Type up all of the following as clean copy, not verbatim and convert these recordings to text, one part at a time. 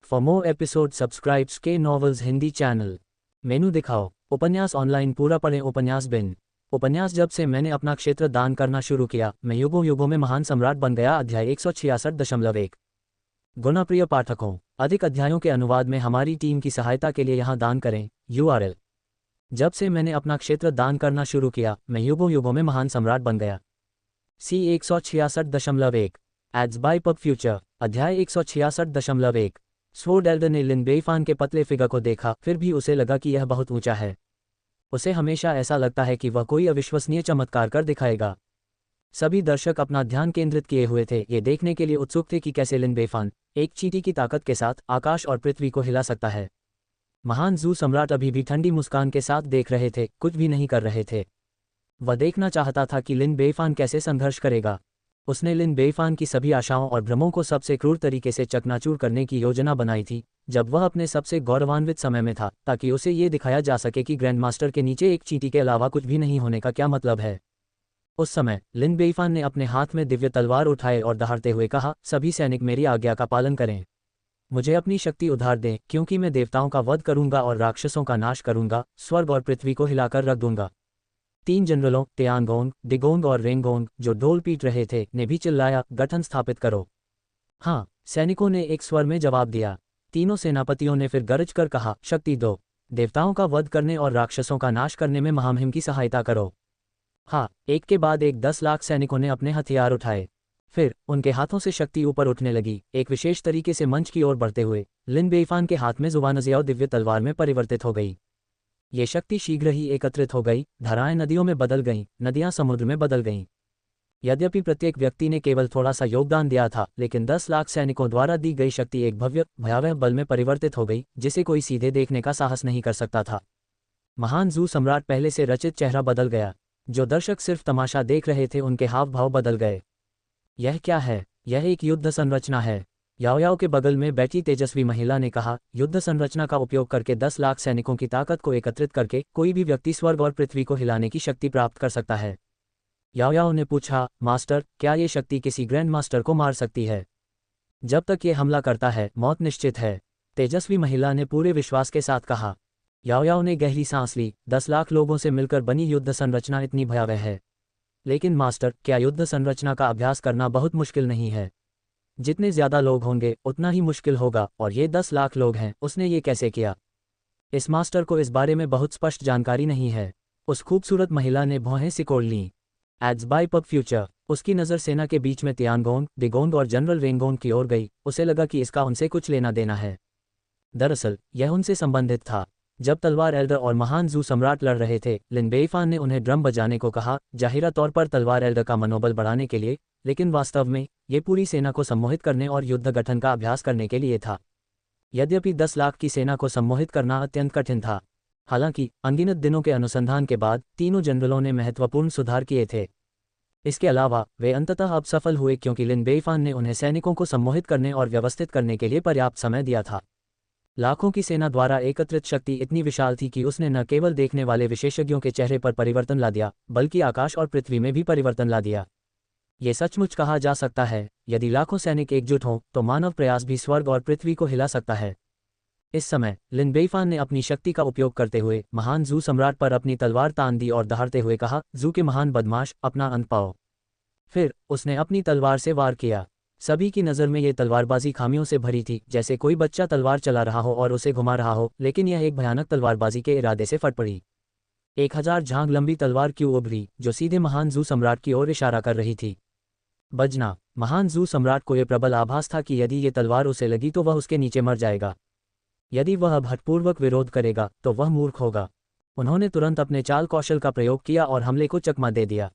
For more episode subscribes के novels Hindi channel. मेनू दिखाओ। उपन्यास ऑनलाइन पूरा पढ़ें। उपन्यास बिन उपन्यास जब से मैंने अपना क्षेत्र दान करना शुरू किया, मैं युगों युगों में महान सम्राट बन गया। अध्याय 166.1। गुणप्रिय पाठकों, अधिक अध्यायों के अनुवाद में हमारी टीम की सहायता के लिए यहाँ दान करें। URL। जब से मैंने अपना क्षेत्र दान करना शुरू किया, मैं युगों युगों में महान सम्राट बन गया। C 166.1 ads by PubFuture. अध्याय 166.1। स्वॉर्ड एल्डर ने लिन बेइफान के पतले फिगर को देखा, फिर भी उसे लगा कि यह बहुत ऊंचा है। उसे हमेशा ऐसा लगता है कि वह कोई अविश्वसनीय चमत्कार कर दिखाएगा। सभी दर्शक अपना ध्यान केंद्रित किए हुए थे, ये देखने के लिए उत्सुक थे कि कैसे लिन बेइफान एक चींटी की ताकत के साथ आकाश और पृथ्वी को हिला सकता है। महान जू सम्राट अभी भी ठंडी मुस्कान के साथ देख रहे थे, कुछ भी नहीं कर रहे थे। वह देखना चाहता था कि लिन बेइफान कैसे संघर्ष करेगा। उसने लिन बेइफान की सभी आशाओं और भ्रमों को सबसे क्रूर तरीके से चकनाचूर करने की योजना बनाई थी, जब वह अपने सबसे गौरवान्वित समय में था, ताकि उसे ये दिखाया जा सके कि ग्रैंड मास्टर के नीचे एक चींटी के अलावा कुछ भी नहीं होने का क्या मतलब है। उस समय लिन बेइफान ने अपने हाथ में दिव्य तलवार उठाए और दहाड़ते हुए कहा, सभी सैनिक मेरी आज्ञा का पालन करें। मुझे अपनी शक्ति उधार दें, क्योंकि मैं देवताओं का वध करूंगा और राक्षसों का नाश करूंगा, स्वर्ग और पृथ्वी को हिलाकर रख दूंगा। 3 जनरलों तियानगोंग, डिगोंग और रेंगोंग, जो ढोल पीट रहे थे, ने भी चिल्लाया, गठन स्थापित करो। हाँ, सैनिकों ने एक स्वर में जवाब दिया। तीनों सेनापतियों ने फिर गरज कर कहा, शक्ति दो, देवताओं का वध करने और राक्षसों का नाश करने में महामहिम की सहायता करो। हाँ, एक के बाद एक 10 लाख सैनिकों ने अपने हथियार उठाए। फिर उनके हाथों से शक्ति ऊपर उठने लगी, एक विशेष तरीके से मंच की ओर बढ़ते हुए लिन बेइफान के हाथ में जुबानज़ियाओ दिव्य तलवार में परिवर्तित हो गई। ये शक्ति शीघ्र ही एकत्रित हो गई, धाराएं नदियों में बदल गईं, नदियां समुद्र में बदल गईं। यद्यपि प्रत्येक व्यक्ति ने केवल थोड़ा सा योगदान दिया था, लेकिन 10 लाख सैनिकों द्वारा दी गई शक्ति एक भव्य भयावह बल में परिवर्तित हो गई, जिसे कोई सीधे देखने का साहस नहीं कर सकता था। महान जू सम्राट पहले से रचित चेहरा बदल गया। जो दर्शक सिर्फ तमाशा देख रहे थे, उनके हाव भाव बदल गए। यह क्या है? यह एक युद्ध संरचना है। याओयाओ के बगल में बैठी तेजस्वी महिला ने कहा, युद्ध संरचना का उपयोग करके 10 लाख सैनिकों की ताकत को एकत्रित करके कोई भी व्यक्ति स्वर्ग और पृथ्वी को हिलाने की शक्ति प्राप्त कर सकता है। याओयाओ ने पूछा, मास्टर, क्या ये शक्ति किसी ग्रैंड मास्टर को मार सकती है? जब तक ये हमला करता है, मौत निश्चित है, तेजस्वी महिला ने पूरे विश्वास के साथ कहा। याओयाओ ने गहरी सांस ली। 10 लाख लोगों से मिलकर बनी युद्ध संरचना इतनी भयावह है। लेकिन मास्टर, क्या युद्ध संरचना का अभ्यास करना बहुत मुश्किल नहीं है? जितने ज्यादा लोग होंगे उतना ही मुश्किल होगा, और ये 10 लाख लोग हैं, उसने ये कैसे किया? इस मास्टर को इस बारे में बहुत स्पष्ट जानकारी नहीं है। उस खूबसूरत महिला ने भौहें सिकोड़ लीं। Ads by PubFuture. उसकी नज़र सेना के बीच में तियानगोंग, डिगोंग और जनरल रेंगोंग की ओर गई। उसे लगा कि इसका उनसे कुछ लेना देना है। दरअसल यह उनसे संबंधित था। जब तलवार एल्डर और महान जू सम्राट लड़ रहे थे, लिन बेइफान ने उन्हें ड्रम बजाने को कहा, जाहिरा तौर पर तलवार एल्डर का मनोबल बढ़ाने के लिए, लेकिन वास्तव में ये पूरी सेना को सम्मोहित करने और युद्ध गठन का अभ्यास करने के लिए था। यद्यपि 10 लाख की सेना को सम्मोहित करना अत्यंत कठिन था। हालांकि अनगिनत दिनों के अनुसंधान के बाद तीनों जनरलों ने महत्वपूर्ण सुधार किए थे। इसके अलावा वे अंततः अब सफल हुए, क्योंकि लिन बेइफान ने उन्हें सैनिकों को सम्मोहित करने और व्यवस्थित करने के लिए पर्याप्त समय दिया था। लाखों की सेना द्वारा एकत्रित शक्ति इतनी विशाल थी कि उसने न केवल देखने वाले विशेषज्ञों के चेहरे पर परिवर्तन ला दिया, बल्कि आकाश और पृथ्वी में भी परिवर्तन ला दिया। ये सचमुच कहा जा सकता है, यदि लाखों सैनिक एकजुट हों तो मानव प्रयास भी स्वर्ग और पृथ्वी को हिला सकता है। इस समय लिन बेइफान ने अपनी शक्ति का उपयोग करते हुए महान जू सम्राट पर अपनी तलवार तान दी और दहाड़ते हुए कहा, जू के महान बदमाश, अपना अंत पाओ। फिर उसने अपनी तलवार से वार किया। सभी की नज़र में ये तलवारबाजी खामियों से भरी थी, जैसे कोई बच्चा तलवार चला रहा हो और उसे घुमा रहा हो, लेकिन यह एक भयानक तलवारबाजी के इरादे से फट पड़ी। 1000 झांग लंबी तलवार क्यों उभरी, जो सीधे महान जू सम्राट की ओर इशारा कर रही थी। बजना। महान जू सम्राट को यह प्रबल आभास था कि यदि ये तलवार उसे लगी तो वह उसके नीचे मर जाएगा। यदि वह भटपूर्वक विरोध करेगा तो वह मूर्ख होगा। उन्होंने तुरंत अपने चाल कौशल का प्रयोग किया और हमले को चकमा दे दिया।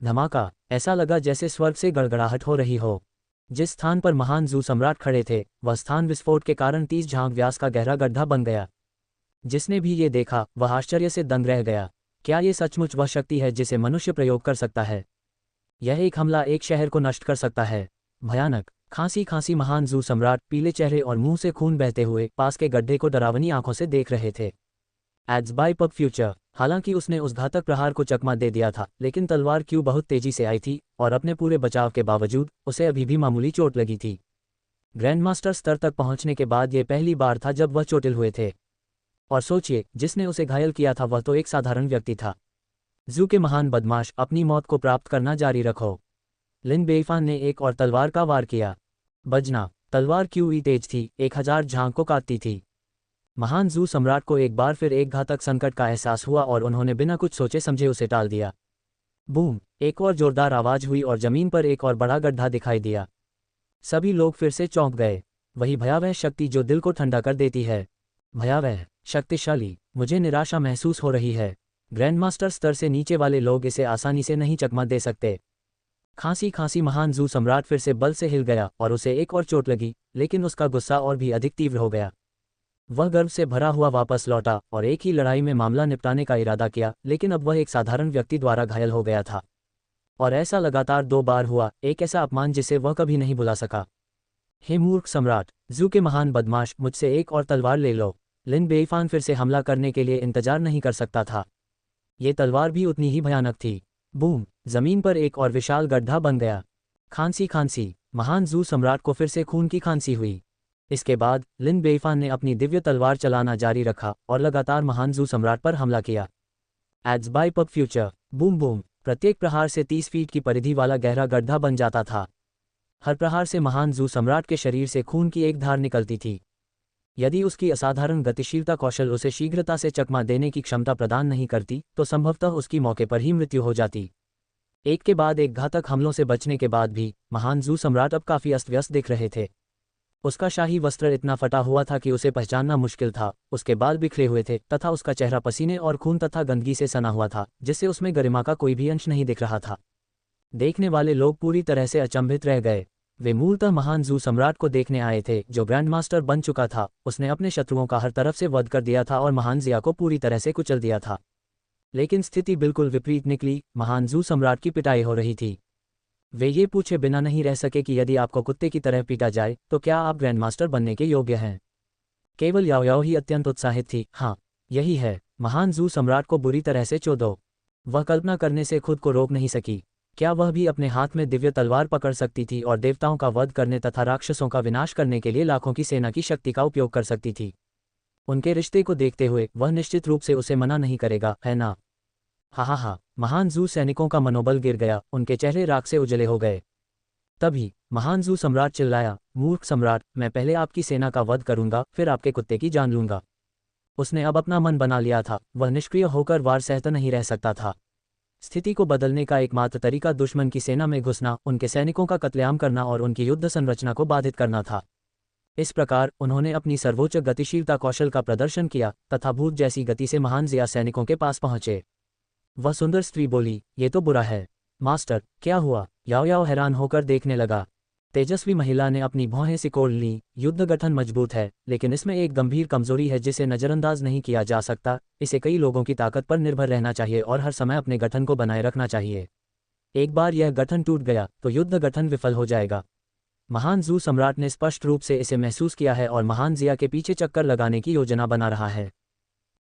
धमाका। ऐसा लगा जैसे स्वर्ग से गड़गड़ाहट हो रही हो। जिस स्थान पर महान जू सम्राट खड़े थे, वह स्थान विस्फोट के कारण 30 झांग व्यास का गहरा गड्ढा बन गया। जिसने भी ये देखा, वह आश्चर्य से दंग रह गया। क्या ये सचमुच वह शक्ति है जिसे मनुष्य प्रयोग कर सकता है? यह एक हमला एक शहर को नष्ट कर सकता है। भयानक। खांसी खांसी महान जू सम्राट पीले चेहरे और मुंह से खून बहते हुए पास के गड्ढे को डरावनी आंखों से देख रहे थे। Ads by PubFuture. हालांकि उसने उस घातक प्रहार को चकमा दे दिया था, लेकिन तलवार क्यों बहुत तेजी से आई थी, और अपने पूरे बचाव के बावजूद उसे अभी भी मामूली चोट लगी थी। ग्रैंडमास्टर स्तर तक पहुंचने के बाद ये पहली बार था जब वह चोटिल हुए थे। और सोचिए, जिसने उसे घायल किया था वह तो एक साधारण व्यक्ति था। जू के महान बदमाश, अपनी मौत को प्राप्त करना जारी रखो। लिन बेइफान ने एक और तलवार का वार किया। बजना, तलवार क्यों ही तेज थी, 1000 झांक को काटती थी। महान जू सम्राट को एक बार फिर एक घातक संकट का एहसास हुआ और उन्होंने बिना कुछ सोचे समझे उसे टाल दिया। बूम, एक और जोरदार आवाज हुई और जमीन पर एक और बड़ा गड्ढा दिखाई दिया। सभी लोग फिर से चौंक गए। वही भयावह शक्ति जो दिल को ठंडा कर देती है। भयावह, शक्तिशाली, मुझे निराशा महसूस हो रही है। ग्रैंडमास्टर स्तर से नीचे वाले लोग इसे आसानी से नहीं चकमा दे सकते। खांसी खांसी महान जू सम्राट फिर से बल से हिल गया और उसे एक और चोट लगी, लेकिन उसका गुस्सा और भी अधिक तीव्र हो गया। वह गर्व से भरा हुआ वापस लौटा और एक ही लड़ाई में मामला निपटाने का इरादा किया, लेकिन अब वह एक साधारण व्यक्ति द्वारा घायल हो गया था। और ऐसा लगातार 2 बार हुआ, एक ऐसा अपमान जिसे वह कभी नहीं भुला सका। हे मूर्ख सम्राट, जू के महान बदमाश, मुझसे एक और तलवार ले लो। लिन बेइफान फिर से हमला करने के लिए इंतजार नहीं कर सकता था। ये तलवार भी उतनी ही भयानक थी। बूम, जमीन पर एक और विशाल गड्ढा बन गया। खांसी खांसी, महान जू सम्राट को फिर से खून की खांसी हुई। इसके बाद लिन बेइफान ने अपनी दिव्य तलवार चलाना जारी रखा और लगातार महान जू सम्राट पर हमला किया। Ads by PubFuture, boom boom, प्रत्येक प्रहार से 30 फीट की परिधि वाला गहरा गड्ढा बन जाता था। हर प्रहार से महान जू सम्राट के शरीर से खून की एक धार निकलती थी। यदि उसकी असाधारण गतिशीलता कौशल उसे शीघ्रता से चकमा देने की क्षमता प्रदान नहीं करती, तो संभवतः उसकी मौके पर ही मृत्यु हो जाती। एक के बाद एक घातक हमलों से बचने के बाद भी महान जू सम्राट अब काफी अस्त व्यस्त दिख रहे थे। उसका शाही वस्त्र इतना फटा हुआ था कि उसे पहचानना मुश्किल था, उसके बाल बिखरे हुए थे तथा उसका चेहरा पसीने और खून तथा गंदगी से सना हुआ था, जिससे उसमें गरिमा का कोई भी अंश नहीं दिख रहा था। देखने वाले लोग पूरी तरह से अचंभित रह गए। वे मूलतः महान जू सम्राट को देखने आए थे, जो ग्रैंडमास्टर बन चुका था। उसने अपने शत्रुओं का हर तरफ से वध कर दिया था और महान जिया को पूरी तरह से कुचल दिया था। लेकिन स्थिति बिल्कुल विपरीत निकली। महान जू सम्राट की पिटाई हो रही थी। वे ये पूछे बिना नहीं रह सके कि यदि आपको कुत्ते की तरह पीटा जाए तो क्या आप ग्रैंडमास्टर बनने के योग्य हैं। केवल याओ याओ ही अत्यंत उत्साहित थी। हाँ, यही है, महान जू सम्राट को बुरी तरह से चोदो। वह कल्पना करने से खुद को रोक नहीं सकी। क्या वह भी अपने हाथ में दिव्य तलवार पकड़ सकती थी और देवताओं का वध करने तथा राक्षसों का विनाश करने के लिए लाखों की सेना की शक्ति का उपयोग कर सकती थी। उनके रिश्ते को देखते हुए वह निश्चित रूप से उसे मना नहीं करेगा, है ना। हा, महान जू सैनिकों का मनोबल गिर गया, उनके चेहरे राख से उजले हो गए। तभी महान जू सम्राट चिल्लाया, मूर्ख सम्राट, मैं पहले आपकी सेना का वध करूंगा, फिर आपके कुत्ते की जान लूंगा। उसने अब अपना मन बना लिया था। वह निष्क्रिय होकर वार सहता नहीं रह सकता था। स्थिति को बदलने का एकमात्र तरीका दुश्मन की सेना में घुसना, उनके सैनिकों का कत्लेआम करना और उनकी युद्ध संरचना को बाधित करना था। इस प्रकार उन्होंने अपनी सर्वोच्च गतिशीलता कौशल का प्रदर्शन किया तथा भूत जैसी गति से महान जिया सैनिकों के पास पहुंचे। वह सुंदर स्त्री बोली, ये तो बुरा है। मास्टर, क्या हुआ? याओ याओ हैरान होकर देखने लगा। तेजस्वी महिला ने अपनी भौहें सिकोड़ ली। युद्ध गठन मजबूत है, लेकिन इसमें एक गंभीर कमजोरी है जिसे नज़रअंदाज नहीं किया जा सकता। इसे कई लोगों की ताकत पर निर्भर रहना चाहिए और हर समय अपने गठन को बनाए रखना चाहिए। एक बार यह गठन टूट गया तो युद्ध गठन विफल हो जाएगा। महान जू सम्राट ने स्पष्ट रूप से इसे महसूस किया है और महान जिया के पीछे चक्कर लगाने की योजना बना रहा है।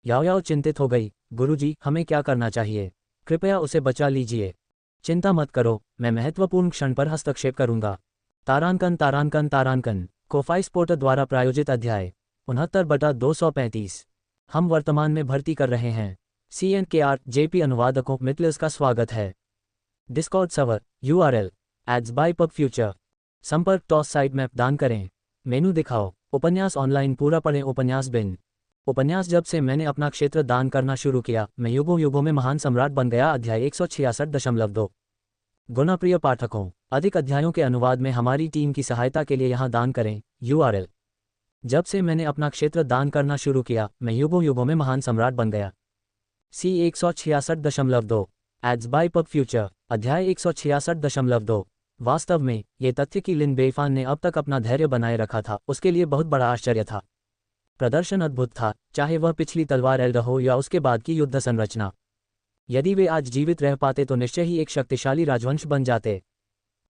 याओ याओ चिंतित हो गई। गुरुजी, हमें क्या करना चाहिए? कृपया उसे बचा लीजिए। चिंता मत करो, मैं महत्वपूर्ण क्षण पर हस्तक्षेप करूंगा। तारांकन कोफाई स्पोर्ट द्वारा प्रायोजित अध्याय 69/235। हम वर्तमान में भर्ती कर रहे हैं। CNKR JP अनुवादकों मित्लर्स का स्वागत है। Discord server URL ads by PubFuture. संपर्क टॉस साइट मैप दान करें। मेनू दिखाओ। उपन्यास ऑनलाइन पूरा पढ़ें। उपन्यास बिन। उपन्यास जब से मैंने अपना क्षेत्र दान करना शुरू किया, मैं युगों युगों में महान सम्राट बन गया। अध्याय 166.2। गुणप्रिय पाठकों, अधिक अध्यायों के अनुवाद में हमारी टीम की सहायता के लिए यहाँ दान करें। URL। जब से मैंने अपना क्षेत्र दान करना शुरू किया, मैं युगों युगों में महान सम्राट बन गया। C 166.2 ads by PubFuture. अध्याय 166.2। वास्तव में ये तथ्य कि लिन बेइफान ने अब तक अपना धैर्य बनाए रखा था, उसके लिए बहुत बड़ा आश्चर्य था। प्रदर्शन अद्भुत था, चाहे वह पिछली तलवार एल्ड हो या उसके बाद की युद्ध संरचना। यदि वे आज जीवित रह पाते तो निश्चय ही एक शक्तिशाली राजवंश बन जाते।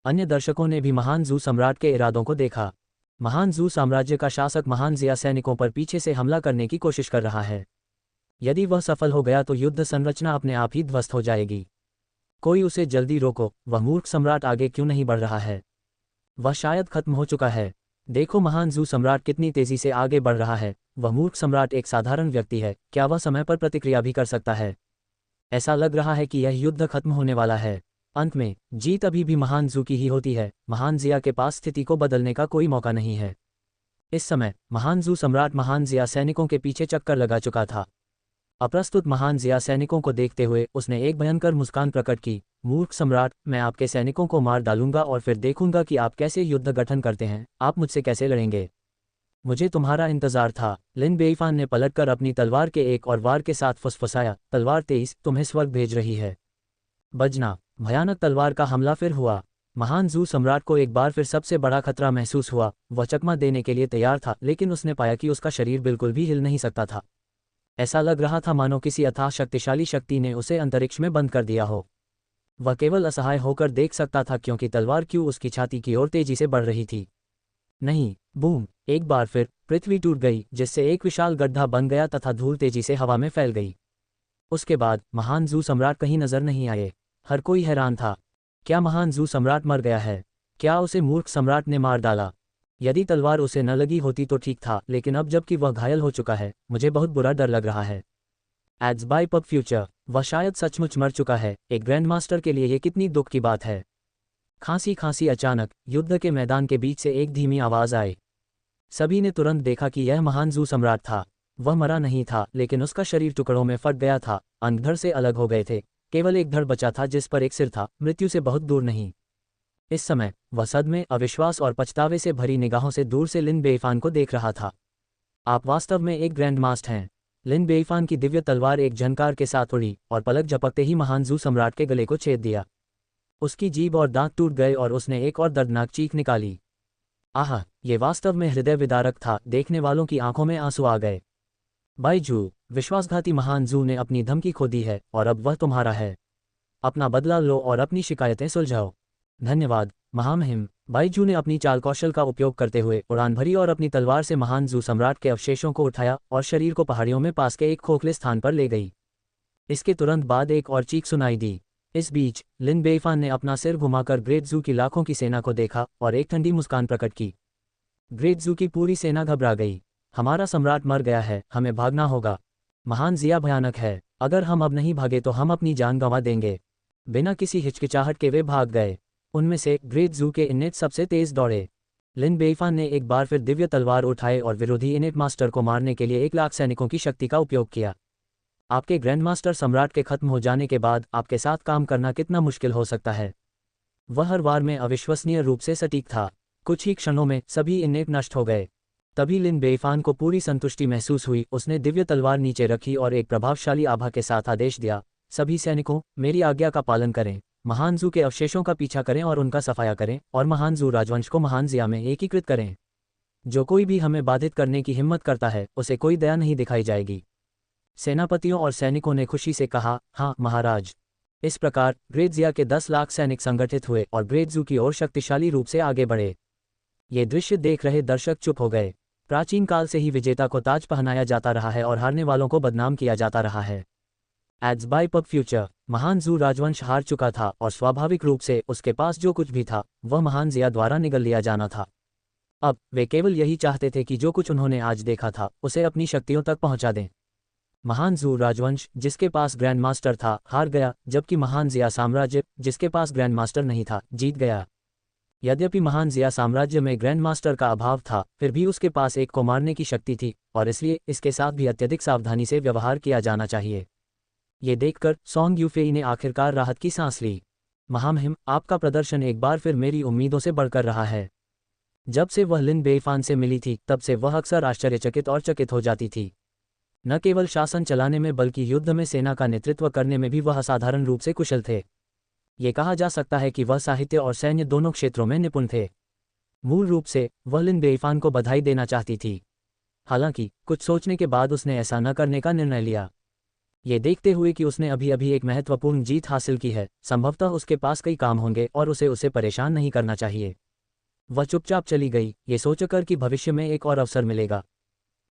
अन्य दर्शकों ने भी महान जू सम्राट के इरादों को देखा। महान जू साम्राज्य का शासक महान जिया सैनिकों पर पीछे से हमला करने की कोशिश कर रहा है। यदि वह सफल हो गया तो युद्ध संरचना अपने आप ही ध्वस्त हो जाएगी। कोई उसे जल्दी रोको। वह मूर्ख सम्राट आगे क्यों नहीं बढ़ रहा है? वह शायद खत्म हो चुका है। देखो महान जू सम्राट कितनी तेजी से आगे बढ़ रहा है। वह मूर्ख सम्राट एक साधारण व्यक्ति है, क्या वह समय पर प्रतिक्रिया भी कर सकता है? ऐसा लग रहा है कि यह युद्ध खत्म होने वाला है। अंत में जीत अभी भी महान जू की ही होती है। महान जिया के पास स्थिति को बदलने का कोई मौका नहीं है। इस समय महान जू सम्राट महान जिया सैनिकों के पीछे चक्कर लगा चुका था। अप्रस्तुत महान जिया सैनिकों को देखते हुए उसने एक भयंकर मुस्कान प्रकट की। मूर्ख सम्राट, मैं आपके सैनिकों को मार डालूंगा और फिर देखूंगा कि आप कैसे युद्ध गठन करते हैं। आप मुझसे कैसे लड़ेंगे? मुझे तुम्हारा इंतजार था। लिन बेईफान ने पलटकर अपनी तलवार के एक और वार के साथ फुसफुसाया, तलवार तेईस तुम्हें स्वर्ग भेज रही है। बजना। भयानक तलवार का हमला फिर हुआ। महान जू सम्राट को एक बार फिर सबसे बड़ा खतरा महसूस हुआ। वह चकमा देने के लिए तैयार था, लेकिन उसने पाया कि उसका शरीर बिल्कुल भी हिल नहीं सकता था। ऐसा लग रहा था मानो किसी अथाह शक्तिशाली शक्ति ने उसे अंतरिक्ष में बंद कर दिया हो। वह केवल असहाय होकर देख सकता था, क्योंकि तलवार क्यों उसकी छाती की ओर तेजी से बढ़ रही थी। नहीं, बूम! एक बार फिर पृथ्वी टूट गई, जिससे एक विशाल गड्ढा बन गया तथा धूल तेजी से हवा में फैल गई। उसके बाद महान जू सम्राट कहीं नजर नहीं आए। हर कोई हैरान था। क्या महान जू सम्राट मर गया है? क्या उसे मूर्ख सम्राट ने मार डाला? यदि तलवार उसे न लगी होती तो ठीक था, लेकिन अब जबकि वह घायल हो चुका है, मुझे बहुत बुरा डर लग रहा है। Ads by PubFuture. वह शायद सचमुच मर चुका है। एक ग्रैंड मास्टर के लिए ये कितनी दुख की बात है। खांसी खांसी अचानक युद्ध के मैदान के बीच से एक धीमी आवाज आई। सभी ने तुरंत देखा कि यह महान जू सम्राट था। वह मरा नहीं था, लेकिन उसका शरीर टुकड़ों में फट गया था। अंग धड़ से अलग हो गए थे। केवल एक धड़ बचा था जिस पर एक सिर था, मृत्यु से बहुत दूर नहीं। इस समय वह सदमे, अविश्वास और पछतावे से भरी निगाहों से दूर से लिन बेईफान को देख रहा था। आप वास्तव में एक ग्रैंड मास्ट हैं। लिन बेईफान की दिव्य तलवार एक झनकार के साथ उड़ी और पलक झपकते ही महान जू सम्राट के गले को छेद दिया। उसकी जीभ और दांत टूट गए और उसने एक और दर्दनाक चीख निकाली। आह! ये वास्तव में हृदय विदारक था। देखने वालों की आंखों में आंसू आ गए। बाइजू, विश्वासघाती महान जू ने अपनी धमकी खो दी है और अब वह तुम्हारा है। अपना बदला लो और अपनी शिकायतें सुलझाओ। धन्यवाद महामहिम। बाइजू ने अपनी चाल कौशल का उपयोग करते हुए उड़ान भरी और अपनी तलवार से महान जू सम्राट के अवशेषों को उठाया और शरीर को पहाड़ियों में पास के एक खोखले स्थान पर ले गई। इसके तुरंत बाद एक और चीख सुनाई दी। इस बीच लिन बेईफान ने अपना सिर घुमाकर ग्रेट जू की लाखों की सेना को देखा और एक ठंडी मुस्कान प्रकट की। ग्रेट जू की पूरी सेना घबरा गई। हमारा सम्राट मर गया है, हमें भागना होगा। महान जिया भयानक है। अगर हम अब नहीं भागे तो हम अपनी जान गंवा देंगे। बिना किसी हिचकिचाहट के वे भाग गए। उनमें से ग्रेट जू के इनेट सबसे तेज दौड़े। लिन बेईफान ने एक बार फिर दिव्य तलवार उठाए और विरोधी इनेट मास्टर को मारने के लिए 1,00,000 सैनिकों की शक्ति का उपयोग किया। आपके ग्रैंडमास्टर सम्राट के खत्म हो जाने के बाद आपके साथ काम करना कितना मुश्किल हो सकता है। वह हर वार में अविश्वसनीय रूप से सटीक था। कुछ ही क्षणों में सभी इनेट नष्ट हो गए। तभी लिन बेईफान को पूरी संतुष्टि महसूस हुई। उसने दिव्य तलवार नीचे रखी और एक प्रभावशाली आभा के साथ आदेश दिया, सभी सैनिकों, मेरी आज्ञा का पालन करें। महान जू के अवशेषों का पीछा करें और उनका सफाया करें और महान जू राजवंश को महान जिया में एकीकृत करें। जो कोई भी हमें बाधित करने की हिम्मत करता है, उसे कोई दया नहीं दिखाई जाएगी। सेनापतियों और सैनिकों ने खुशी से कहा, हाँ महाराज। इस प्रकार ग्रेट जिया के 10,00,000 सैनिक संगठित हुए और ग्रेट जू की ओर शक्तिशाली रूप से आगे बढ़े। ये दृश्य देख रहे दर्शक चुप हो गए। प्राचीन काल से ही विजेता को ताज पहनाया जाता रहा है और हारने वालों को बदनाम किया जाता रहा है। Ads by PubFuture. महान जू राजवंश हार चुका था और स्वाभाविक रूप से उसके पास जो कुछ भी था वह महान जिया द्वारा निगल लिया जाना था। अब वे केवल यही चाहते थे कि जो कुछ उन्होंने आज देखा था उसे अपनी शक्तियों तक पहुंचा दें। महान जू राजवंश, जिसके पास ग्रैंड मास्टर था, हार गया, जबकि महान जिया साम्राज्य, जिसके पास ग्रैंड मास्टर नहीं था, जीत गया। यद्यपि महान जिया साम्राज्य में ग्रैंड मास्टर का अभाव था, फिर भी उसके पास एक को मारने की शक्ति थी और इसलिए इसके साथ भी अत्यधिक सावधानी से व्यवहार किया जाना चाहिए। ये देखकर सोंग यूफेई ने आखिरकार राहत की सांस ली। महामहिम, आपका प्रदर्शन एक बार फिर मेरी उम्मीदों से बढ़कर रहा है। जब से वह लिन बेईफान से मिली थी तब से वह अक्सर आश्चर्यचकित और चकित हो जाती थी। न केवल शासन चलाने में बल्कि युद्ध में सेना का नेतृत्व करने में भी वह असाधारण रूप से कुशल थे। ये कहा जा सकता है कि वह साहित्य और सैन्य दोनों क्षेत्रों में निपुण थे। मूल रूप से वह लिन बेईफान को बधाई देना चाहती थी। हालांकि कुछ सोचने के बाद उसने ऐसा न करने का निर्णय लिया। ये देखते हुए कि उसने अभी अभी एक महत्वपूर्ण जीत हासिल की है, संभवतः उसके पास कई काम होंगे और उसे परेशान नहीं करना चाहिए। वह चुपचाप चली गई, ये सोचकर कि भविष्य में एक और अवसर मिलेगा।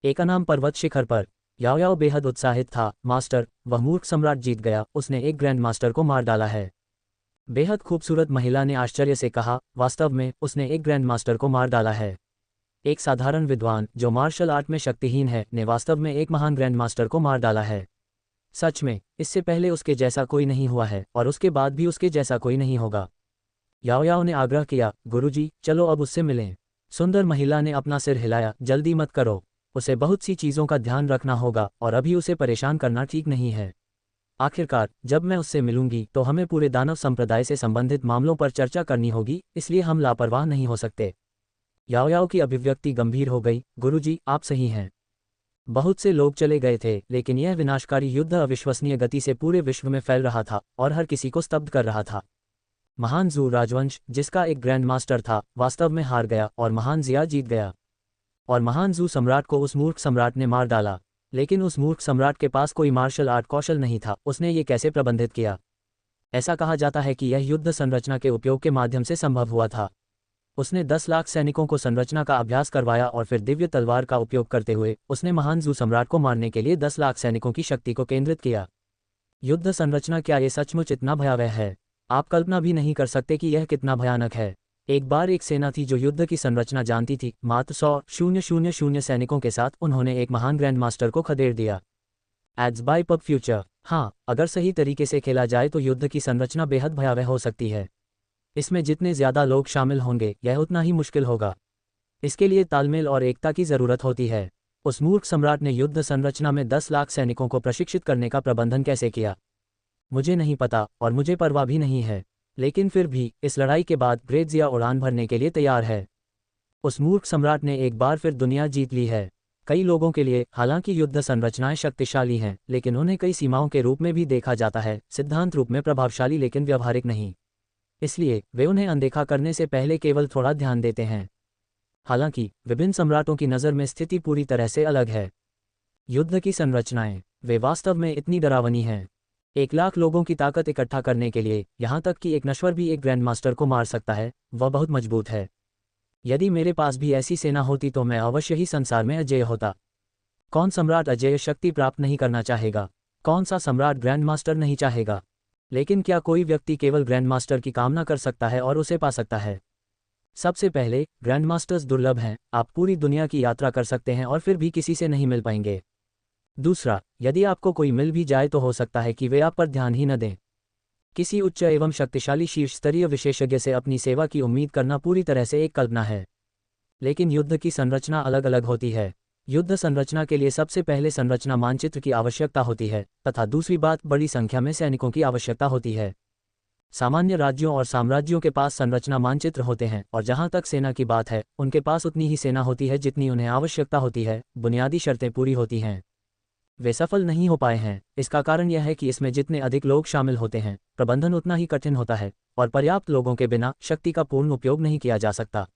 एक अनाम पर्वत शिखर पर याओ याओ बेहद उत्साहित था। मास्टर, वह मूर्ख सम्राट जीत गया, उसने एक ग्रैंड मास्टर को मार डाला है। बेहद खूबसूरत महिला ने आश्चर्य से कहा, वास्तव में उसने एक ग्रैंड मास्टर को मार डाला है। एक साधारण विद्वान जो मार्शल आर्ट में शक्तिहीन है ने वास्तव में एक महान ग्रैंड मास्टर को मार डाला है। सच में, इससे पहले उसके जैसा कोई नहीं हुआ है और उसके बाद भी उसके जैसा कोई नहीं होगा। याओ याओ ने आग्रह किया, गुरुजी, चलो अब उससे मिलें। सुंदर महिला ने अपना सिर हिलाया, जल्दी मत करो। उसे बहुत सी चीज़ों का ध्यान रखना होगा और अभी उसे परेशान करना ठीक नहीं है। आखिरकार जब मैं उससे मिलूंगी तो हमें पूरे दानव संप्रदाय से संबंधित मामलों पर चर्चा करनी होगी, इसलिए हम लापरवाह नहीं हो सकते। याओ याओ की अभिव्यक्ति गंभीर हो गई, गुरुजी, आप सही हैं। बहुत से लोग चले गए थे, लेकिन यह विनाशकारी युद्ध अविश्वसनीय गति से पूरे विश्व में फैल रहा था और हर किसी को स्तब्ध कर रहा था। महान जू राजवंश, जिसका एक ग्रैंड मास्टर था, वास्तव में हार गया और महान जिया जीत गया। और महान जू सम्राट को उस मूर्ख सम्राट ने मार डाला। लेकिन उस मूर्ख सम्राट के पास कोई मार्शल आर्ट कौशल नहीं था, उसने ये कैसे प्रबंधित किया? ऐसा कहा जाता है कि यह युद्ध संरचना के उपयोग के माध्यम से संभव हुआ था। उसने 10 लाख सैनिकों को संरचना का अभ्यास करवाया और फिर दिव्य तलवार का उपयोग करते हुए उसने महान जू सम्राट को मारने के लिए 10 लाख सैनिकों की शक्ति को केंद्रित किया। युद्ध संरचना, क्या ये सचमुच इतना भयावह है? आप कल्पना भी नहीं कर सकते कि यह कितना भयानक है। एक बार एक सेना थी जो युद्ध की संरचना जानती थी। मात्र 100,000 सैनिकों के साथ उन्होंने एक महान ग्रैंड मास्टर को खदेड़ दिया। Ads by PubFuture. हाँ, अगर सही तरीके से खेला जाए तो युद्ध की संरचना बेहद भयावह हो सकती है। इसमें जितने ज़्यादा लोग शामिल होंगे यह उतना ही मुश्किल होगा। इसके लिए तालमेल और एकता की ज़रूरत होती है। उस मूर्ख सम्राट ने युद्ध संरचना में 10 लाख सैनिकों को प्रशिक्षित करने का प्रबंधन कैसे किया? मुझे नहीं पता और मुझे परवाह भी नहीं है, लेकिन फिर भी इस लड़ाई के बाद ग्रेट जिया उड़ान भरने के लिए तैयार है। उस मूर्ख सम्राट ने एक बार फिर दुनिया जीत ली है। कई लोगों के लिए हालांकि युद्ध संरचनाएं शक्तिशाली हैं, लेकिन उन्हें कई सीमाओं के रूप में भी देखा जाता है, सिद्धांत रूप में प्रभावशाली लेकिन व्यवहारिक नहीं। इसलिए वे उन्हें अनदेखा करने से पहले केवल थोड़ा ध्यान देते हैं। हालांकि विभिन्न सम्राटों की नज़र में स्थिति पूरी तरह से अलग है। युद्ध की संरचनाएं, वे वास्तव में इतनी डरावनी हैं। 1 लाख लोगों की ताकत इकट्ठा करने के लिए, यहाँ तक कि एक नश्वर भी एक ग्रैंड मास्टर को मार सकता है, वह बहुत मजबूत है। यदि मेरे पास भी ऐसी सेना होती तो मैं अवश्य ही संसार में अजेय होता। कौन सम्राट अजेय शक्ति प्राप्त नहीं करना चाहेगा? कौन सा सम्राट ग्रैंड मास्टर नहीं चाहेगा? लेकिन क्या कोई व्यक्ति केवल ग्रैंड मास्टर की कामना कर सकता है और उसे पा सकता है? सबसे पहले, ग्रैंड मास्टर्स दुर्लभ हैं। आप पूरी दुनिया की यात्रा कर सकते हैं और फिर भी किसी से नहीं मिल पाएंगे। दूसरा, यदि आपको कोई मिल भी जाए तो हो सकता है कि वे आप पर ध्यान ही न दें। किसी उच्च एवं शक्तिशाली शीर्ष स्तरीय विशेषज्ञ से अपनी सेवा की उम्मीद करना पूरी तरह से एक कल्पना है। लेकिन युद्ध की संरचना अलग अलग होती है। युद्ध संरचना के लिए सबसे पहले संरचना मानचित्र की आवश्यकता होती है, तथा दूसरी बात बड़ी संख्या में सैनिकों की आवश्यकता होती है। सामान्य राज्यों और साम्राज्यों के पास संरचना मानचित्र होते हैं, और जहां तक सेना की बात है, उनके पास उतनी ही सेना होती है जितनी उन्हें आवश्यकता होती है। बुनियादी शर्तें पूरी होती हैं। वे सफल नहीं हो पाए हैं। इसका कारण यह है कि इसमें जितने अधिक लोग शामिल होते हैं, प्रबंधन उतना ही कठिन होता है, और पर्याप्त लोगों के बिना शक्ति का पूर्ण उपयोग नहीं किया जा सकता।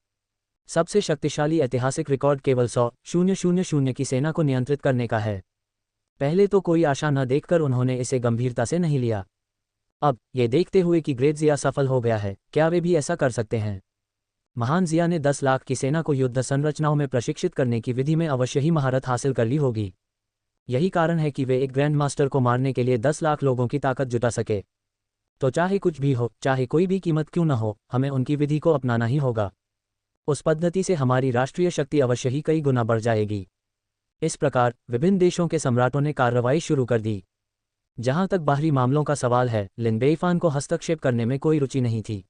सबसे शक्तिशाली ऐतिहासिक रिकॉर्ड केवल 100,000 की सेना को नियंत्रित करने का है। पहले तो कोई आशा न देखकर उन्होंने इसे गंभीरता से नहीं लिया। अब ये देखते हुए कि ग्रेट जिया सफल हो गया है, क्या वे भी ऐसा कर सकते हैं? महान जिया ने 10 लाख की सेना को युद्ध संरचनाओं में प्रशिक्षित करने की विधि में अवश्य ही महारत हासिल कर ली होगी। यही कारण है कि वे एक ग्रैंड मास्टर को मारने के लिए 10 लाख लोगों की ताकत जुटा सके। तो चाहे कुछ भी हो, चाहे कोई भी कीमत क्यों न हो, हमें उनकी विधि को अपनाना ही होगा। उस पद्धति से हमारी राष्ट्रीय शक्ति अवश्य ही कई गुना बढ़ जाएगी। इस प्रकार विभिन्न देशों के सम्राटों ने कार्रवाई शुरू कर दी। जहां तक बाहरी मामलों का सवाल है, लिन बेईफान को हस्तक्षेप करने में कोई रुचि नहीं थी।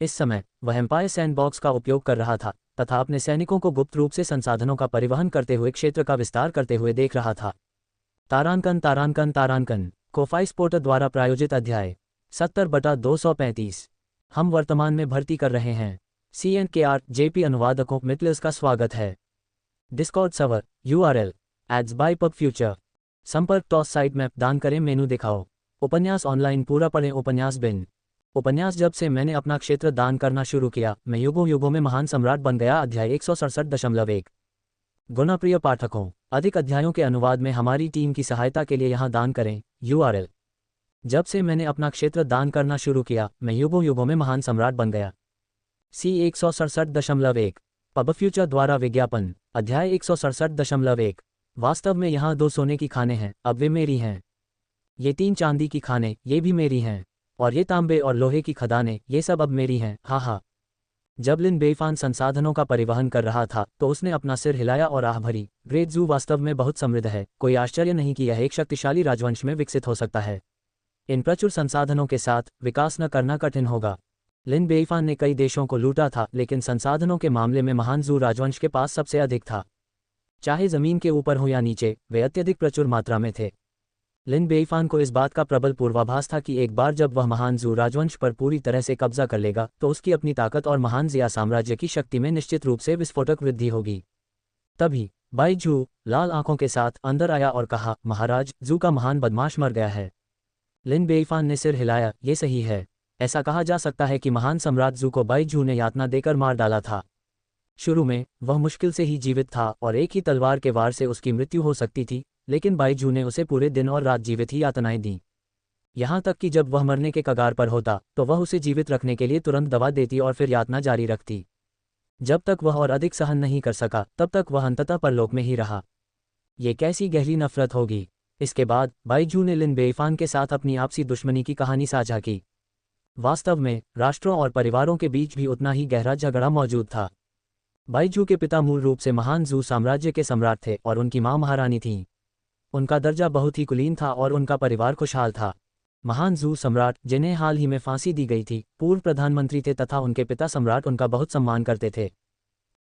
इस समय वह एम्पायर सैंडबॉक्स का उपयोग कर रहा था तथा अपने सैनिकों को गुप्त रूप से संसाधनों का परिवहन करते हुए क्षेत्र का विस्तार करते हुए देख रहा था। तारांकन कोफाई स्पोर्टर द्वारा प्रायोजित अध्याय 70/235। हम वर्तमान में भर्ती कर रहे हैं। CNKR JP अनुवादकों मित्लर्स का स्वागत है। Discord server URL ads by PubFuture. संपर्क टॉस साइट मैप दान करें मेनू दिखाओ। उपन्यास ऑनलाइन पूरा पढ़ें। उपन्यास बिन। उपन्यास जब से मैंने अपना क्षेत्र दान करना शुरू किया, मैं युगों युगों में महान सम्राट बन गया। अध्याय 167.1। गुणप्रिय पाठकों, अधिक अध्यायों के अनुवाद में हमारी टीम की सहायता के लिए यहाँ दान करें। URL। जब से मैंने अपना क्षेत्र दान करना शुरू किया, मैं युगों युगों में महान सम्राट बन गया। C 167.1। पब फ्यूचर द्वारा विज्ञापन। अध्याय 167.1। वास्तव में यहाँ 2 सोने की खानें हैं, अब वे मेरी हैं। ये 3 चांदी की खानें, ये भी मेरी हैं। और ये तांबे और लोहे की खदानें, ये सब अब मेरी हैं। हा हा। जब लिन बेइफान संसाधनों का परिवहन कर रहा था तो उसने अपना सिर हिलाया और आह भरी। ग्रेट जू वास्तव में बहुत समृद्ध है, कोई आश्चर्य नहीं कि यह एक शक्तिशाली राजवंश में विकसित हो सकता है। इन प्रचुर संसाधनों के साथ विकास न करना कठिन होगा। लिन बेइफान ने कई देशों को लूटा था, लेकिन संसाधनों के मामले में महान जू राजवंश के पास सबसे अधिक था। चाहे जमीन के ऊपर हो या नीचे, वे अत्यधिक प्रचुर मात्रा में थे। लिन बेइफान को इस बात का प्रबल पूर्वाभास था कि एक बार जब वह महान जू राजवंश पर पूरी तरह से कब्जा कर लेगा तो उसकी अपनी ताकत और महान जिया साम्राज्य की शक्ति में निश्चित रूप से विस्फोटक वृद्धि होगी। तभी बाई जू लाल आंखों के साथ अंदर आया और कहा, महाराज, जू का महान बदमाश मर गया है। लिन बेइफान ने सिर हिलाया, ये सही है। ऐसा कहा जा सकता है कि महान सम्राट जू को बाई जू ने यातना देकर मार डाला था। शुरू में वह मुश्किल से ही जीवित था और एक ही तलवार के वार से उसकी मृत्यु हो सकती थी, लेकिन बाई जू ने उसे पूरे दिन और रात जीवित ही यातनाएं दी। यहाँ तक कि जब वह मरने के कगार पर होता तो वह उसे जीवित रखने के लिए तुरंत दवा देती और फिर यातना जारी रखती। जब तक वह और अधिक सहन नहीं कर सका तब तक वह अंततः परलोक में ही रहा। ये कैसी गहरी नफरत होगी। इसके बाद बाई जू ने लिन बेइफान के साथ अपनी आपसी दुश्मनी की कहानी साझा की। वास्तव में राष्ट्रों और परिवारों के बीच भी उतना ही गहरा झगड़ा मौजूद था। बाई जू के पिता मूल रूप से महान जू साम्राज्य के सम्राट थे और उनकी मां महारानी थीं। उनका दर्जा बहुत ही कुलीन था और उनका परिवार खुशहाल था। महान जू सम्राट, जिन्हें हाल ही में फांसी दी गई थी, पूर्व प्रधानमंत्री थे तथा उनके पिता सम्राट उनका बहुत सम्मान करते थे।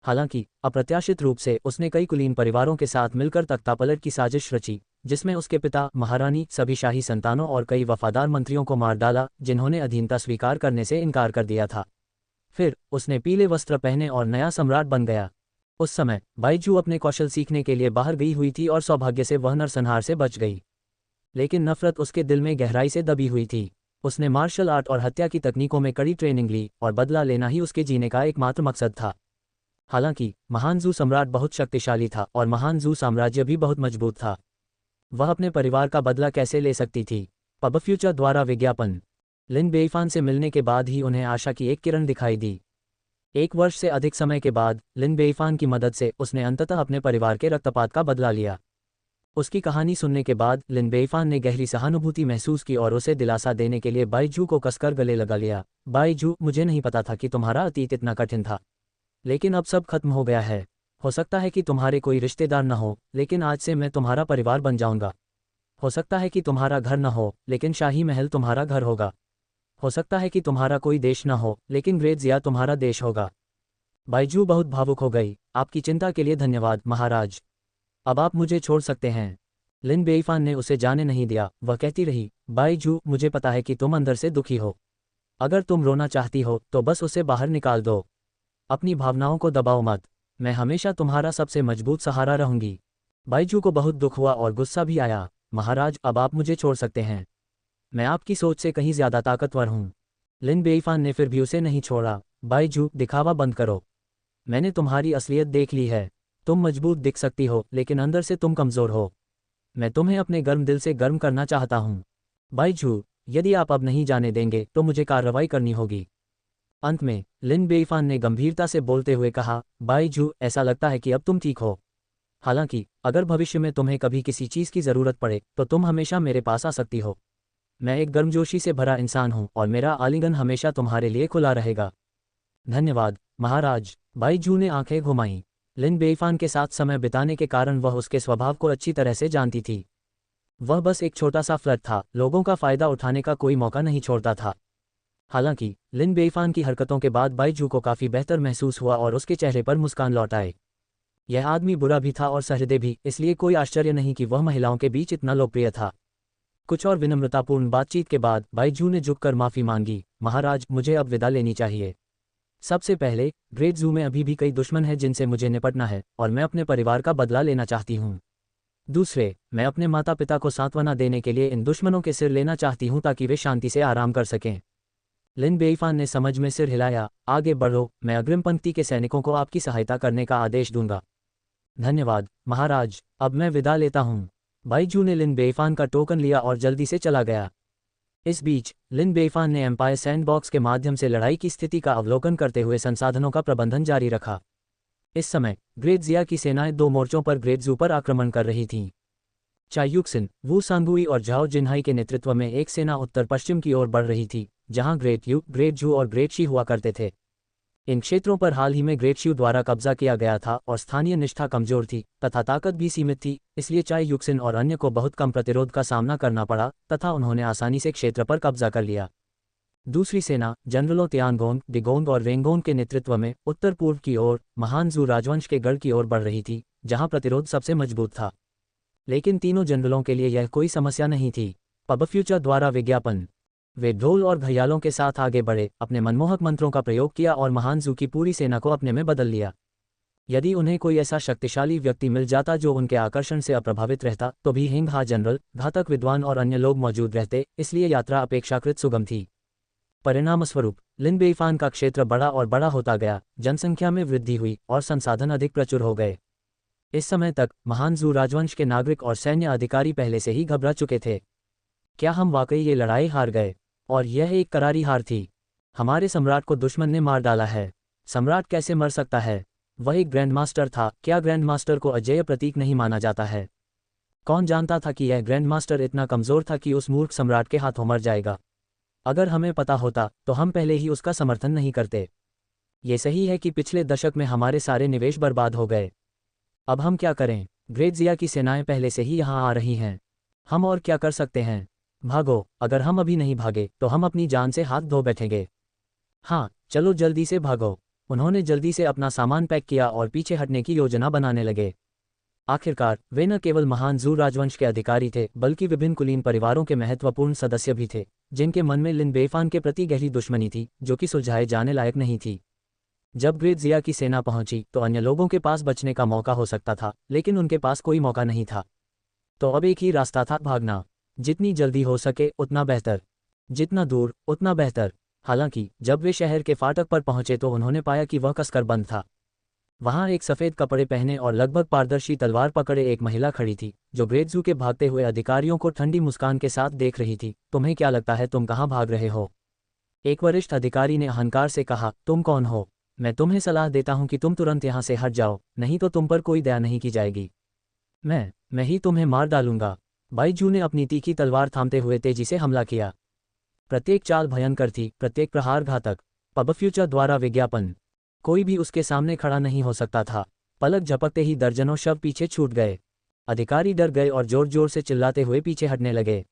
हालांकि अप्रत्याशित रूप से उसने कई कुलीन परिवारों के साथ मिलकर तख्तापलट की साजिश रची, जिसमें उसके पिता, महारानी, सभी शाही संतानों और कई वफादार मंत्रियों को मार डाला जिन्होंने अधीनता स्वीकार करने से इनकार कर दिया था। फिर उसने पीले वस्त्र पहने और नया सम्राट बन गया। उस समय बाई जू अपने कौशल सीखने के लिए बाहर गई हुई थी और सौभाग्य से वह नरसंहार से बच गई। लेकिन नफरत उसके दिल में गहराई से दबी हुई थी। उसने मार्शल आर्ट और हत्या की तकनीकों में कड़ी ट्रेनिंग ली और बदला लेना ही उसके जीने का एकमात्र मकसद था। हालांकि महान जू सम्राट बहुत शक्तिशाली था और महान जू साम्राज्य भी बहुत मजबूत था। वह अपने परिवार का बदला कैसे ले सकती थी? पब फ्यूचर द्वारा विज्ञापन। लिन बेइफान से मिलने के बाद ही उन्हें आशा की एक किरण दिखाई दी। 1 वर्ष से अधिक समय के बाद लिन बेइफान की मदद से उसने अंततः अपने परिवार के रक्तपात का बदला लिया। उसकी कहानी सुनने के बाद लिन बेइफान ने गहरी सहानुभूति महसूस की और उसे दिलासा देने के लिए बाई जू को कसकर गले लगा लिया। बाई जू, मुझे नहीं पता था कि तुम्हारा अतीत इतना कठिन था, लेकिन अब सब खत्म हो गया है। हो सकता है कि तुम्हारे कोई रिश्तेदार न हो, लेकिन आज से मैं तुम्हारा परिवार बन जाऊंगा। हो सकता है कि तुम्हारा घर न हो, लेकिन शाही महल तुम्हारा घर होगा। हो सकता है कि तुम्हारा कोई देश न हो, लेकिन ग्रेट जिया तुम्हारा देश होगा। बाई जू बहुत भावुक हो गई। आपकी चिंता के लिए धन्यवाद, महाराज। अब आप मुझे छोड़ सकते हैं। लिन बेइफान ने उसे जाने नहीं दिया। वह कहती रही, बाई जू, मुझे पता है कि तुम अंदर से दुखी हो। अगर तुम रोना चाहती हो तो बस उसे बाहर निकाल दो। अपनी भावनाओं को दबाओ मत। मैं हमेशा तुम्हारा सबसे मजबूत सहारा रहूंगी। बाई जू को बहुत दुख हुआ और गुस्सा भी आया। महाराज, अब आप मुझे छोड़ सकते हैं। मैं आपकी सोच से कहीं ज्यादा ताकतवर हूँ। लिन बेइफान ने फिर भी उसे नहीं छोड़ा। बाई जू, दिखावा बंद करो। मैंने तुम्हारी असलियत देख ली है। तुम मजबूत दिख सकती हो, लेकिन अंदर से तुम कमजोर हो। मैं तुम्हें अपने गर्म दिल से गर्म करना चाहता हूँ। बाई जू, यदि आप अब नहीं जाने देंगे तो मुझे कार्रवाई करनी होगी। अंत में लिन बेइफान ने गंभीरता से बोलते हुए कहा, बाई जू, ऐसा लगता है कि अब तुम ठीक हो। हालांकि अगर भविष्य में तुम्हें कभी किसी चीज़ की ज़रूरत पड़े तो तुम हमेशा मेरे पास आ सकती हो। मैं एक गर्मजोशी से भरा इंसान हूँ और मेरा आलिंगन हमेशा तुम्हारे लिए खुला रहेगा। धन्यवाद, महाराज। बाई जू ने आंखें घुमाईं। लिन बेइफान के साथ समय बिताने के कारण वह उसके स्वभाव को अच्छी तरह से जानती थी। वह बस एक छोटा सा फ्लर्ट था, लोगों का फायदा उठाने का कोई मौका नहीं छोड़ता था। हालांकि लिन बेइफान की हरकतों के बाद बाई जू को काफ़ी बेहतर महसूस हुआ और उसके चेहरे पर मुस्कान लौट आए। यह आदमी बुरा भी था और सहृदय भी, इसलिए कोई आश्चर्य नहीं कि वह महिलाओं के बीच इतना लोकप्रिय था। कुछ और विनम्रतापूर्ण बातचीत के बाद बाई जू ने झुककर माफ़ी मांगी। महाराज, मुझे अब विदा लेनी चाहिए। सबसे पहले, ग्रेट जू में अभी भी कई दुश्मन हैं जिनसे मुझे निपटना है और मैं अपने परिवार का बदला लेना चाहती हूँ। दूसरे, मैं अपने माता पिता को सांत्वना देने के लिए इन दुश्मनों के सिर लेना चाहती हूँ ताकि वे शांति से आराम कर सकें। लिन बेइफान ने समझ में सिर हिलाया। आगे बढ़ो, मैं अग्रिम पंक्ति के सैनिकों को आपकी सहायता करने का आदेश दूंगा। धन्यवाद, महाराज। अब मैं विदा लेता हूँ। बाई जू ने लिन बेइफान का टोकन लिया और जल्दी से चला गया। इस बीच लिन बेइफान ने एम्पायर सैंडबॉक्स के माध्यम से लड़ाई की स्थिति का अवलोकन करते हुए संसाधनों का प्रबंधन जारी रखा। इस समय ग्रेट जिया की सेनाएं 2 मोर्चों पर ग्रेट जू पर आक्रमण कर रही थीं। चायुक्सिन, वू सांगुई और झाओ जिन्हाई के नेतृत्व में एक सेना उत्तर पश्चिम की ओर बढ़ रही थी, जहां ग्रेट यू, ग्रेट जू और ग्रेट शी हुआ करते थे। इन क्षेत्रों पर हाल ही में ग्रेट शिव द्वारा कब्जा किया गया था और स्थानीय निष्ठा कमजोर थी तथा ताकत भी सीमित थी, इसलिए चाय युक्सिन और अन्य को बहुत कम प्रतिरोध का सामना करना पड़ा तथा उन्होंने आसानी से क्षेत्र पर कब्जा कर लिया। दूसरी सेना जनरलों तियानगोंग, डिगोंग और वेंगोंग के नेतृत्व में उत्तर पूर्व की ओर महान जू राजवंश के गढ़ की ओर बढ़ रही थी, जहां प्रतिरोध सबसे मजबूत था। लेकिन तीनों जनरलों के लिए यह कोई समस्या नहीं थी। पबफ्यूचर द्वारा विज्ञापन। वे ढोल और घड़ियालों के साथ आगे बढ़े, अपने मनमोहक मंत्रों का प्रयोग किया और महान जू की पूरी सेना को अपने में बदल लिया। यदि उन्हें कोई ऐसा शक्तिशाली व्यक्ति मिल जाता जो उनके आकर्षण से अप्रभावित रहता तो भी हिंग हा जनरल, घातक विद्वान और अन्य लोग मौजूद रहते, इसलिए यात्रा अपेक्षाकृत सुगम थी। परिणामस्वरूप लिन बेइफान का क्षेत्र बड़ा और बड़ा होता गया, जनसंख्या में वृद्धि हुई और संसाधन अधिक प्रचुर हो गए। इस समय तक महान जू राजवंश के नागरिक और सैन्य अधिकारी पहले से ही घबरा चुके थे। क्या हम वाकई ये लड़ाई हार गए? और यह एक करारी हार थी। हमारे सम्राट को दुश्मन ने मार डाला है। सम्राट कैसे मर सकता है? वह एक ग्रैंडमास्टर था, क्या ग्रैंडमास्टर को अजेय प्रतीक नहीं माना जाता है? कौन जानता था कि यह ग्रैंडमास्टर इतना कमजोर था कि उस मूर्ख सम्राट के हाथों मर जाएगा? अगर हमें पता होता तो हम पहले ही उसका समर्थन नहीं करते। ये सही है कि पिछले दशक में हमारे सारे निवेश बर्बाद हो गए। अब हम क्या करें? ग्रेट जिया की सेनाएं पहले से ही यहाँ आ रही हैं। हम और क्या कर सकते हैं? भागो। अगर हम अभी नहीं भागे तो हम अपनी जान से हाथ धो बैठेंगे। हाँ, चलो जल्दी से भागो। उन्होंने जल्दी से अपना सामान पैक किया और पीछे हटने की योजना बनाने लगे। आखिरकार वे न केवल महान जू राजवंश के अधिकारी थे बल्कि विभिन्न कुलीन परिवारों के महत्वपूर्ण सदस्य भी थे, जिनके मन में लिन बेइफान के प्रति गहरी दुश्मनी थी जो कि सुलझाए जाने लायक नहीं थी। जब ग्रेट जिया की सेना पहुंची तो अन्य लोगों के पास बचने का मौका हो सकता था, लेकिन उनके पास कोई मौका नहीं था। तो अब एक ही रास्ता था, भागना। जितनी जल्दी हो सके उतना बेहतर, जितना दूर उतना बेहतर। हालांकि जब वे शहर के फाटक पर पहुंचे तो उन्होंने पाया कि वह कसकर बंद था। वहां एक सफ़ेद कपड़े पहने और लगभग पारदर्शी तलवार पकड़े एक महिला खड़ी थी, जो ग्रेट जू के भागते हुए अधिकारियों को ठंडी मुस्कान के साथ देख रही थी। तुम्हें क्या लगता है तुम कहाँ भाग रहे हो? एक वरिष्ठ अधिकारी ने अहंकार से कहा। तुम कौन हो? मैं तुम्हें सलाह देता हूं कि तुम तुरंत यहां से हट जाओ, नहीं तो तुम पर कोई दया नहीं की जाएगी। मैं ही तुम्हें मार डालूंगा। बाईजू ने अपनी तीखी तलवार थामते हुए तेजी से हमला किया। प्रत्येक चाल भयंकर थी, प्रत्येक प्रहार घातक। पबफ्यूचर द्वारा विज्ञापन। कोई भी उसके सामने खड़ा नहीं हो सकता था। पलक झपकते ही दर्जनों शव पीछे छूट गए। अधिकारी डर गए और जोर जोर से चिल्लाते हुए पीछे हटने लगे।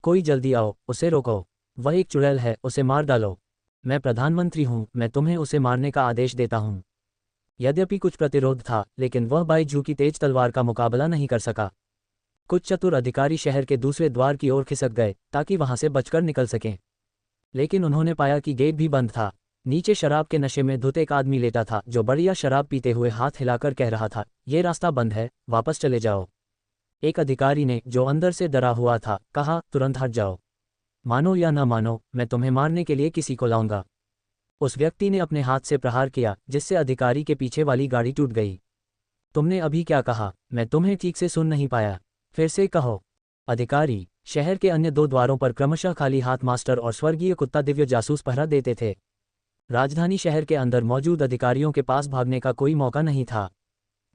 कोई जल्दी आओ, उसे रोको। वह एक चुड़ैल है, उसे मार डालो। मैं प्रधानमंत्री हूं, मैं तुम्हें उसे मारने का आदेश देता हूं। यद्यपि कुछ प्रतिरोध था, लेकिन वह बाईजू की तेज तलवार का मुकाबला नहीं कर सका। कुछ चतुर अधिकारी शहर के दूसरे द्वार की ओर खिसक गए ताकि वहां से बचकर निकल सकें, लेकिन उन्होंने पाया कि गेट भी बंद था। नीचे शराब के नशे में धुत एक आदमी लेटा था जो बढ़िया शराब पीते हुए हाथ हिलाकर कह रहा था, ये रास्ता बंद है, वापस चले जाओ। एक अधिकारी ने, जो अंदर से डरा हुआ था, कहा, तुरंत हट जाओ। मानो या ना मानो, मैं तुम्हें मारने के लिए किसी को लाऊंगा। उस व्यक्ति ने अपने हाथ से प्रहार किया, जिससे अधिकारी के पीछे वाली गाड़ी टूट गई। तुमने अभी क्या कहा? मैं तुम्हें ठीक से सुन नहीं पाया, फिर से कहो। अधिकारी शहर के अन्य दो द्वारों पर क्रमशः खाली हाथ मास्टर और स्वर्गीय कुत्ता दिव्य जासूस पहरा देते थे। राजधानी शहर के अंदर मौजूद अधिकारियों के पास भागने का कोई मौका नहीं था।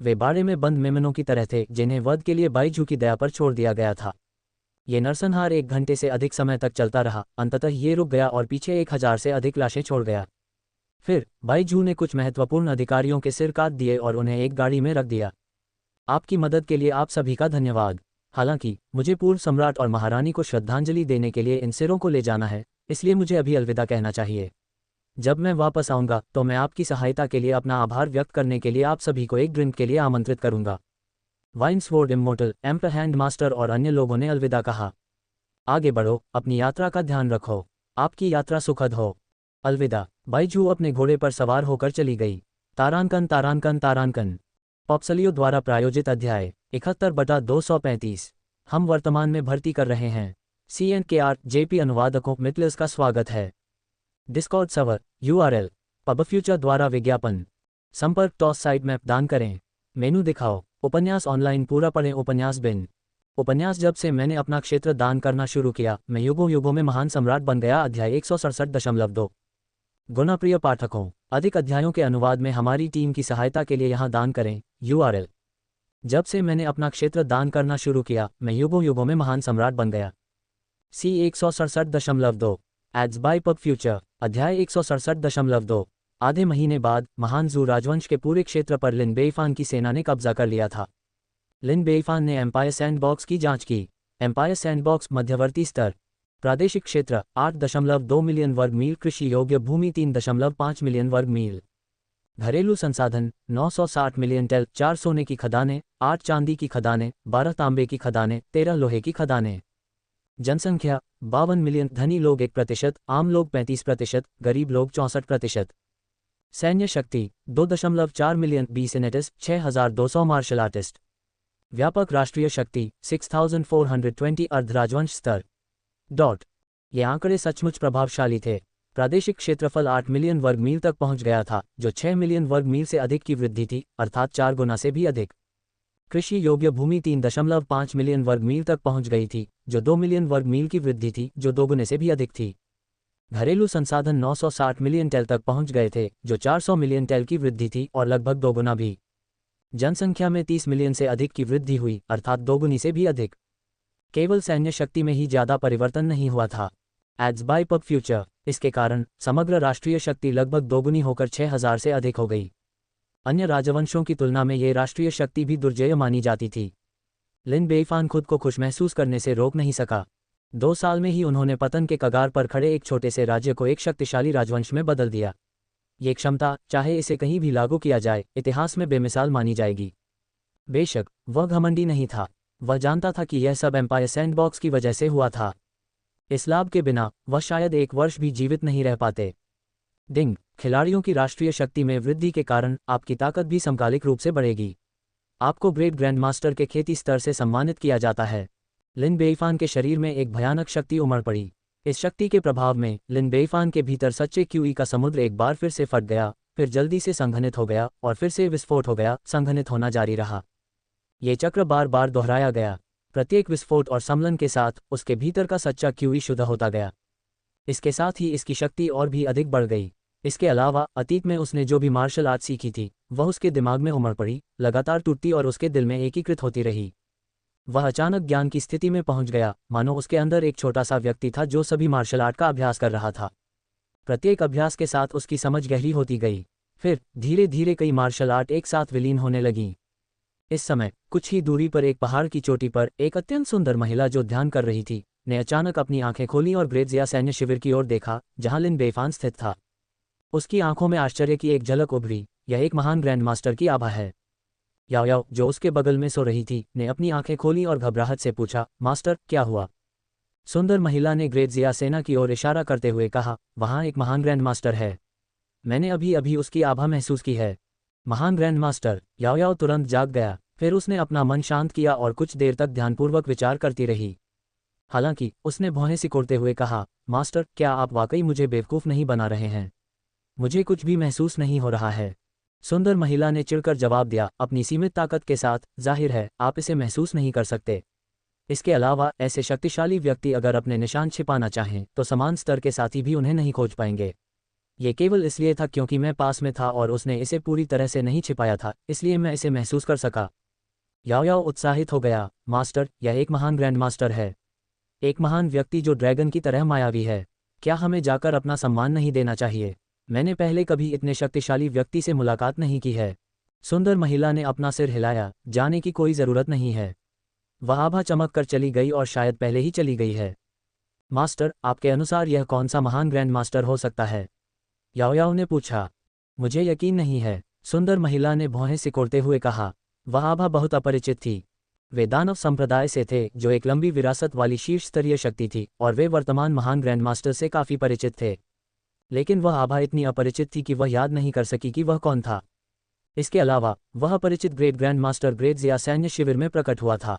वे बाड़े में बंद मेमनों की तरह थे जिन्हें वध के लिए बाईजू की दया पर छोड़ दिया गया था। ये नरसंहार 1 घंटे से अधिक समय तक चलता रहा। अंततः ये रुक गया और पीछे 1000 से अधिक लाशें छोड़ गया। फिर बाईजू ने कुछ महत्वपूर्ण अधिकारियों के सिर काट दिए और उन्हें एक गाड़ी में रख दिया। आपकी मदद के लिए आप सभी का धन्यवाद। हालांकि मुझे पूर्व सम्राट और महारानी को श्रद्धांजलि देने के लिए इन सिरों को ले जाना है, इसलिए मुझे अभी अलविदा कहना चाहिए। जब मैं वापस आऊंगा तो मैं आपकी सहायता के लिए अपना आभार व्यक्त करने के लिए आप सभी को एक ड्रिंक के लिए आमंत्रित करूंगा। वाइन्सवोर्ड इमोर्टल, एम्पर हैंडमास्टर और अन्य लोगों ने अलविदा कहा। आगे बढ़ो, अपनी यात्रा का ध्यान रखो। आपकी यात्रा सुखद हो। अलविदा। बाईजू अपने घोड़े पर सवार होकर चली गई। तारांकन तारांकन तारांकन। पॉप्सलियो द्वारा प्रायोजित अध्याय 71/235। हम वर्तमान में भर्ती कर रहे हैं। CNKR JP अनुवादकों मितलिस का स्वागत है। डिस्कॉर्ड सर्वर URL पबफ्यूचर द्वारा विज्ञापन। संपर्क टॉस साइट मैप दान करें। मेनू दिखाओ। उपन्यास ऑनलाइन पूरा पढ़ें। उपन्यास बिन। उपन्यास जब से मैंने अपना क्षेत्र दान करना शुरू किया, मैं युगों युगों में महान सम्राट बन गया। अध्याय 167.2। गुना प्रिय पाठकों, अधिक अध्यायों के अनुवाद में हमारी टीम की सहायता के लिए यहाँ दान करें। URL। जब से मैंने अपना क्षेत्र दान करना शुरू किया, मैं युगों युगों में महान सम्राट बन गया। C 167.2। Ads by PubFuture. अध्याय 167.2। आधे महीने बाद महान जू राजवंश के पूरे क्षेत्र पर लिन बेइफान की सेना ने कब्जा कर लिया था। लिन बेइफान ने एम्पायर सैंडबॉक्स की जांच की। एम्पायर सैंडबॉक्स मध्यवर्ती स्तर, प्रादेशिक क्षेत्र 8.2 मिलियन वर्ग मील, कृषि योग्य भूमि 3.5 मिलियन वर्ग मील, घरेलू संसाधन 960 मिलियन टेल, 4 सोने की खदानें, 8 चांदी की खदानें, 12 तांबे की खदानें, 13 लोहे की खदानें। जनसंख्या 52 मिलियन, धनी लोग 1%, आम लोग 35%, गरीब लोग 64%। सैन्य शक्ति 2.4 मिलियन, 20 सेनेटर्स, 6,200 मार्शल आर्टिस्ट। व्यापक राष्ट्रीय शक्ति 6,420, अर्धराजवंश स्तर। ये आंकड़े सचमुच प्रभावशाली थे। प्रादेशिक क्षेत्रफल 8 मिलियन वर्ग मील तक पहुंच गया था, जो 6 मिलियन वर्ग मील से अधिक की वृद्धि थी, अर्थात 4 गुना से भी अधिक। कृषि योग्य भूमि 3.5 मिलियन वर्ग मील तक पहुंच गई थी, जो 2 मिलियन वर्ग मील की वृद्धि थी, जो 2 गुने से भी अधिक थी। घरेलू संसाधन 960 मिलियन टेल तक पहुंच गए थे, जो 400 मिलियन टेल की वृद्धि थी और लगभग 2 गुना भी। जनसंख्या में 30 मिलियन से अधिक की वृद्धि हुई, अर्थात 2 गुनी से भी अधिक। केवल सैन्य शक्ति में ही ज्यादा परिवर्तन नहीं हुआ था। एड्स बाय पब फ्यूचर, इसके कारण समग्र राष्ट्रीय शक्ति लगभग 2 गुनी होकर 6,000 से अधिक हो गई। अन्य राजवंशों की तुलना में ये राष्ट्रीय शक्ति भी दुर्जेय मानी जाती थी। लिन बेइफान खुद को खुश महसूस करने से रोक नहीं सका। 2 साल में ही उन्होंने पतन के कगार पर खड़े एक छोटे से राज्य को एक शक्तिशाली राजवंश में बदल दिया। ये क्षमता, चाहे इसे कहीं भी लागू किया जाए, इतिहास में बेमिसाल मानी जाएगी। बेशक वह घमंडी नहीं था, वह जानता था कि यह सब एम्पायर सैंडबॉक्स की वजह से हुआ था। इस लाभ के बिना वह शायद 1 वर्ष भी जीवित नहीं रह पाते। डिंग, खिलाड़ियों की राष्ट्रीय शक्ति में वृद्धि के कारण आपकी ताकत भी समकालिक रूप से बढ़ेगी। आपको ग्रेट ग्रैंड मास्टर के खेती स्तर से सम्मानित किया जाता है। लिन बेइफान के शरीर में एक भयानक शक्ति उमड़ पड़ी। इस शक्ति के प्रभाव में लिन बेइफान के भीतर सच्चे क्यूई का समुद्र एक बार फिर से फट गया, फिर जल्दी से संघनित हो गया और फिर से विस्फोट हो गया, संघनित होना जारी रहा। ये चक्र बार बार दोहराया गया। प्रत्येक विस्फोट और सम्मलन के साथ उसके भीतर का सच्चा क्यूई शुद्ध होता गया। इसके साथ ही इसकी शक्ति और भी अधिक बढ़ गई। इसके अलावा अतीत में उसने जो भी मार्शल आर्ट सीखी थी, वह उसके दिमाग में उमड़ पड़ी, लगातार टूटती और उसके दिल में एकीकृत होती रही। वह अचानक ज्ञान की स्थिति में पहुंच गया, मानो उसके अंदर एक छोटा सा व्यक्ति था जो सभी मार्शल आर्ट का अभ्यास कर रहा था। प्रत्येक अभ्यास के साथ उसकी समझ गहरी होती गई। फिर धीरे धीरे कई मार्शल आर्ट एक साथ विलीन होने लगीं। इस समय कुछ ही दूरी पर एक पहाड़ की चोटी पर एक अत्यंत सुंदर महिला जो ध्यान कर रही थी, ने अचानक अपनी आंखें खोली और ग्रेटजिया सैन्य शिविर की ओर देखा, जहां लिन बेइफान स्थित था। उसकी आंखों में आश्चर्य की एक झलक उभरी। यह एक महान ग्रैंड मास्टर की आभा है। याओ याओ, जो उसके बगल में सो रही थी, ने अपनी आंखें खोली और घबराहट से पूछा, मास्टर क्या हुआ? सुंदर महिला ने ग्रेटजिया सेना की ओर इशारा करते हुए कहा, वहां एक महान ग्रैंड मास्टर है। मैंने अभी अभी उसकी आभा महसूस की है। महान ग्रैंड मास्टर? याओ याओ तुरंत जाग गया। फिर उसने अपना मन शांत किया और कुछ देर तक ध्यानपूर्वक विचार करती रही। हालांकि उसने भौहें सिकोड़ते हुए कहा, मास्टर क्या आप वाकई मुझे बेवकूफ़ नहीं बना रहे हैं? मुझे कुछ भी महसूस नहीं हो रहा है। सुंदर महिला ने चिढ़कर जवाब दिया, अपनी सीमित ताकत के साथ, जाहिर है आप इसे महसूस नहीं कर सकते। इसके अलावा ऐसे शक्तिशाली व्यक्ति अगर अपने निशान छिपाना चाहें तो समान स्तर के साथी भी उन्हें नहीं खोज पाएंगे। ये केवल इसलिए था क्योंकि मैं पास में था और उसने इसे पूरी तरह से नहीं छिपाया था, इसलिए मैं इसे महसूस कर सका। याओ याओ उत्साहित हो गया, मास्टर यह एक महान ग्रैंड मास्टर है, एक महान व्यक्ति जो ड्रैगन की तरह मायावी है। क्या हमें जाकर अपना सम्मान नहीं देना चाहिए? मैंने पहले कभी इतने शक्तिशाली व्यक्ति से मुलाकात नहीं की है। सुंदर महिला ने अपना सिर हिलाया, जाने की कोई ज़रूरत नहीं है। वह आभा चमक कर चली गई और शायद पहले ही चली गई है। मास्टर आपके अनुसार यह कौन सा महान ग्रैंड मास्टर हो सकता है? याओ याओ ने पूछा। मुझे यकीन नहीं है, सुंदर महिला ने भौहें सिकोड़ते हुए कहा। वह आभा बहुत अपरिचित थी। वे दानव संप्रदाय से थे, जो एक लंबी विरासत वाली शीर्ष स्तरीय शक्ति थी, और वे वर्तमान महान ग्रैंड मास्टर से काफ़ी परिचित थे। लेकिन वह आभा इतनी अपरिचित थी कि वह याद नहीं कर सकी कि वह कौन था। इसके अलावा वह अपरिचित ग्रेट ग्रैंड मास्टर ग्रेटजिया सैन्य शिविर में प्रकट हुआ था,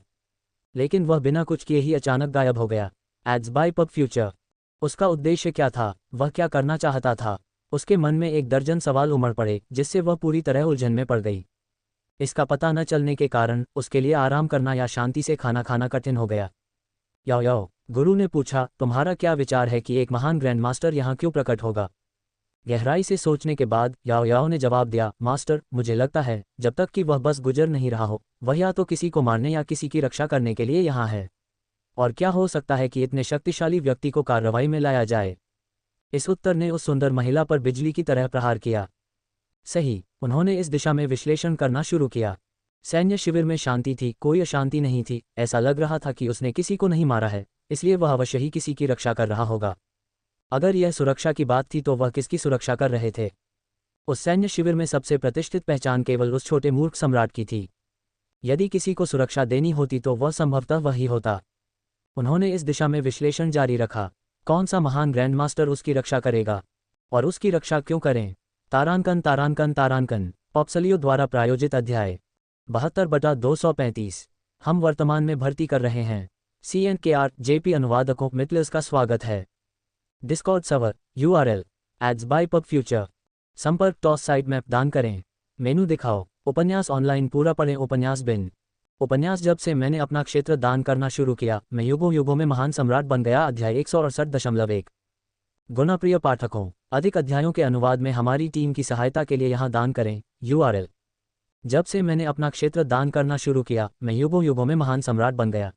लेकिन वह बिना कुछ किए ही अचानक गायब हो गया। Ads by PubFuture. उसका उद्देश्य क्या था? वह क्या करना चाहता था? उसके मन में एक दर्जन सवाल उमड़ पड़े, जिससे वह पूरी तरह उलझन में पड़ गई। इसका पता न चलने के कारण उसके लिए आराम करना या शांति से खाना खाना कठिन हो गया। याओ याओ, गुरु ने पूछा, तुम्हारा क्या विचार है कि एक महान ग्रैंड मास्टर यहाँ क्यों प्रकट होगा? गहराई से सोचने के बाद याओ याओ ने जवाब दिया, मास्टर मुझे लगता है जब तक कि वह बस गुजर नहीं रहा हो, वह या तो किसी को मारने या किसी की रक्षा करने के लिए यहाँ है। और क्या हो सकता है कि इतने शक्तिशाली व्यक्ति को कार्रवाई में लाया जाए? इस उत्तर ने उस सुंदर महिला पर बिजली की तरह प्रहार किया। सही, उन्होंने इस दिशा में विश्लेषण करना शुरू किया। सैन्य शिविर में शांति थी, कोई अशांति नहीं थी। ऐसा लग रहा था कि उसने किसी को नहीं मारा है, इसलिए वह अवश्य ही किसी की रक्षा कर रहा होगा। अगर यह सुरक्षा की बात थी तो वह किसकी सुरक्षा कर रहे थे? उस सैन्य शिविर में सबसे प्रतिष्ठित पहचान केवल उस छोटे मूर्ख सम्राट की थी। यदि किसी को सुरक्षा देनी होती तो वह संभवतः वही होता। उन्होंने इस दिशा में विश्लेषण जारी रखा। कौन सा महान ग्रैंडमास्टर उसकी रक्षा करेगा? और उसकी रक्षा क्यों करें? तारांकन तारांकन तारांकन पॉप्सलियो द्वारा प्रायोजित अध्याय 72/235। हम वर्तमान में भर्ती कर रहे हैं। CNKR JP अनुवादकों मिटलर्स का स्वागत है। Discord server URL ads by PubFuture. संपर्क टॉस साइट मैप दान करें। मेनू दिखाओ। उपन्यास ऑनलाइन पूरा पढ़ें। उपन्यास बिन। उपन्यास जब से मैंने अपना क्षेत्र दान करना शुरू किया, मैं युगों युगों में महान सम्राट बन गया। अध्याय 168.1। गुणप्रिय पाठकों, अधिक अध्यायों के अनुवाद में हमारी टीम की सहायता के लिए यहाँ दान करें। URL। जब से मैंने अपना क्षेत्र दान करना शुरू किया, मैं युगों युगों में महान सम्राट बन गया।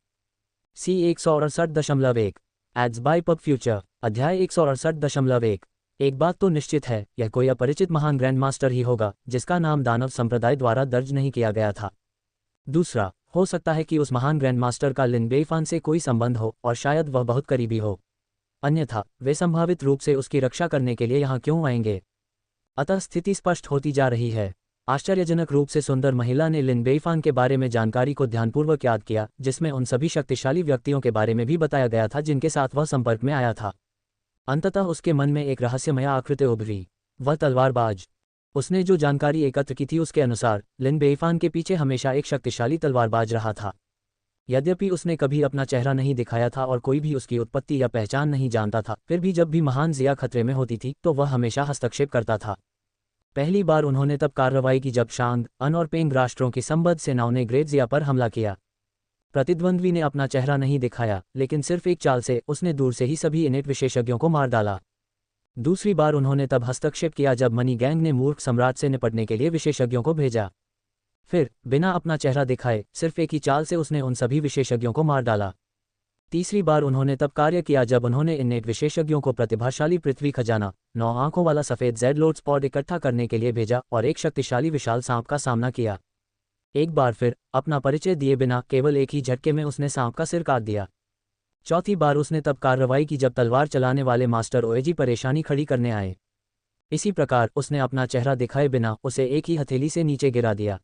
C 168.1 ads by PubFuture. अध्याय 168.1। एक बात तो निश्चित है, यह कोई अपरिचित महान ग्रैंडमास्टर ही होगा जिसका नाम दानव संप्रदाय द्वारा दर्ज नहीं किया गया था। दूसरा, हो सकता है कि उस महान ग्रैंडमास्टर का लिन बेईफान से कोई संबंध हो और शायद वह बहुत करीबी हो। अन्यथा वे संभावित रूप से उसकी रक्षा करने के लिए यहाँ क्यों आएंगे? अतः स्थिति स्पष्ट होती जा रही है। आश्चर्यजनक रूप से सुंदर महिला ने लिन बेईफान के बारे में जानकारी को ध्यानपूर्वक याद किया, जिसमें उन सभी शक्तिशाली व्यक्तियों के बारे में भी बताया गया था जिनके साथ वह संपर्क में आया था। अंततः उसके मन में एक रहस्यमय आकृति उभरी। वह तलवारबाज। उसने जो जानकारी एकत्र की थी उसके अनुसार लिन बेईफान के पीछे हमेशा एक शक्तिशाली तलवारबाज रहा था। यद्यपि उसने कभी अपना चेहरा नहीं दिखाया था और कोई भी उसकी उत्पत्ति या पहचान नहीं जानता था, फिर भी जब भी महान जिया खतरे में होती थी तो वह हमेशा हस्तक्षेप करता था। पहली बार उन्होंने तब कार्रवाई की जब शांग, अन और पेंग राष्ट्रों की संबद्ध सेनाओं ने ग्रेट जिया पर हमला किया। प्रतिद्वंद्वी ने अपना चेहरा नहीं दिखाया, लेकिन सिर्फ एक चाल से उसने दूर से ही सभी इनेट विशेषज्ञों को मार डाला। दूसरी बार उन्होंने तब हस्तक्षेप किया जब मनी गैंग ने मूर्ख सम्राट से निपटने के लिए विशेषज्ञों को भेजा। फिर बिना अपना चेहरा दिखाए सिर्फ एक ही चाल से उसने उन सभी विशेषज्ञों को मार डाला। तीसरी बार उन्होंने तब कार्य किया जब उन्होंने इनेट विशेषज्ञों को प्रतिभाशाली पृथ्वी खजाना, 9 आंखों वाला सफेद जेड लोड स्पॉट इकट्ठा करने के लिए भेजा और एक शक्तिशाली विशाल सांप का सामना किया। एक बार फिर अपना परिचय दिए बिना केवल एक ही झटके में उसने सांप का सिर काट दिया। चौथी बार उसने तब कार्रवाई की जब तलवार चलाने वाले मास्टर ओएजी परेशानी खड़ी करने आए। इसी प्रकार उसने अपना चेहरा दिखाए बिना उसे एक ही हथेली से नीचे गिरा दिया।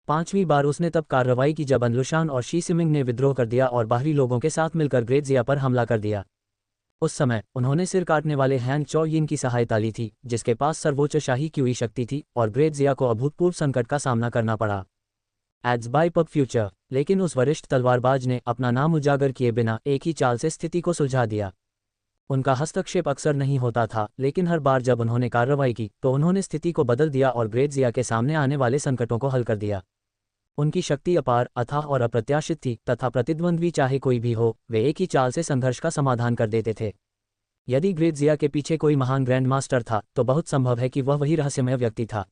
पांचवीं बार उसने तब कार्रवाई की जब अनलुशान और शी सिमिंग ने विद्रोह कर दिया और बाहरी लोगों के साथ मिलकर ग्रेट जिया पर हमला कर दिया। उस समय उन्होंने सिर काटने वाले हैंग चौ यिन की सहायता ली थी, जिसके पास सर्वोच्च शाही क्यूई शक्ति थी, और ग्रेट जिया को अभूतपूर्व संकट का सामना करना पड़ा। Ads by PubFuture. लेकिन उस वरिष्ठ तलवारबाज ने अपना नाम उजागर किए बिना एक ही चाल से स्थिति को सुलझा दिया। उनका हस्तक्षेप अक्सर नहीं होता था, लेकिन हर बार जब उन्होंने कार्रवाई की तो उन्होंने स्थिति को बदल दिया और ग्रेट जिया के सामने आने वाले संकटों को हल कर दिया। उनकी शक्ति अपार, अथाह और अप्रत्याशित थी तथा प्रतिद्वंद्वी चाहे कोई भी हो, वे एक ही चाल से संघर्ष का समाधान कर देते थे। यदि ग्रेट जिया के पीछे कोई महान ग्रैंडमास्टर था तो बहुत संभव है कि वह वही रहस्यमय व्यक्ति था।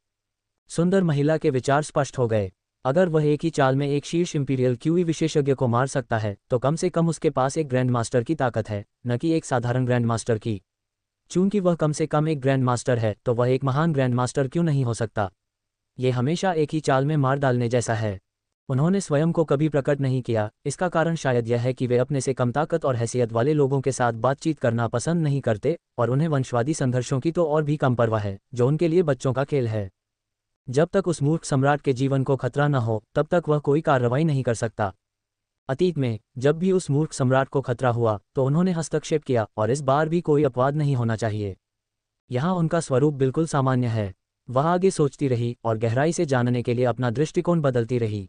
सुंदर महिला के विचार स्पष्ट हो गए। अगर वह एक ही चाल में एक शीर्ष इंपीरियल क्यूई विशेषज्ञ को मार सकता है तो कम से कम उसके पास एक ग्रैंडमास्टर की ताकत है, न कि एक साधारण ग्रैंडमास्टर की। चूंकि वह कम से कम एक ग्रैंडमास्टर है तो वह एक महान ग्रैंडमास्टर क्यों नहीं हो सकता? ये हमेशा एक ही चाल में मार डालने जैसा है। उन्होंने स्वयं को कभी प्रकट नहीं किया। इसका कारण शायद यह है कि वे अपने से कम ताकत और हैसियत वाले लोगों के साथ बातचीत करना पसंद नहीं करते, और उन्हें वंशवादी संघर्षों की तो और भी कम परवाह है, जो उनके लिए बच्चों का खेल है। जब तक उस मूर्ख सम्राट के जीवन को खतरा न हो तब तक वह कोई कार्रवाई नहीं कर सकता। अतीत में जब भी उस मूर्ख सम्राट को खतरा हुआ तो उन्होंने हस्तक्षेप किया, और इस बार भी कोई अपवाद नहीं होना चाहिए। यहाँ उनका स्वरूप बिल्कुल सामान्य है। वह आगे सोचती रही और गहराई से जानने के लिए अपना दृष्टिकोण बदलती रही।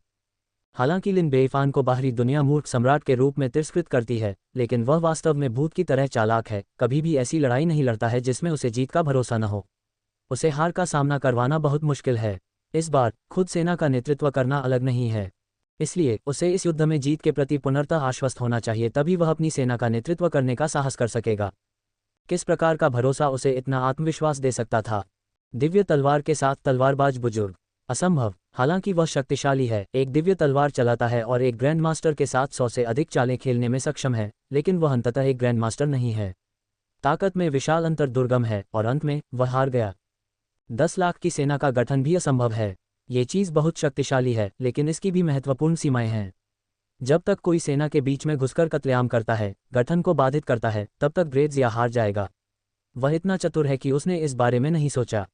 हालांकि लिन बेईफान को बाहरी दुनिया मूर्ख सम्राट के रूप में तिरस्कृत करती है, लेकिन वह वास्तव में भूत की तरह चालाक है। कभी भी ऐसी लड़ाई नहीं लड़ता है जिसमें उसे जीत का भरोसा न हो। उसे हार का सामना करवाना बहुत मुश्किल है। इस बार खुद सेना का नेतृत्व करना अलग नहीं है, इसलिए उसे इस युद्ध में जीत के प्रति पुनर्तः आश्वस्त होना चाहिए, तभी वह अपनी सेना का नेतृत्व करने का साहस कर सकेगा। किस प्रकार का भरोसा उसे इतना आत्मविश्वास दे सकता था? दिव्य तलवार के साथ तलवारबाज बुजुर्ग? असंभव। हालांकि वह शक्तिशाली है, एक दिव्य तलवार चलाता है और एक ग्रैंडमास्टर के साथ 100 से अधिक चालें खेलने में सक्षम है, लेकिन वह अंततः एक ग्रैंडमास्टर नहीं है। ताकत में विशाल अंतर दुर्गम है और अंत में वह हार गया। 10 लाख की सेना का गठन भी असंभव है। ये चीज़ बहुत शक्तिशाली है, लेकिन इसकी भी महत्वपूर्ण सीमाएं हैं। जब तक कोई सेना के बीच में घुसकर कत्लेआम करता है, गठन को बाधित करता है, तब तक ग्रेज़िया हार जाएगा। वह इतना चतुर है कि उसने इस बारे में नहीं सोचा।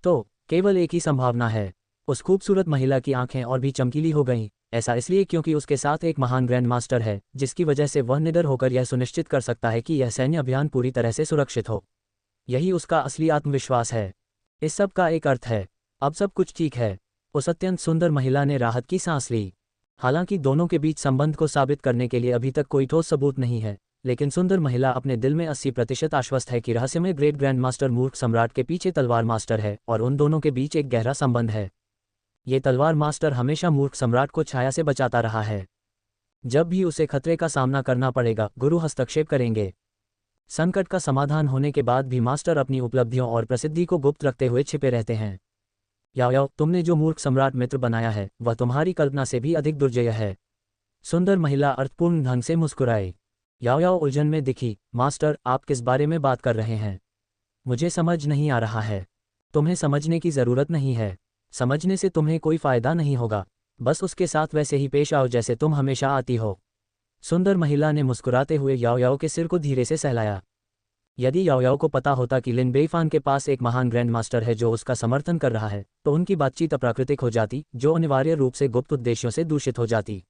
तो केवल एक ही संभावना है। उस खूबसूरत महिला की आंखें और भी चमकीली हो गईं। ऐसा इसलिए क्योंकि उसके साथ एक महान ग्रैंड मास्टर है, जिसकी वजह से वह निडर होकर यह सुनिश्चित कर सकता है कि यह सैन्य अभियान पूरी तरह से सुरक्षित हो। यही उसका असली आत्मविश्वास है। इस सब का एक अर्थ है। अब सब कुछ ठीक है। उस अत्यंत सुंदर महिला ने राहत की सांस ली। हालांकि दोनों के बीच संबंध को साबित करने के लिए अभी तक कोई ठोस सबूत नहीं है, लेकिन सुंदर महिला अपने दिल में 80% आश्वस्त है कि रहस्यमय ग्रेट ग्रैंड मास्टर मूर्ख सम्राट के पीछे तलवार मास्टर है और उन दोनों के बीच एक गहरा संबंध है। ये तलवार मास्टर हमेशा मूर्ख सम्राट को छाया से बचाता रहा है। जब भी उसे खतरे का सामना करना पड़ेगा, गुरु हस्तक्षेप करेंगे। संकट का समाधान होने के बाद भी मास्टर अपनी उपलब्धियों और प्रसिद्धि को गुप्त रखते हुए छिपे रहते हैं। याओ, तुमने जो मूर्ख सम्राट मित्र बनाया है, वह तुम्हारी कल्पना से भी अधिक दुर्जय है। सुंदर महिला अर्थपूर्ण ढंग से मुस्कुराई। याओ उलझन में दिखी। मास्टर, आप किस बारे में बात कर रहे हैं? मुझे समझ नहीं आ रहा है। तुम्हें समझने की ज़रूरत नहीं है। समझने से तुम्हें कोई फ़ायदा नहीं होगा। बस उसके साथ वैसे ही पेश आओ जैसे तुम हमेशा आती हो। सुंदर महिला ने मुस्कुराते हुए याओ के सिर को धीरे से सहलाया। यदि याओ को पता होता कि लिन बेईफान के पास एक महान ग्रैंड मास्टर है जो उसका समर्थन कर रहा है, तो उनकी बातचीत अप्राकृतिक हो जाती, जो अनिवार्य रूप से गुप्त उद्देश्यों से दूषित हो जाती।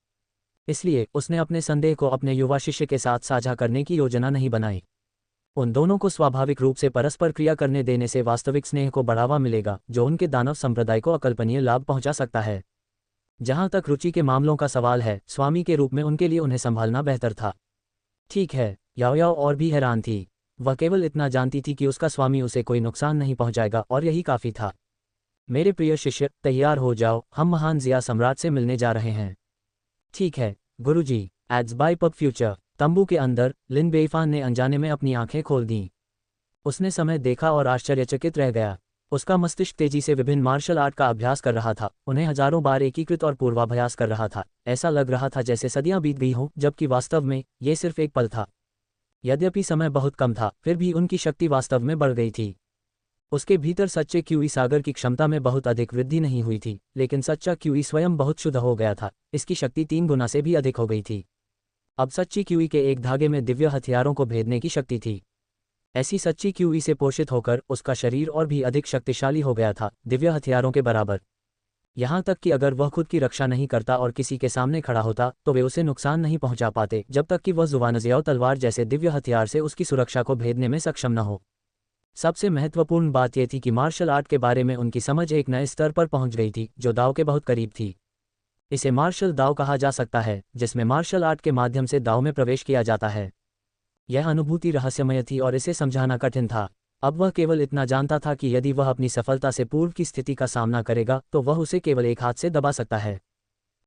इसलिए उसने अपने संदेह को अपने युवा शिष्य के साथ साझा करने की योजना नहीं बनाई। उन दोनों को स्वाभाविक रूप से परस्पर क्रिया करने देने से वास्तविक स्नेह को बढ़ावा मिलेगा, जो उनके दानव संप्रदाय को अकल्पनीय लाभ पहुंचा सकता है। जहां तक रुचि के मामलों का सवाल है, स्वामी के रूप में उनके लिए उन्हें संभालना बेहतर था। ठीक है, याओ और भी हैरान थी। वह केवल इतना जानती थी कि उसका स्वामी उसे कोई नुकसान नहीं पहुंचाएगा, और यही काफ़ी था। मेरे प्रिय शिष्य, तैयार हो जाओ, हम महान जिया सम्राट से मिलने जा रहे हैं। ठीक है गुरुजी। Ads by PubFuture. तंबू के अंदर लिन बेईफान ने अनजाने में अपनी आंखें खोल दीं। उसने समय देखा और आश्चर्यचकित रह गया। उसका मस्तिष्क तेजी से विभिन्न मार्शल आर्ट का अभ्यास कर रहा था, उन्हें हजारों बार एकीकृत और पूर्वाभ्यास कर रहा था। ऐसा लग रहा था जैसे सदियां बीत गई हों, जबकि वास्तव में ये सिर्फ एक पल था। यद्यपि समय बहुत कम था, फिर भी उनकी शक्ति वास्तव में बढ़ गई थी। उसके भीतर सच्चे क्यूई सागर की क्षमता में बहुत अधिक वृद्धि नहीं हुई थी, लेकिन सच्चा क्यूई स्वयं बहुत शुद्ध हो गया था। इसकी शक्ति 3 गुना से भी अधिक हो गई थी। अब सच्ची क्यूई के एक धागे में दिव्य हथियारों को भेदने की शक्ति थी। ऐसी सच्ची क्यूई से पोषित होकर उसका शरीर और भी अधिक शक्तिशाली हो गया था, दिव्य हथियारों के बराबर। यहाँ तक कि अगर वह खुद की रक्षा नहीं करता और किसी के सामने खड़ा होता, तो वे उसे नुकसान नहीं पहुंचा पाते, जब तक कि वह जुवानजियाओ तलवार जैसे दिव्य हथियार से उसकी सुरक्षा को भेदने में सक्षम न हो। सबसे महत्वपूर्ण बात यह थी कि मार्शल आर्ट के बारे में उनकी समझ एक नए स्तर पर पहुंच गई थी, जो दाव के बहुत करीब थी। इसे मार्शल दाव कहा जा सकता है, जिसमें मार्शल आर्ट के माध्यम से दाव में प्रवेश किया जाता है। यह अनुभूति रहस्यमय थी और इसे समझाना कठिन था। अब वह केवल इतना जानता था कि यदि वह अपनी सफलता से पूर्व की स्थिति का सामना करेगा, तो वह उसे केवल एक हाथ से दबा सकता है।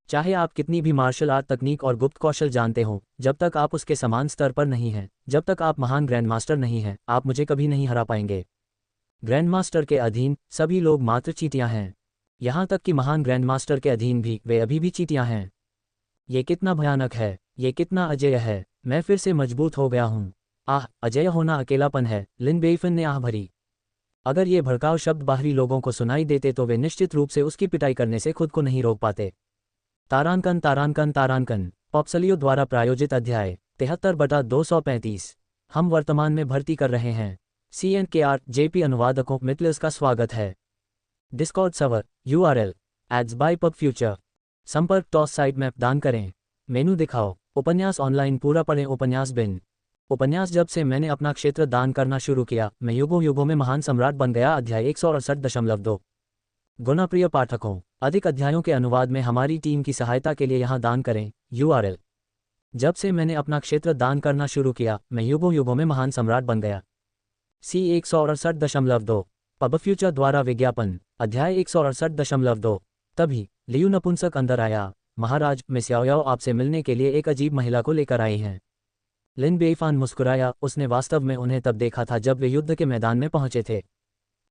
चाहे आप कितनी भी मार्शल आर्ट तकनीक और गुप्त कौशल जानते हो, जब तक आप उसके समान स्तर पर नहीं हैं, जब तक आप महान ग्रैंड मास्टर नहीं हैं, आप मुझे कभी नहीं हरा पाएंगे। ग्रैंड मास्टर के अधीन सभी लोग मात्र चींटियां हैं। यहाँ तक कि महान ग्रैंड मास्टर के अधीन भी वे अभी भी चींटियां हैं। ये कितना भयानक है, ये कितना अजेय है। मैं फिर से मजबूत हो गया हूँ। आह, अजेय होना अकेलापन है, लिन बेईफन ने आह भरी। अगर ये भड़काऊ शब्द बाहरी लोगों को सुनाई देते तो वे निश्चित रूप से उसकी पिटाई करने से खुद को नहीं रोक पाते। तारांकन तारांकन तारांकन। पॉप्सलियो द्वारा प्रायोजित अध्याय 73/235। हम वर्तमान में भर्ती कर रहे हैं। CNKR JP अनुवादकों मित्लर्स का स्वागत है। Discord server URL ads by PubFuture. संपर्क टॉस साइट मैप दान करें। मेनू दिखाओ। उपन्यास ऑनलाइन पूरा पढ़ें। उपन्यास बिन। उपन्यास जब से मैंने अपना क्षेत्र दान करना शुरू किया, मैं युगों युगों में महान सम्राट बन गया। अध्याय 168.2। गुना प्रिय पाठकों, अधिक अध्यायों के अनुवाद में हमारी टीम की सहायता के लिए यहाँ दान करें। URL। जब से मैंने अपना क्षेत्र दान करना शुरू किया, मैं युगों युगों में महान सम्राट बन गया। C 168.2। पब फ्यूचर द्वारा विज्ञापन। अध्याय 168.2। तभी लियू नपुंसक अंदर आया। महाराज, मिस याओ आपसे मिलने के लिए एक अजीब महिला को लेकर आई हैं। लिन बेईफान मुस्कुराया। उसने वास्तव में उन्हें तब देखा था जब वे युद्ध के मैदान में पहुंचे थे।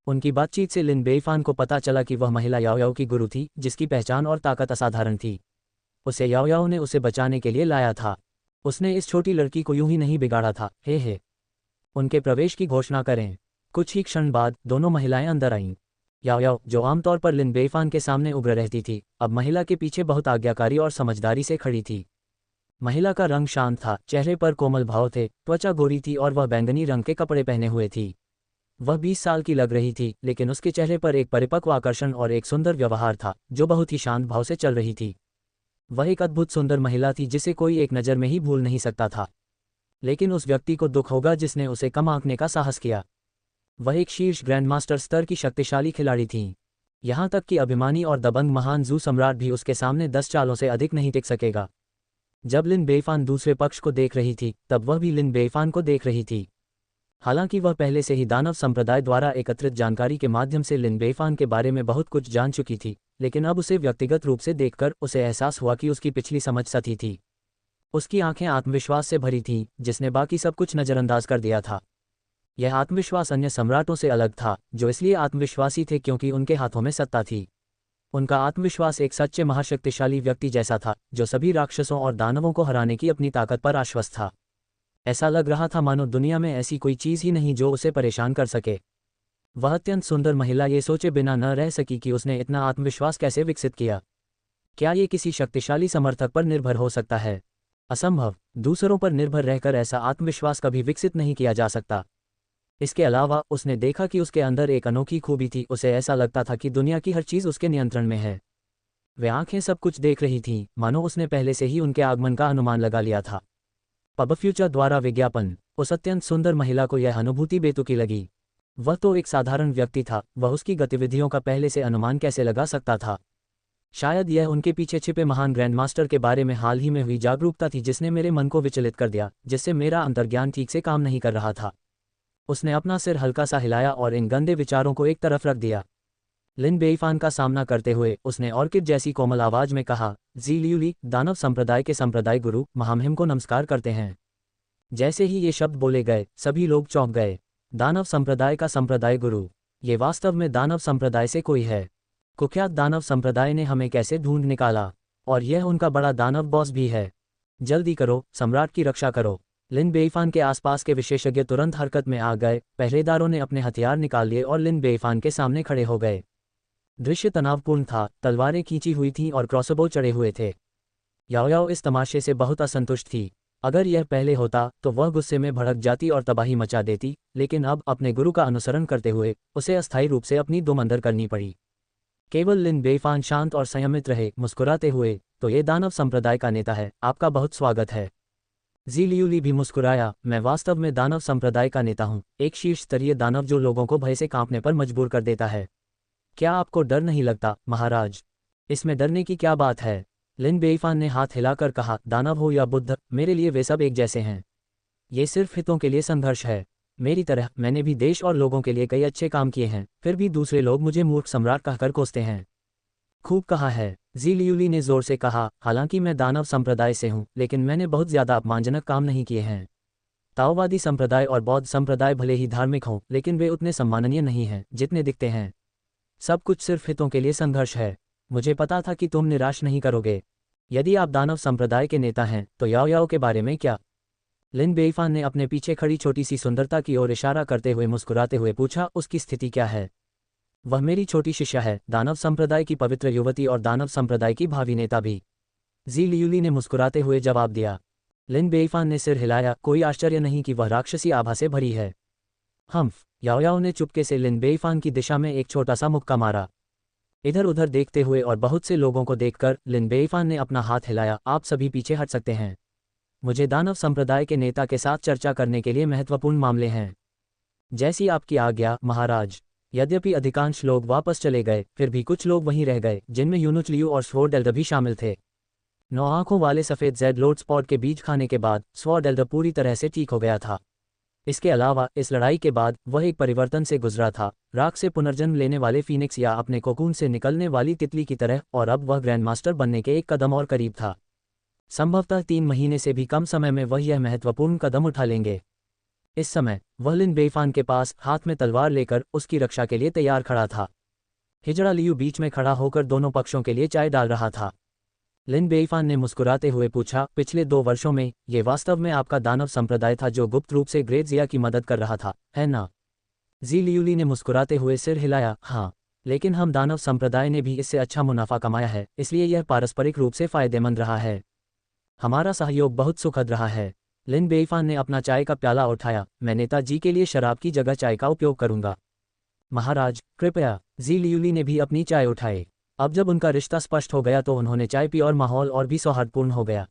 उनकी बातचीत से लिन बेईफान को पता चला कि वह महिला याओ की गुरु थी, जिसकी पहचान और ताकत असाधारण थी। उसे याओ ने उसे बचाने के लिए लाया था। उसने इस छोटी लड़की को यूं ही नहीं बिगाड़ा था। हे। उनके प्रवेश की घोषणा करें। कुछ ही क्षण बाद दोनों महिलाएं अंदर आईं। याओ याओ, जो आमतौर पर लिन बेइफान के सामने उग्र रहती थी, अब महिला के पीछे बहुत आज्ञाकारी और समझदारी से खड़ी थी। महिला का रंग शांत था, चेहरे पर कोमल भाव थे, त्वचा गोरी थी और वह बैंगनी रंग के कपड़े पहने हुए थी। वह 20 साल की लग रही थी, लेकिन उसके चेहरे पर एक परिपक्व आकर्षण और एक सुंदर व्यवहार था, जो बहुत ही शांत भाव से चल रही थी। वह एक अद्भुत सुंदर महिला थी जिसे कोई एक नज़र में ही भूल नहीं सकता था। लेकिन उस व्यक्ति को दुख होगा जिसने उसे कम आंकने का साहस किया। वह एक शीर्ष ग्रैंडमास्टर स्तर की शक्तिशाली खिलाड़ी थीं। यहाँ तक कि अभिमानी और दबंग महान जू सम्राट भी उसके सामने 10 चालों से अधिक नहीं टिक सकेगा। जब लिन बेइफान दूसरे पक्ष को देख रही थी, तब वह भी लिन बेइफान को देख रही थी। हालांकि वह पहले से ही दानव संप्रदाय द्वारा एकत्रित जानकारी के माध्यम से लिन बेइफान के बारे में बहुत कुछ जान चुकी थी, लेकिन अब उसे व्यक्तिगत रूप से देखकर उसे एहसास हुआ कि उसकी पिछली समझ सही थी। उसकी आंखें आत्मविश्वास से भरी थीं, जिसने बाकी सब कुछ नज़रअंदाज कर दिया था। यह आत्मविश्वास अन्य सम्राटों से अलग था, जो इसलिए आत्मविश्वासी थे क्योंकि उनके हाथों में सत्ता थी। उनका आत्मविश्वास एक सच्चे महाशक्तिशाली व्यक्ति जैसा था, जो सभी राक्षसों और दानवों को हराने की अपनी ताकत पर आश्वस्त था। ऐसा लग रहा था मानो दुनिया में ऐसी कोई चीज़ ही नहीं जो उसे परेशान कर सके। वह अत्यंत सुंदर महिला ये सोचे बिना न रह सकी कि उसने इतना आत्मविश्वास कैसे विकसित किया। क्या ये किसी शक्तिशाली समर्थक पर निर्भर हो सकता है? असंभव। दूसरों पर निर्भर रहकर ऐसा आत्मविश्वास कभी विकसित नहीं किया जा सकता। इसके अलावा उसने देखा कि उसके अंदर एक अनोखी खूबी थी। उसे ऐसा लगता था कि दुनिया की हर चीज़ उसके नियंत्रण में है। वे आंखें सब कुछ देख रही थीं, मानो उसने पहले से ही उनके आगमन का अनुमान लगा लिया था। पब फ्यूचर द्वारा विज्ञापन। उस अत्यंत सुंदर महिला को यह अनुभूति बेतुकी लगी। वह तो एक साधारण व्यक्ति था, वह उसकी गतिविधियों का पहले से अनुमान कैसे लगा सकता था? शायद यह उनके पीछे छिपे महान ग्रैंडमास्टर के बारे में हाल ही में हुई जागरूकता थी जिसने मेरे मन को विचलित कर दिया, जिससे मेरा अंतर्ज्ञान ठीक से काम नहीं कर रहा था। उसने अपना सिर हल्का सा हिलाया और इन गंदे विचारों को एक तरफ रख दिया। लिन बेइफान का सामना करते हुए उसने ऑर्किड जैसी कोमल आवाज में कहा, जी लियूली, दानव संप्रदाय के संप्रदाय गुरु महामहिम को नमस्कार करते हैं। जैसे ही ये शब्द बोले गए, सभी लोग चौंक गए। दानव संप्रदाय का संप्रदाय गुरु, ये वास्तव में दानव संप्रदाय से कोई है? कुख्यात दानव संप्रदाय ने हमें कैसे ढूंढ निकाला? और यह उनका बड़ा दानव बॉस भी है। जल्दी करो, सम्राट की रक्षा करो। लिन बेइफान के आसपास के विशेषज्ञ तुरंत हरकत में आ गए। पहरेदारों ने अपने हथियार निकाल लिए और लिन बेइफान के सामने खड़े हो गए। दृश्य तनावपूर्ण था, तलवारें खींची हुई थीं और क्रॉसबो चढ़े हुए थे। याओ याओ इस तमाशे से बहुत असंतुष्ट थी। अगर यह पहले होता तो वह गुस्से में भड़क जाती और तबाही मचा देती, लेकिन अब अपने गुरु का अनुसरण करते हुए उसे अस्थायी रूप से अपनी दुम अंदर करनी पड़ी। केवल लिन बेइफान शांत और संयमित रहे, मुस्कुराते हुए, तो ये दानव संप्रदाय का नेता है, आपका बहुत स्वागत है। जी लियूली भी मुस्कुराया, मैं वास्तव में दानव संप्रदाय का नेता हूँ, एक शीर्ष स्तरीय दानव जो लोगों को भय से कांपने पर मजबूर कर देता है। क्या आपको डर नहीं लगता, महाराज? इसमें डरने की क्या बात है? लिन बेइफान ने हाथ हिलाकर कहा, दानव हो या बुद्ध, मेरे लिए वे सब एक जैसे हैं। ये सिर्फ हितों के लिए संघर्ष है। मेरी तरह मैंने भी देश और लोगों के लिए कई अच्छे काम किए हैं, फिर भी दूसरे लोग मुझे मूर्ख सम्राट कहकर कोसते हैं। खूब कहा है, जी लियूली ने जोर से कहा, हालांकि मैं दानव संप्रदाय से हूँ, लेकिन मैंने बहुत ज़्यादा अपमानजनक काम नहीं किए हैं। ताओवादी संप्रदाय और बौद्ध संप्रदाय भले ही धार्मिक हों, लेकिन वे उतने सम्माननीय नहीं हैं जितने दिखते हैं। सब कुछ सिर्फ हितों के लिए संघर्ष है। मुझे पता था कि तुम निराश नहीं करोगे। यदि आप दानव संप्रदाय के नेता हैं, तो याओ याओ के बारे में क्या? लिन बेइफान ने अपने पीछे खड़ी छोटी सी सुंदरता की ओर इशारा करते हुए मुस्कुराते हुए पूछा, उसकी स्थिति क्या है? वह मेरी छोटी शिष्या है, दानव संप्रदाय की पवित्र युवती और दानव संप्रदाय की भावी नेता भी। जी लियूली ने मुस्कुराते हुए जवाब दिया। लिन बेइफान ने सिर हिलाया, कोई आश्चर्य नहीं कि वह राक्षसी आभा से भरी है। हम्फ। याओ याओ ने चुपके से लिन बेइफान की दिशा में एक छोटा सा मुक्का मारा। इधर उधर देखते हुए और बहुत से लोगों को देखकर लिन बेइफान ने अपना हाथ हिलाया, आप सभी पीछे हट सकते हैं। मुझे दानव संप्रदाय के नेता के साथ चर्चा करने के लिए महत्वपूर्ण मामले हैं। जैसी आपकी आज्ञा, महाराज। यद्यपि अधिकांश लोग वापस चले गए, फिर भी कुछ लोग वहीं रह गए, जिनमें यूनुच लियू और स्वॉर्ड एल्डर भी शामिल थे। 9 आंखों वाले सफ़ेद जेड लोड स्पॉट के बीज खाने के बाद स्वॉर्ड एल्डर पूरी तरह से ठीक हो गया था। इसके अलावा इस लड़ाई के बाद वह एक परिवर्तन से गुजरा था, राख से पुनर्जन्म लेने वाले फीनिक्स या अपने कोकून से निकलने वाली तितली की तरह, और अब वह ग्रैंडमास्टर बनने के एक कदम और करीब था। संभवतः 3 महीने से भी कम समय में वह यह महत्वपूर्ण कदम उठा लेंगे। इस समय वह लिन बेइफान के पास हाथ में तलवार लेकर उसकी रक्षा के लिए तैयार खड़ा था। हिजड़ा लियू बीच में खड़ा होकर दोनों पक्षों के लिए चाय डाल रहा था। लिन बेईफान ने मुस्कुराते हुए पूछा, पिछले 2 वर्षों में ये वास्तव में आपका दानव संप्रदाय था जो गुप्त रूप से ग्रेट जिया की मदद कर रहा था, है ना? जी लियूली ने मुस्कुराते हुए सिर हिलाया, हाँ, लेकिन हम दानव संप्रदाय ने भी इससे अच्छा मुनाफा कमाया है, इसलिए यह पारस्परिक रूप से फायदेमंद रहा है। हमारा सहयोग बहुत सुखद रहा है। लिन बेईफान ने अपना चाय का प्याला उठाया, मैं नेताजी के लिए शराब की जगह चाय का उपयोग करूंगा। महाराज, कृपया। जी लियूली ने भी अपनी चाय उठाई। अब जब उनका रिश्ता स्पष्ट हो गया तो उन्होंने चाय पी और माहौल और भी सौहार्दपूर्ण हो गया।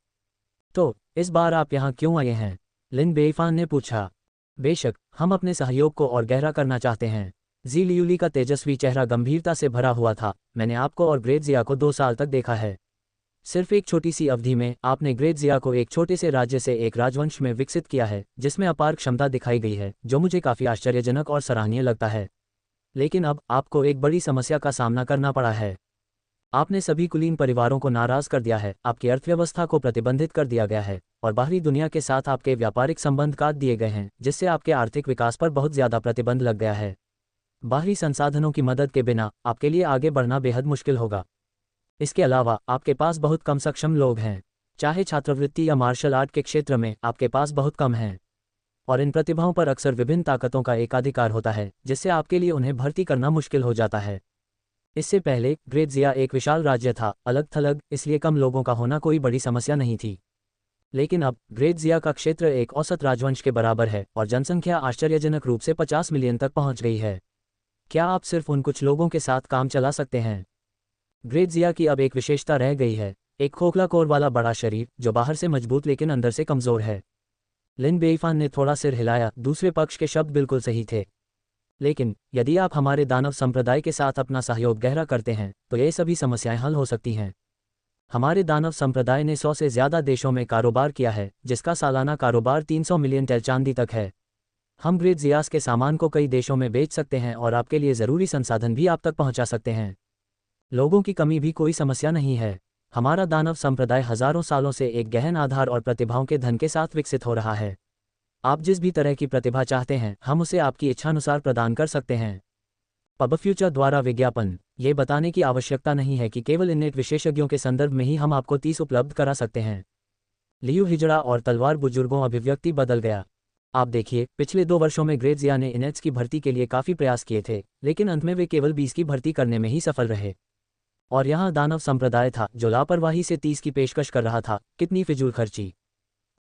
तो इस बार आप यहाँ क्यों आए हैं? लिन बेईफान ने पूछा। बेशक, हम अपने सहयोग को और गहरा करना चाहते हैं। जी लियूली का तेजस्वी चेहरा गंभीरता से भरा हुआ था, मैंने आपको और ग्रेट जिया को 2 साल तक देखा है। सिर्फ एक छोटी सी अवधि में आपने ग्रेट जिया को एक छोटे से राज्य से एक राजवंश में विकसित किया है, जिसमें अपार क्षमता दिखाई गई है, जो मुझे काफ़ी आश्चर्यजनक और सराहनीय लगता है। लेकिन अब आपको एक बड़ी समस्या का सामना करना पड़ा है। आपने सभी कुलीन परिवारों को नाराज कर दिया है, आपकी अर्थव्यवस्था को प्रतिबंधित कर दिया गया है, और बाहरी दुनिया के साथ आपके व्यापारिक संबंध काट दिए गए हैं, जिससे आपके आर्थिक विकास पर बहुत ज़्यादा प्रतिबंध लग गया है। बाहरी संसाधनों की मदद के बिना आपके लिए आगे बढ़ना बेहद मुश्किल होगा। इसके अलावा आपके पास बहुत कम सक्षम लोग हैं, चाहे छात्रवृत्ति या मार्शल आर्ट के क्षेत्र में आपके पास बहुत कम हैं। और इन प्रतिभाओं पर अक्सर विभिन्न ताकतों का एकाधिकार होता है, जिससे आपके लिए उन्हें भर्ती करना मुश्किल हो जाता है। इससे पहले ग्रेट जिया एक विशाल राज्य था, अलग थलग, इसलिए कम लोगों का होना कोई बड़ी समस्या नहीं थी। लेकिन अब ग्रेट जिया का क्षेत्र एक औसत राजवंश के बराबर है और जनसंख्या आश्चर्यजनक रूप से 50 मिलियन तक पहुंच गई है। क्या आप सिर्फ उन कुछ लोगों के साथ काम चला सकते हैं? ग्रेट जिया की अब एक विशेषता रह गई है, एक खोखला कोर वाला बड़ा शरीर जो बाहर से मजबूत लेकिन अंदर से कमजोर है। लिन बेईफान ने थोड़ा सिर हिलाया, दूसरे पक्ष के शब्द बिल्कुल सही थे। लेकिन यदि आप हमारे दानव संप्रदाय के साथ अपना सहयोग गहरा करते हैं तो ये सभी समस्याएं हल हो सकती हैं। हमारे दानव संप्रदाय ने 100 से ज़्यादा देशों में कारोबार किया है, जिसका सालाना कारोबार 300 मिलियन टेल चांदी तक है। हम ग्रेट जियास के सामान को कई देशों में बेच सकते हैं और आपके लिए ज़रूरी संसाधन भी आप तक पहुंचा सकते हैं। लोगों की कमी भी कोई समस्या नहीं है। हमारा दानव संप्रदाय हजारों सालों से एक गहन आधार और प्रतिभाओं के धन के साथ विकसित हो रहा है। आप जिस भी तरह की प्रतिभा चाहते हैं हम उसे आपकी इच्छानुसार प्रदान कर सकते हैं। पबफ्यूचर द्वारा विज्ञापन, ये बताने की आवश्यकता नहीं है कि केवल इन्नेट विशेषज्ञों के संदर्भ में ही हम आपको 30 उपलब्ध करा सकते हैं। लियू हिजड़ा और तलवार बुजुर्गों अभिव्यक्ति बदल गया। आप देखिए, पिछले 2 वर्षों में ग्रेट जिया ने इनेट्स की भर्ती के लिए काफ़ी प्रयास किए थे, लेकिन अंत में वे केवल 20 की भर्ती करने में ही सफल रहे। और यहाँ दानव संप्रदाय था जो लापरवाही से 30 की पेशकश कर रहा था। कितनी फिजूल खर्ची।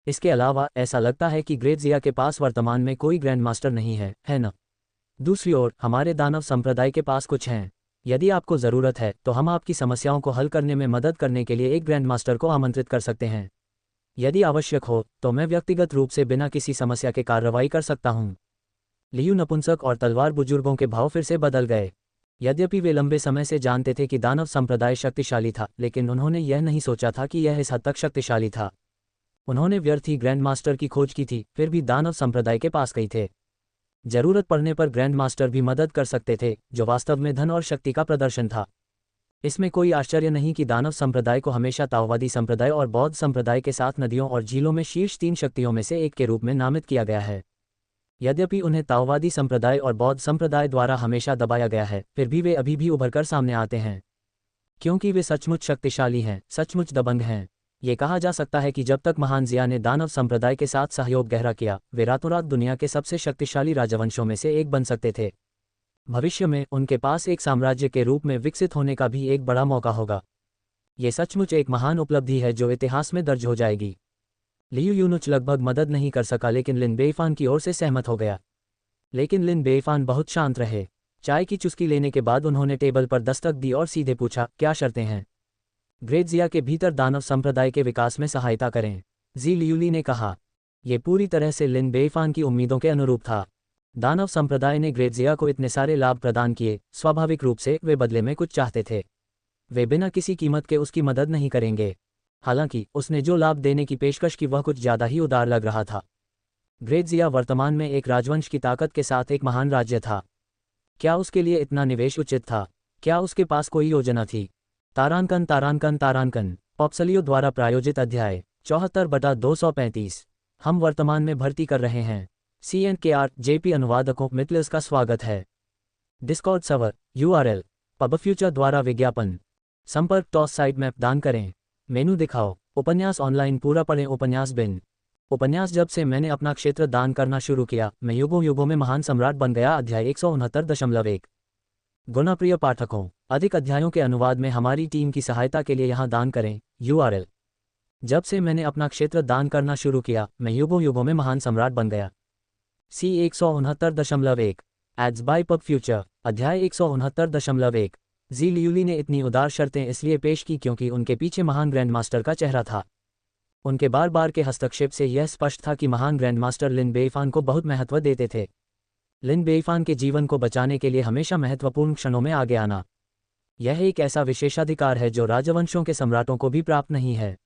इसके अलावा ऐसा लगता है कि ग्रेट जिया के पास वर्तमान में कोई ग्रैंड मास्टर नहीं है ना? दूसरी ओर हमारे दानव संप्रदाय के पास कुछ हैं। यदि आपको ज़रूरत है तो हम आपकी समस्याओं को हल करने में मदद करने के लिए एक ग्रैंड मास्टर को आमंत्रित कर सकते हैं। यदि आवश्यक हो तो मैं व्यक्तिगत रूप से बिना किसी समस्या के कार्रवाई कर सकता हूँ। लियू नपुंसक और तलवार बुजुर्गों के भाव फिर से बदल गए। यद्यपि वे लंबे समय से जानते थे कि दानव संप्रदाय शक्तिशाली था, लेकिन उन्होंने यह नहीं सोचा था कि यह इस हद तक शक्तिशाली था। उन्होंने व्यर्थ ही ग्रैंड मास्टर की खोज की थी, फिर भी दानव संप्रदाय के पास गई थे। जरूरत पड़ने पर ग्रैंड मास्टर भी मदद कर सकते थे, जो वास्तव में धन और शक्ति का प्रदर्शन था। इसमें कोई आश्चर्य नहीं कि दानव संप्रदाय को हमेशा ताओवादी संप्रदाय और बौद्ध संप्रदाय के साथ नदियों और झीलों में शीर्ष 3 शक्तियों में से एक के रूप में नामित किया गया है। यद्यपि उन्हें ताओवादी संप्रदाय और बौद्ध संप्रदाय द्वारा हमेशा दबाया गया है, फिर भी वे अभी भी उभरकर सामने आते हैं, क्योंकि वे सचमुच शक्तिशाली हैं, सचमुच दबंग हैं। ये कहा जा सकता है कि जब तक महान जिया ने दानव संप्रदाय के साथ सहयोग गहरा किया, वे रातों रात दुनिया के सबसे शक्तिशाली राजवंशों में से एक बन सकते थे। भविष्य में उनके पास एक साम्राज्य के रूप में विकसित होने का भी एक बड़ा मौका होगा। ये सचमुच एक महान उपलब्धि है जो इतिहास में दर्ज हो जाएगी। लियू यूनुच लगभग मदद नहीं कर सका, लेकिन लिन बेईफान की ओर से सहमत हो गया। लेकिन लिन बेईफान बहुत शांत रहे। चाय की चुस्की लेने के बाद उन्होंने टेबल पर दस्तक दी और सीधे पूछा, क्या शर्तें हैं? ग्रेट जिया के भीतर दानव संप्रदाय के विकास में सहायता करें, जी लियूली ने कहा। यह पूरी तरह से लिन बेईफान की उम्मीदों के अनुरूप था। दानव संप्रदाय ने ग्रेट जिया को इतने सारे लाभ प्रदान किए, स्वाभाविक रूप से वे बदले में कुछ चाहते थे। वे बिना किसी कीमत के उसकी मदद नहीं करेंगे। हालांकि उसने जो लाभ देने की पेशकश की वह कुछ ज़्यादा ही उदार लग रहा था। ग्रेट जिया वर्तमान में एक राजवंश की ताकत के साथ एक महान राज्य था। क्या उसके लिए इतना निवेश उचित था? क्या उसके पास कोई योजना थी? तारांकन तारांकन तारांकन पॉप्सलियो द्वारा प्रायोजित अध्याय 74/235। हम वर्तमान में भर्ती कर रहे हैं। CNKR JP अनुवादकों मितलर्स का स्वागत है। डिस्कॉर्ड सर्वर URL पबफ्यूचर द्वारा विज्ञापन। संपर्क टॉस साइट मैप दान करें। मेनू दिखाओ। उपन्यास ऑनलाइन पूरा पढ़ें। उपन्यास बिन। उपन्यास जब से मैंने अपना क्षेत्र दान करना शुरू किया, मैं युगों युगों में महान सम्राट बन गया। अध्याय 169.1। गुना प्रिय पाठकों, अधिक अध्यायों के अनुवाद में हमारी टीम की सहायता के लिए यहाँ दान करें। URL। जब से मैंने अपना क्षेत्र दान करना शुरू किया, मैं युगों युगों में महान सम्राट बन गया। C 169.1। Ads by PubFuture. अध्याय 169.1। जी लियूली ने इतनी उदार शर्तें इसलिए पेश की क्योंकि उनके पीछे महान ग्रैंडमास्टर का चेहरा था। उनके बार बार के हस्तक्षेप से यह स्पष्ट था कि महान ग्रैंडमास्टर लिन बेइफान को बहुत महत्व देते थे। लिन बेइफान के जीवन को बचाने के लिए हमेशा महत्वपूर्ण क्षणों में आगे आना, यह एक ऐसा विशेषाधिकार है जो राजवंशों के सम्राटों को भी प्राप्त नहीं है।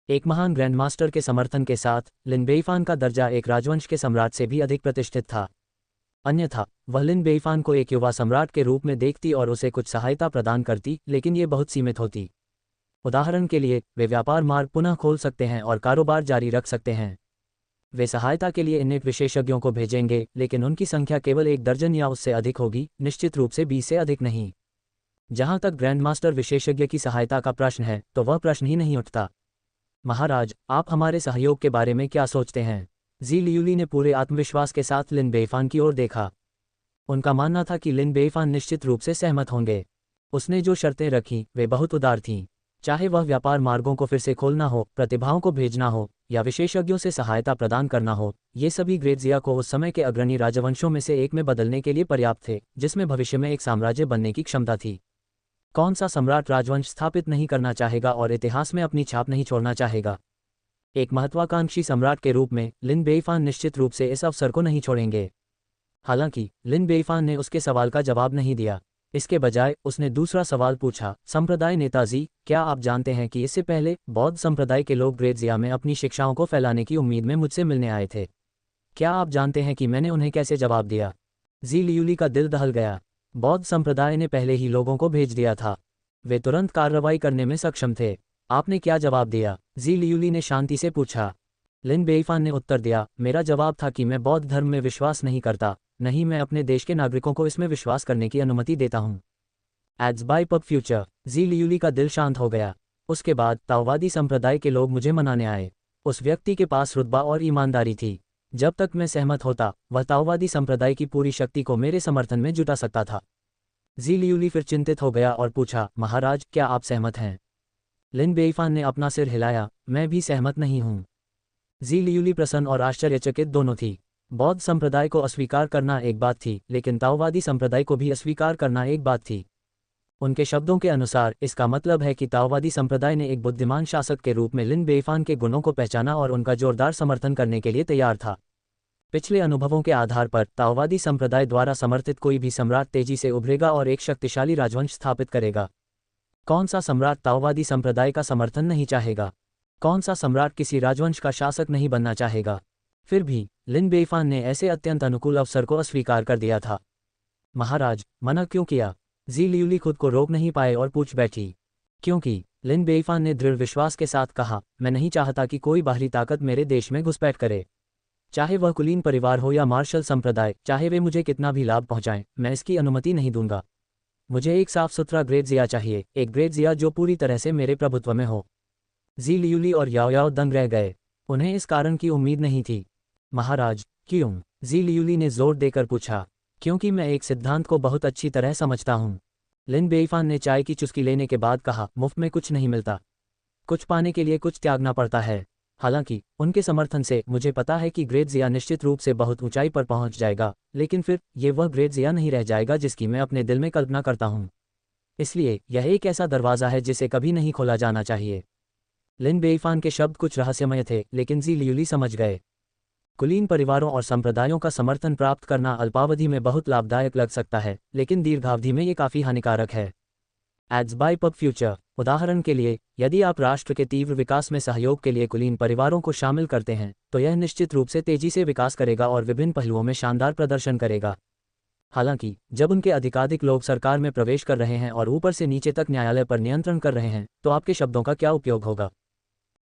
एक महान ग्रैंडमास्टर के समर्थन के साथ, लिन बेइफान का दर्जा एक राजवंश के सम्राट से भी अधिक प्रतिष्ठित था। अन्यथा वह लिन बेइफान को एक युवा सम्राट के रूप में देखती और उसे कुछ सहायता प्रदान करती, लेकिन ये बहुत सीमित होती। उदाहरण के लिए, वे व्यापार मार्ग पुनः खोल सकते हैं और कारोबार जारी रख सकते हैं। वे सहायता के लिए इन्नेट विशेषज्ञों को भेजेंगे, लेकिन उनकी संख्या केवल 1 दर्जन या उससे अधिक होगी, निश्चित रूप से 20 से अधिक नहीं। जहां तक ग्रैंडमास्टर विशेषज्ञ की सहायता का प्रश्न है, तो वह प्रश्न ही नहीं उठता। महाराज, आप हमारे सहयोग के बारे में क्या सोचते हैं? जी लियूली ने पूरे आत्मविश्वास के साथ लिन बेइफान की ओर देखा। उनका मानना था कि लिन बेइफान निश्चित रूप से सहमत होंगे। उसने जो शर्तें रखीं, वे बहुत उदार थीं। चाहे वह व्यापार मार्गों को फिर से खोलना हो, प्रतिभाओं को भेजना हो, या विशेषज्ञों से सहायता प्रदान करना हो, ये सभी ग्रेटजिया को उस समय के अग्रणी राजवंशों में से एक में बदलने के लिए पर्याप्त थे, जिसमें भविष्य में एक साम्राज्य बनने की क्षमता थी। कौन सा सम्राट राजवंश स्थापित नहीं करना चाहेगा और इतिहास में अपनी छाप नहीं छोड़ना चाहेगा? एक महत्वाकांक्षी सम्राट के रूप में लिन बेइफान निश्चित रूप से इस अवसर को नहीं छोड़ेंगे। हालांकि लिन बेइफान ने उसके सवाल का जवाब नहीं दिया। इसके बजाय उसने दूसरा सवाल पूछा, संप्रदाय नेताजी, क्या आप जानते हैं कि इससे पहले बौद्ध संप्रदाय के लोग ग्रेटजिया में अपनी शिक्षाओं को फैलाने की उम्मीद में मुझसे मिलने आए थे? क्या आप जानते हैं कि मैंने उन्हें कैसे जवाब दिया? जी लियूली का दिल दहल गया। बौद्ध संप्रदाय ने पहले ही लोगों को भेज दिया था। वे तुरंत कार्रवाई करने में सक्षम थे। आपने क्या जवाब दिया? जी लियूली ने शांति से पूछा। लिन बेइफान ने उत्तर दिया, मेरा जवाब था कि मैं बौद्ध धर्म में विश्वास नहीं करता, नहीं मैं अपने देश के नागरिकों को इसमें विश्वास करने की अनुमति देता हूँ। Ads by PubFuture. जी लियूली का दिल शांत हो गया। उसके बाद ताओवादी संप्रदाय के लोग मुझे मनाने आए। उस व्यक्ति के पास रुतबा और ईमानदारी थी। जब तक मैं सहमत होता, वह ताओवादी संप्रदाय की पूरी शक्ति को मेरे समर्थन में जुटा सकता था। जी लियूली फिर चिंतित हो गया और पूछा, महाराज, क्या आप सहमत हैं? लिन बेइफान ने अपना सिर हिलाया, मैं भी सहमत नहीं हूँ। जी लियूली प्रसन्न और आश्चर्यचकित दोनों थी। बौद्ध संप्रदाय को अस्वीकार करना एक बात थी, लेकिन ताओवादी संप्रदाय को भी अस्वीकार करना एक बात थी। उनके शब्दों के अनुसार, इसका मतलब है कि ताओवादी संप्रदाय ने एक बुद्धिमान शासक के रूप में लिन बेइफान के गुणों को पहचाना और उनका जोरदार समर्थन करने के लिए तैयार था। पिछले अनुभवों के आधार पर ताओवादी संप्रदाय द्वारा समर्थित कोई भी सम्राट तेजी से उभरेगा और एक शक्तिशाली राजवंश स्थापित करेगा। कौन सा सम्राट ताओवादी संप्रदाय का समर्थन नहीं चाहेगा? कौन सा सम्राट किसी राजवंश का शासक नहीं बनना चाहेगा? फिर भी लिन बेइफान ने ऐसे अत्यंत अनुकूल अवसर को अस्वीकार कर दिया था। महाराज, मना क्यों किया? जी लियूली खुद को रोक नहीं पाए और पूछ बैठी। क्योंकि लिन बेइफान ने दृढ़ विश्वास के साथ कहा, मैं नहीं चाहता कि कोई बाहरी ताकत मेरे देश में घुसपैठ करे। चाहे वह कुलीन परिवार हो या मार्शल संप्रदाय, चाहे वे मुझे कितना भी लाभ पहुंचाएं, मैं इसकी अनुमति नहीं दूंगा। मुझे एक साफ सुथरा ग्रेटजिया चाहिए, एक ग्रेटजिया जो पूरी तरह से मेरे प्रभुत्व में हो। जी लियूली और याओ याओ दंग रह गए। उन्हें इस कारण की उम्मीद नहीं थी। महाराज, क्यों? जी लियूली ने जोर देकर पूछा। क्योंकि मैं एक सिद्धांत को बहुत अच्छी तरह समझता हूँ। लिन बेइफान ने चाय की चुस्की लेने के बाद कहा, मुफ्त में कुछ नहीं मिलता। कुछ पाने के लिए कुछ त्यागना पड़ता है। हालांकि उनके समर्थन से मुझे पता है कि ग्रेटजिया निश्चित रूप से बहुत ऊंचाई पर पहुंच जाएगा, लेकिन फिर ये वह ग्रेटजिया नहीं रह जाएगा जिसकी मैं अपने दिल में कल्पना करता हूँ। इसलिए यह एक ऐसा दरवाज़ा है जिसे कभी नहीं खोला जाना चाहिए। लिन बेइफान के शब्द कुछ रहस्यमय थे, लेकिन जी लियूली समझ गए। कुलीन परिवारों और संप्रदायों का समर्थन प्राप्त करना अल्पावधि में बहुत लाभदायक लग सकता है, लेकिन दीर्घावधि में ये काफ़ी हानिकारक है। Ads by PubFuture. उदाहरण के लिए, यदि आप राष्ट्र के तीव्र विकास में सहयोग के लिए कुलीन परिवारों को शामिल करते हैं, तो यह निश्चित रूप से तेजी से विकास करेगा और विभिन्न पहलुओं में शानदार प्रदर्शन करेगा। हालांकि जब उनके अधिकाधिक लोग सरकार में प्रवेश कर रहे हैं और ऊपर से नीचे तक न्यायालय पर नियंत्रण कर रहे हैं, तो आपके शब्दों का क्या उपयोग होगा?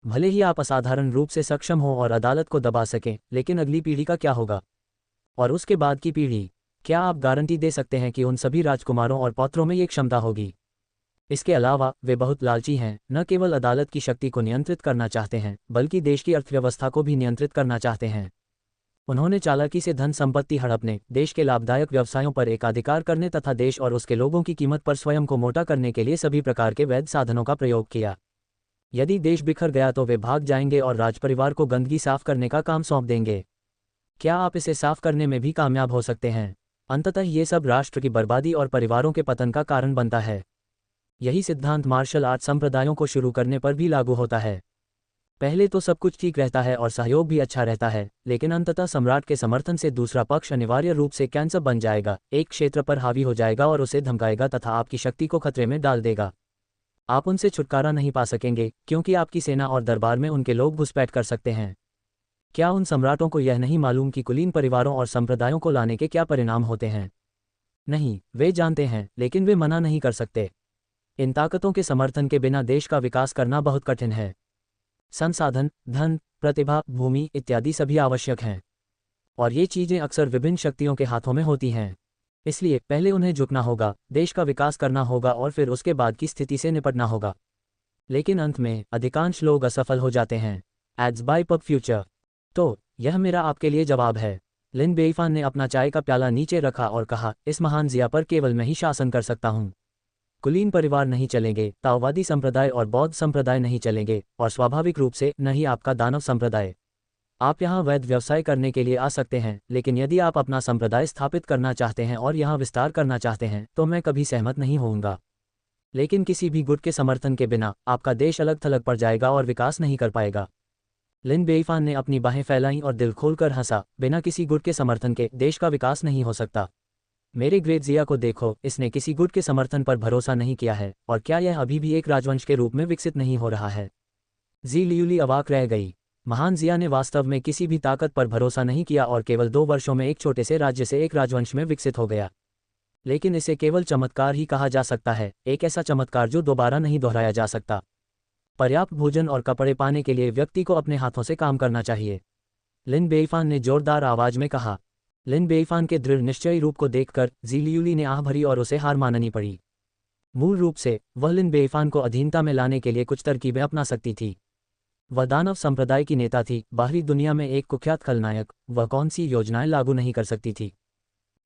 भले ही आप असाधारण रूप से सक्षम हो और अदालत को दबा सकें, लेकिन अगली पीढ़ी का क्या होगा? और उसके बाद की पीढ़ी? क्या आप गारंटी दे सकते हैं कि उन सभी राजकुमारों और पौत्रों में ये क्षमता होगी? इसके अलावा वे बहुत लालची हैं, न केवल अदालत की शक्ति को नियंत्रित करना चाहते हैं बल्कि देश की अर्थव्यवस्था को भी नियंत्रित करना चाहते हैं। उन्होंने चालाकी से धन संपत्ति हड़पने, देश के लाभदायक व्यवसायों पर एकाधिकार करने तथा देश और उसके लोगों की कीमत पर स्वयं को मोटा करने के लिए सभी प्रकार के वैध साधनों का प्रयोग किया। यदि देश बिखर गया तो वे भाग जाएंगे और राजपरिवार को गंदगी साफ करने का काम सौंप देंगे। क्या आप इसे साफ करने में भी कामयाब हो सकते हैं? अंततः ये सब राष्ट्र की बर्बादी और परिवारों के पतन का कारण बनता है। यही सिद्धांत मार्शल आर्ट संप्रदायों को शुरू करने पर भी लागू होता है। पहले तो सब कुछ ठीक रहता है और सहयोग भी अच्छा रहता है, लेकिन अंततः सम्राट के समर्थन से दूसरा पक्ष अनिवार्य रूप से कैंसर बन जाएगा, एक क्षेत्र पर हावी हो जाएगा और उसे धमकाएगा तथा आपकी शक्ति को खतरे में डाल देगा। आप उनसे छुटकारा नहीं पा सकेंगे क्योंकि आपकी सेना और दरबार में उनके लोग घुसपैठ कर सकते हैं। क्या उन सम्राटों को यह नहीं मालूम कि कुलीन परिवारों और संप्रदायों को लाने के क्या परिणाम होते हैं? नहीं, वे जानते हैं, लेकिन वे मना नहीं कर सकते। इन ताकतों के समर्थन के बिना देश का विकास करना बहुत कठिन है। संसाधन, धन, प्रतिभा, भूमि इत्यादि सभी आवश्यक हैं, और ये चीजें अक्सर विभिन्न शक्तियों के हाथों में होती हैं। इसलिए पहले उन्हें झुकना होगा, देश का विकास करना होगा और फिर उसके बाद की स्थिति से निपटना होगा। लेकिन अंत में अधिकांश लोग असफल हो जाते हैं। Ads by PubFuture. तो यह मेरा आपके लिए जवाब है। लिन बेईफान ने अपना चाय का प्याला नीचे रखा और कहा, इस महान जिया पर केवल मैं ही शासन कर सकता हूँ। कुलीन परिवार नहीं चलेंगे, ताओवादी संप्रदाय और बौद्ध संप्रदाय नहीं चलेंगे, और स्वाभाविक रूप से न ही आपका दानव संप्रदाय। आप यहाँ वैध व्यवसाय करने के लिए आ सकते हैं, लेकिन यदि आप अपना संप्रदाय स्थापित करना चाहते हैं और यहाँ विस्तार करना चाहते हैं तो मैं कभी सहमत नहीं होऊंगा। लेकिन किसी भी गुट के समर्थन के बिना आपका देश अलग थलग पड़ जाएगा और विकास नहीं कर पाएगा। लिन बेईफान ने अपनी बाहें फैलाईं और दिल खोलकर हंसा। बिना किसी गुट के समर्थन के देश का विकास नहीं हो सकता। मेरे ग्रेट जिया को देखो, इसने किसी गुट के समर्थन पर भरोसा नहीं किया है, और क्या यह अभी भी एक राजवंश के रूप में विकसित नहीं हो रहा है? जी लियूली अवाक रह गई। महान जिया ने वास्तव में किसी भी ताकत पर भरोसा नहीं किया और केवल 2 वर्षों में एक छोटे से राज्य से एक राजवंश में विकसित हो गया। लेकिन इसे केवल चमत्कार ही कहा जा सकता है, एक ऐसा चमत्कार जो दोबारा नहीं दोहराया जा सकता। पर्याप्त भोजन और कपड़े पाने के लिए व्यक्ति को अपने हाथों से काम करना चाहिए, लिन बेईफान ने जोरदार आवाज में कहा। लिन बेईफान के दृढ़ निश्चयी रूप को देखकर जी लियूली ने आह भरी और उसे हार माननी पड़ी। मूल रूप से वह लिन बेईफान को अधीनता में लाने के लिए कुछ तरकीबें अपना सकती थी। वह दानव संप्रदाय की नेता थी, बाहरी दुनिया में एक कुख्यात खलनायक। वह कौन सी योजनाएं लागू नहीं कर सकती थी।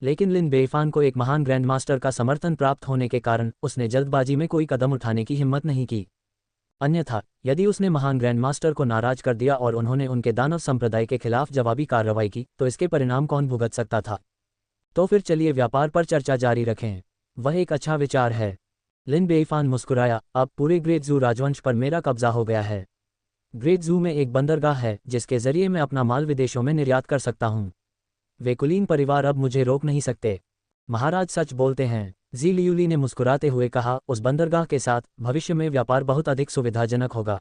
लेकिन लिन बेईफान को एक महान ग्रैंड मास्टर का समर्थन प्राप्त होने के कारण उसने जल्दबाजी में कोई कदम उठाने की हिम्मत नहीं की। अन्यथा यदि उसने महान ग्रैंड मास्टर को नाराज कर दिया और उन्होंने उनके दानव संप्रदाय के खिलाफ जवाबी कार्रवाई की, तो इसके परिणाम कौन भुगत सकता था? तो फिर चलिए व्यापार पर चर्चा जारी रखें। वह एक अच्छा विचार है। लिन बेईफान मुस्कुराया। अब पूरे ग्रेट जू राजवंश पर मेरा कब्जा हो गया है। ग्रेट जू में एक बंदरगाह है जिसके जरिए मैं अपना माल विदेशों में निर्यात कर सकता हूँ। वे कुलीन परिवार अब मुझे रोक नहीं सकते। महाराज सच बोलते हैं, जी लियूली ने मुस्कुराते हुए कहा। उस बंदरगाह के साथ भविष्य में व्यापार बहुत अधिक सुविधाजनक होगा।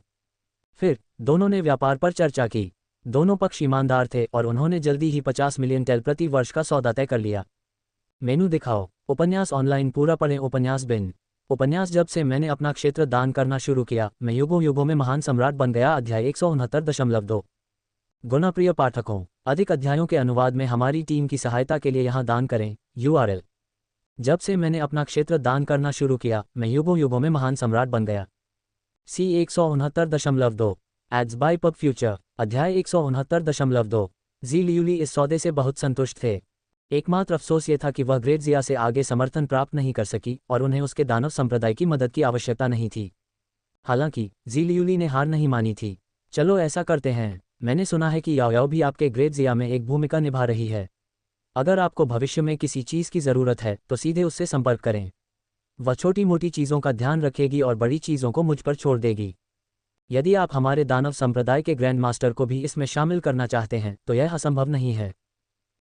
फिर दोनों ने व्यापार पर चर्चा की। दोनों पक्ष ईमानदार थे और उन्होंने जल्दी ही 50 मिलियन टेल प्रति वर्ष का सौदा तय कर लिया। मेनू दिखाओ। उपन्यास ऑनलाइन पूरा पढ़ें। उपन्यास बिन। उपन्यास जब से मैंने अपना क्षेत्र दान करना शुरू किया, मैं युगों युगों में महान सम्राट बन गया। अध्याय 169.2। गुना प्रिय पाठकों, अधिक अध्यायों के अनुवाद में हमारी टीम की सहायता के लिए यहाँ दान करें। URL। जब से मैंने अपना क्षेत्र दान करना शुरू किया, मैं युगों युगों में महान सम्राट बन गया। C 169.2। Ads by PubFuture. अध्याय 169.2। जी लियूली इस सौदे से बहुत संतुष्ट थे। एकमात्र अफसोस ये था कि वह ग्रेट जिया से आगे समर्थन प्राप्त नहीं कर सकी और उन्हें उसके दानव संप्रदाय की मदद की आवश्यकता नहीं थी। हालांकि जी लियूली ने हार नहीं मानी थी। चलो ऐसा करते हैं। मैंने सुना है कि याओ याओ भी आपके ग्रेट जिया में एक भूमिका निभा रही है। अगर आपको भविष्य में किसी चीज़ की ज़रूरत है तो सीधे उससे संपर्क करें। वह छोटी मोटी चीज़ों का ध्यान रखेगी और बड़ी चीज़ों को मुझ पर छोड़ देगी। यदि आप हमारे दानव संप्रदाय के ग्रैंड मास्टर को भी इसमें शामिल करना चाहते हैं तो यह असंभव नहीं है।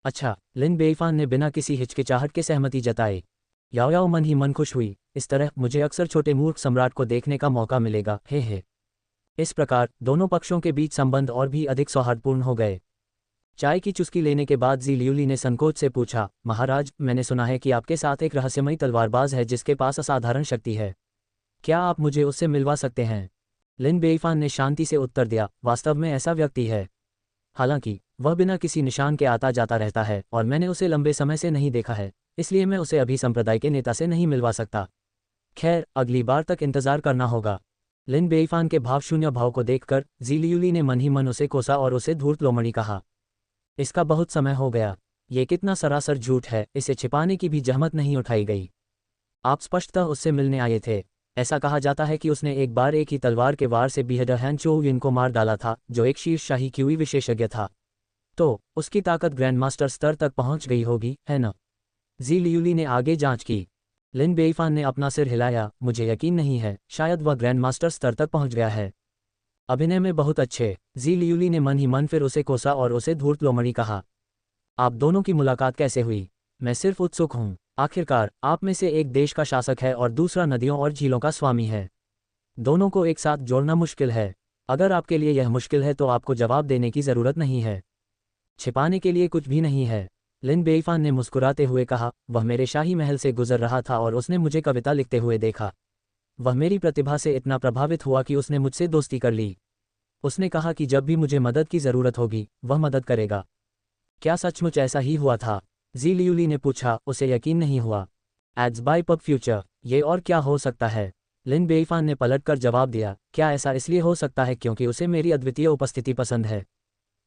अच्छा, लिन बेईफान ने बिना किसी हिचकिचाहट के सहमति जताई। याओ याओ मन ही मन खुश हुई। इस तरह मुझे अक्सर छोटे मूर्ख सम्राट को देखने का मौका मिलेगा। हे। इस प्रकार दोनों पक्षों के बीच संबंध और भी अधिक सौहार्दपूर्ण हो गए। चाय की चुस्की लेने के बाद जी लियूली ने संकोच से पूछा, महाराज, मैंने सुना है कि आपके साथ एक रहस्यमयी तलवारबाज है जिसके पास असाधारण शक्ति है। क्या आप मुझे उससे मिलवा सकते हैं? लिन बेईफान ने शांति से उत्तर दिया, वास्तव में ऐसा व्यक्ति है। हालांकि वह बिना किसी निशान के आता जाता रहता है और मैंने उसे लंबे समय से नहीं देखा है, इसलिए मैं उसे अभी संप्रदाय के नेता से नहीं मिलवा सकता। खैर, अगली बार तक इंतजार करना होगा। लिन बेईफान के भावशून्य भाव को देखकर जी लियूली ने मन ही मन उसे कोसा और उसे धूर्त लोमड़ी कहा। इसका बहुत समय हो गया। ये कितना सरासर झूठ है, इसे छिपाने की भी जहमत नहीं उठाई गई। आप स्पष्टतः उससे मिलने आए थे। ऐसा कहा जाता है कि उसने एक बार एक ही तलवार के वार से बिहेडर हैन चो विन को मार डाला था, जो एक शीर्षशाही क्यूई विशेषज्ञ था। तो उसकी ताकत ग्रैंड मास्टर स्तर तक पहुंच गई होगी, है न? जी लियूली ने आगे जांच की। लिन बेईफान ने अपना सिर हिलाया। मुझे यकीन नहीं है, शायद वह ग्रैंड मास्टर स्तर तक पहुंच गया है। अभिनय में बहुत अच्छे। जी लियूली ने मन ही मन फिर उसे कोसा और उसे धूर्त लोमड़ी कहा। आप दोनों की मुलाकात कैसे हुई? मैं सिर्फ उत्सुक हूँ। आखिरकार, आप में से एक देश का शासक है और दूसरा नदियों और झीलों का स्वामी है। दोनों को एक साथ जोड़ना मुश्किल है। अगर आपके लिए यह मुश्किल है तो आपको जवाब देने की ज़रूरत नहीं है। छिपाने के लिए कुछ भी नहीं है। लिन बेईफान ने मुस्कुराते हुए कहा। वह मेरे शाही महल से गुजर रहा था और उसने मुझे कविता लिखते हुए देखा। वह मेरी प्रतिभा से इतना प्रभावित हुआ कि उसने मुझसे दोस्ती कर ली। उसने कहा कि जब भी मुझे मदद की ज़रूरत होगी, वह मदद करेगा। क्या सचमुच ऐसा ही हुआ था? जी लियूली ने पूछा। उसे यकीन नहीं हुआ। एड्स बाय पब फ्यूचर, ये और क्या हो सकता है? लिन बेईफान ने पलटकर जवाब दिया। क्या ऐसा इसलिए हो सकता है क्योंकि उसे मेरी अद्वितीय उपस्थिति पसंद है?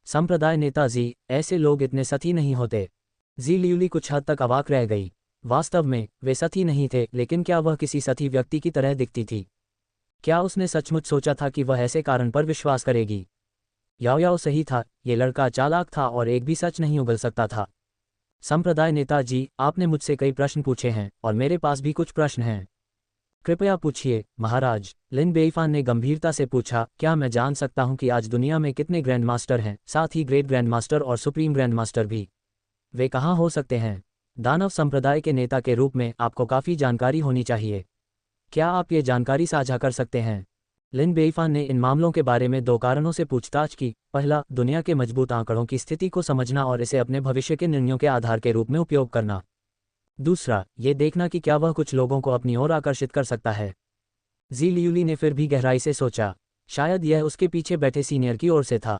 संप्रदाय नेता जी, ऐसे लोग इतने सती नहीं होते। जी लियूली कुछ हद तक अवाक रह गई। वास्तव में वे सती नहीं थे, लेकिन क्या वह किसी सती व्यक्ति की तरह दिखती थी? क्या उसने सचमुच सोचा था कि वह ऐसे कारण पर विश्वास करेगी? याओ सही था, ये लड़का चालाक था और एक भी सच नहीं उगल सकता था। संप्रदाय नेता जी, आपने मुझसे कई प्रश्न पूछे हैं और मेरे पास भी कुछ प्रश्न हैं। कृपया पूछिए महाराज। लिन बेईफान ने गंभीरता से पूछा। क्या मैं जान सकता हूं कि आज दुनिया में कितने ग्रैंड मास्टर हैं, साथ ही ग्रेट ग्रैंड मास्टर और सुप्रीम ग्रैंड मास्टर भी? वे कहाँ हो सकते हैं? दानव संप्रदाय के नेता के रूप में आपको काफ़ी जानकारी होनी चाहिए। क्या आप ये जानकारी साझा कर सकते हैं? लिन बेईफान ने इन मामलों के बारे में दो कारणों से पूछताछ की। पहला, दुनिया के मजबूत आंकड़ों की स्थिति को समझना और इसे अपने भविष्य के निर्णयों के आधार के रूप में उपयोग करना। दूसरा, ये देखना कि क्या वह कुछ लोगों को अपनी ओर आकर्षित कर सकता है। जी लियूली ने फिर भी गहराई से सोचा। शायद यह उसके पीछे बैठे सीनियर की ओर से था।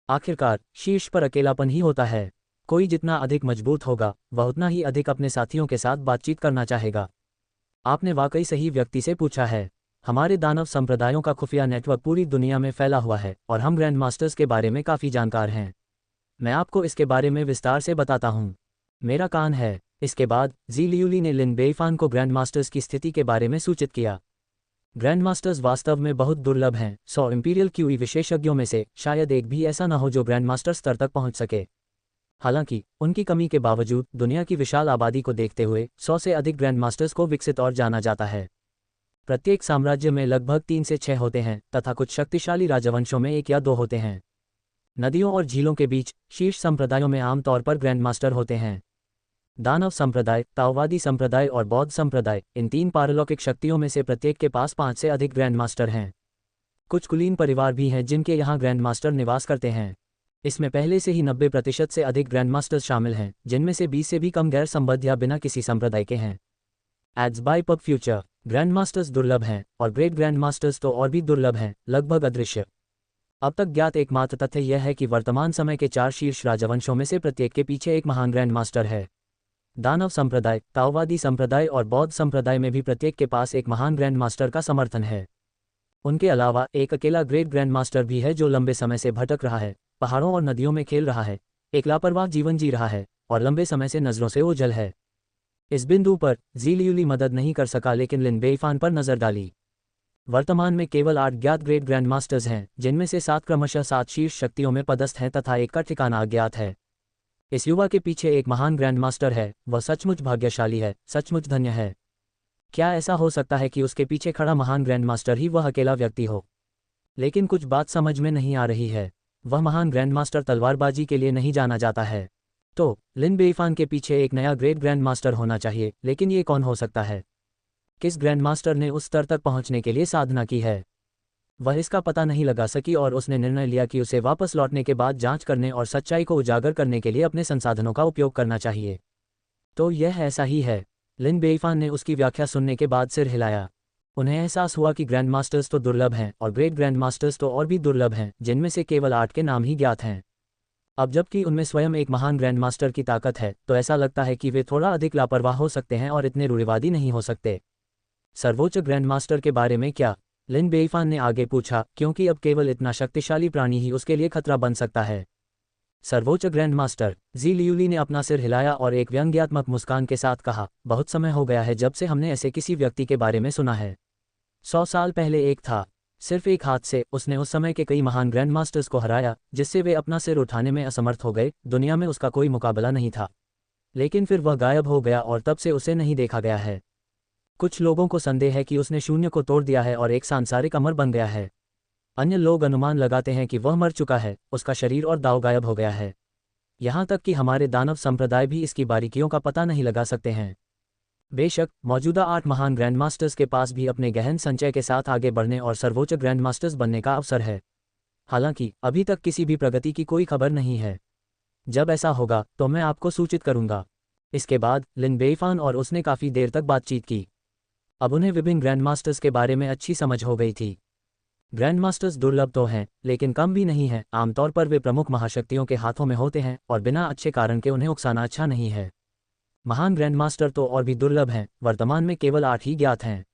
आखिरकार, शीर्ष पर अकेलापन ही होता है। कोई जितना अधिक मजबूत होगा, वह उतना ही अधिक अपने साथियों के साथ बातचीत करना चाहेगा। आपने वाकई सही व्यक्ति से पूछा है। हमारे दानव संप्रदायों का खुफिया नेटवर्क पूरी दुनिया में फैला हुआ है और हम ग्रैंड मास्टर्स के बारे में काफ़ी जानकार हैं। मैं आपको इसके बारे में विस्तार से बताता हूँ। मेरा कान है। इसके बाद जी लियूली ने लिन बेईफान को ग्रैंड मास्टर्स की स्थिति के बारे में सूचित किया। ग्रैंड मास्टर्स वास्तव में बहुत दुर्लभ हैं। 100 इंपीरियल क्यूई विशेषज्ञों में से शायद एक भी ऐसा न हो जो ग्रैंड मास्टर स्तर तक पहुंच सके। हालांकि उनकी कमी के बावजूद दुनिया की विशाल आबादी को देखते हुए 100 से अधिक ग्रैंड मास्टर्स को विकसित और जाना जाता है। प्रत्येक साम्राज्य में लगभग 3 से 6 होते हैं तथा कुछ शक्तिशाली राजवंशों में 1 या 2 होते हैं। नदियों और झीलों के बीच शीर्ष संप्रदायों में आमतौर पर ग्रैंड मास्टर होते हैं। दानव संप्रदाय, ताओवादी संप्रदाय और बौद्ध संप्रदाय, इन 3 पारलौकिक शक्तियों में से प्रत्येक के पास 5 से अधिक ग्रैंड मास्टर हैं। कुछ कुलीन परिवार भी हैं जिनके यहाँ ग्रैंड मास्टर निवास करते हैं। इसमें पहले से ही 90% से अधिक ग्रैंड मास्टर्स शामिल हैं, जिनमें से 20 से भी कम गैर संबद्ध या बिना किसी संप्रदाय के हैं। Ads by PubFuture, grand masters दुर्लभ हैं और ग्रेट ग्रैंड मास्टर्स तो और भी दुर्लभ हैं, लगभग अदृश्य। अब तक ज्ञात एकमात्र तथ्य यह है कि वर्तमान समय के 4 शीर्ष राजवंशों में से प्रत्येक के पीछे एक महान ग्रैंड मास्टर है। दानव संप्रदाय, ताओवादी संप्रदाय और बौद्ध संप्रदाय में भी प्रत्येक के पास एक महान ग्रैंड मास्टर का समर्थन है। उनके अलावा एक अकेला ग्रेट ग्रैंड मास्टर भी है जो लंबे समय से भटक रहा है, पहाड़ों और नदियों में खेल रहा है, एक लापरवाह जीवन जी रहा है और लंबे समय से नजरों से ओझल है। इस बिंदु पर जी लियूली मदद नहीं कर सका, लेकिन लिन बेईफान पर नजर डाली। वर्तमान में केवल 8 ज्ञात ग्रेट ग्रैंड मास्टर्स हैं, जिनमें से 7 क्रमशः 7 शीर्ष शक्तियों में पदस्थ हैं तथा एक का ठिकाना अज्ञात है। इस युवा के पीछे एक महान ग्रैंड मास्टर है। वह सचमुच भाग्यशाली है, सचमुच धन्य है। क्या ऐसा हो सकता है कि उसके पीछे खड़ा महान ग्रैंड मास्टर ही वह अकेला व्यक्ति हो? लेकिन कुछ बात समझ में नहीं आ रही है। वह महान ग्रैंड मास्टर तलवारबाजी के लिए नहीं जाना जाता है। तो लिन बेईफान के पीछे एक नया ग्रेट ग्रैंड मास्टर होना चाहिए, लेकिन ये कौन हो सकता है? किस ग्रैंड मास्टर ने उस स्तर तक पहुंचने के लिए साधना की है? वह इसका पता नहीं लगा सकी और उसने निर्णय लिया कि उसे वापस लौटने के बाद जांच करने और सच्चाई को उजागर करने के लिए अपने संसाधनों का उपयोग करना चाहिए। तो यह ऐसा ही है। लिन बेईफान ने उसकी व्याख्या सुनने के बाद सिर हिलाया। उन्हें एहसास हुआ कि ग्रैंड मास्टर्स तो दुर्लभ हैं और ग्रेट ग्रैंड मास्टर्स तो और भी दुर्लभ हैं, जिनमें से केवल 8 के नाम ही ज्ञात हैं। अब जबकि उनमें स्वयं एक महान ग्रैंड मास्टर की ताकत है, तो ऐसा लगता है कि वे थोड़ा अधिक लापरवाह हो सकते हैं और इतने रूढ़िवादी नहीं हो सकते। सर्वोच्च ग्रैंडमास्टर के बारे में क्या? लिन बेइफान ने आगे पूछा, क्योंकि अब केवल इतना शक्तिशाली प्राणी ही उसके लिए खतरा बन सकता है। सर्वोच्च ग्रैंडमास्टर जी लियूली ने अपना सिर हिलाया और एक व्यंग्यात्मक मुस्कान के साथ कहा, बहुत समय हो गया है जब से हमने ऐसे किसी व्यक्ति के बारे में सुना है। 100 साल पहले एक था। सिर्फ एक हाथ से उसने उस समय के कई महान ग्रैंडमास्टर्स को हराया, जिससे वे अपना सिर उठाने में असमर्थ हो गए। दुनिया में उसका कोई मुकाबला नहीं था। लेकिन फिर वह गायब हो गया और तब से उसे नहीं देखा गया है। कुछ लोगों को संदेह है कि उसने शून्य को तोड़ दिया है और एक सांसारिक अमर बन गया है। अन्य लोग अनुमान लगाते हैं कि वह मर चुका है, उसका शरीर और दाव गायब हो गया है। यहाँ तक कि हमारे दानव संप्रदाय भी इसकी बारीकियों का पता नहीं लगा सकते हैं। बेशक मौजूदा 8 महान ग्रैंडमास्टर्स के पास भी अपने गहन संचय के साथ आगे बढ़ने और सर्वोच्च ग्रैंडमास्टर्स बनने का अवसर है। हालांकि अभी तक किसी भी प्रगति की कोई खबर नहीं है। जब ऐसा होगा तो मैं आपको सूचित करूंगा। इसके बाद लिन बेइफान और उसने काफ़ी देर तक बातचीत की। अब उन्हें विभिन्न ग्रैंडमास्टर्स के बारे में अच्छी समझ हो गई थी। ग्रैंडमास्टर्स दुर्लभ तो हैं, लेकिन कम भी नहीं हैं। आमतौर पर वे प्रमुख महाशक्तियों के हाथों में होते हैं और बिना अच्छे कारण के उन्हें उकसाना अच्छा नहीं है। महान ग्रैंडमास्टर तो और भी दुर्लभ हैं। वर्तमान में केवल 8 ही ज्ञात हैं।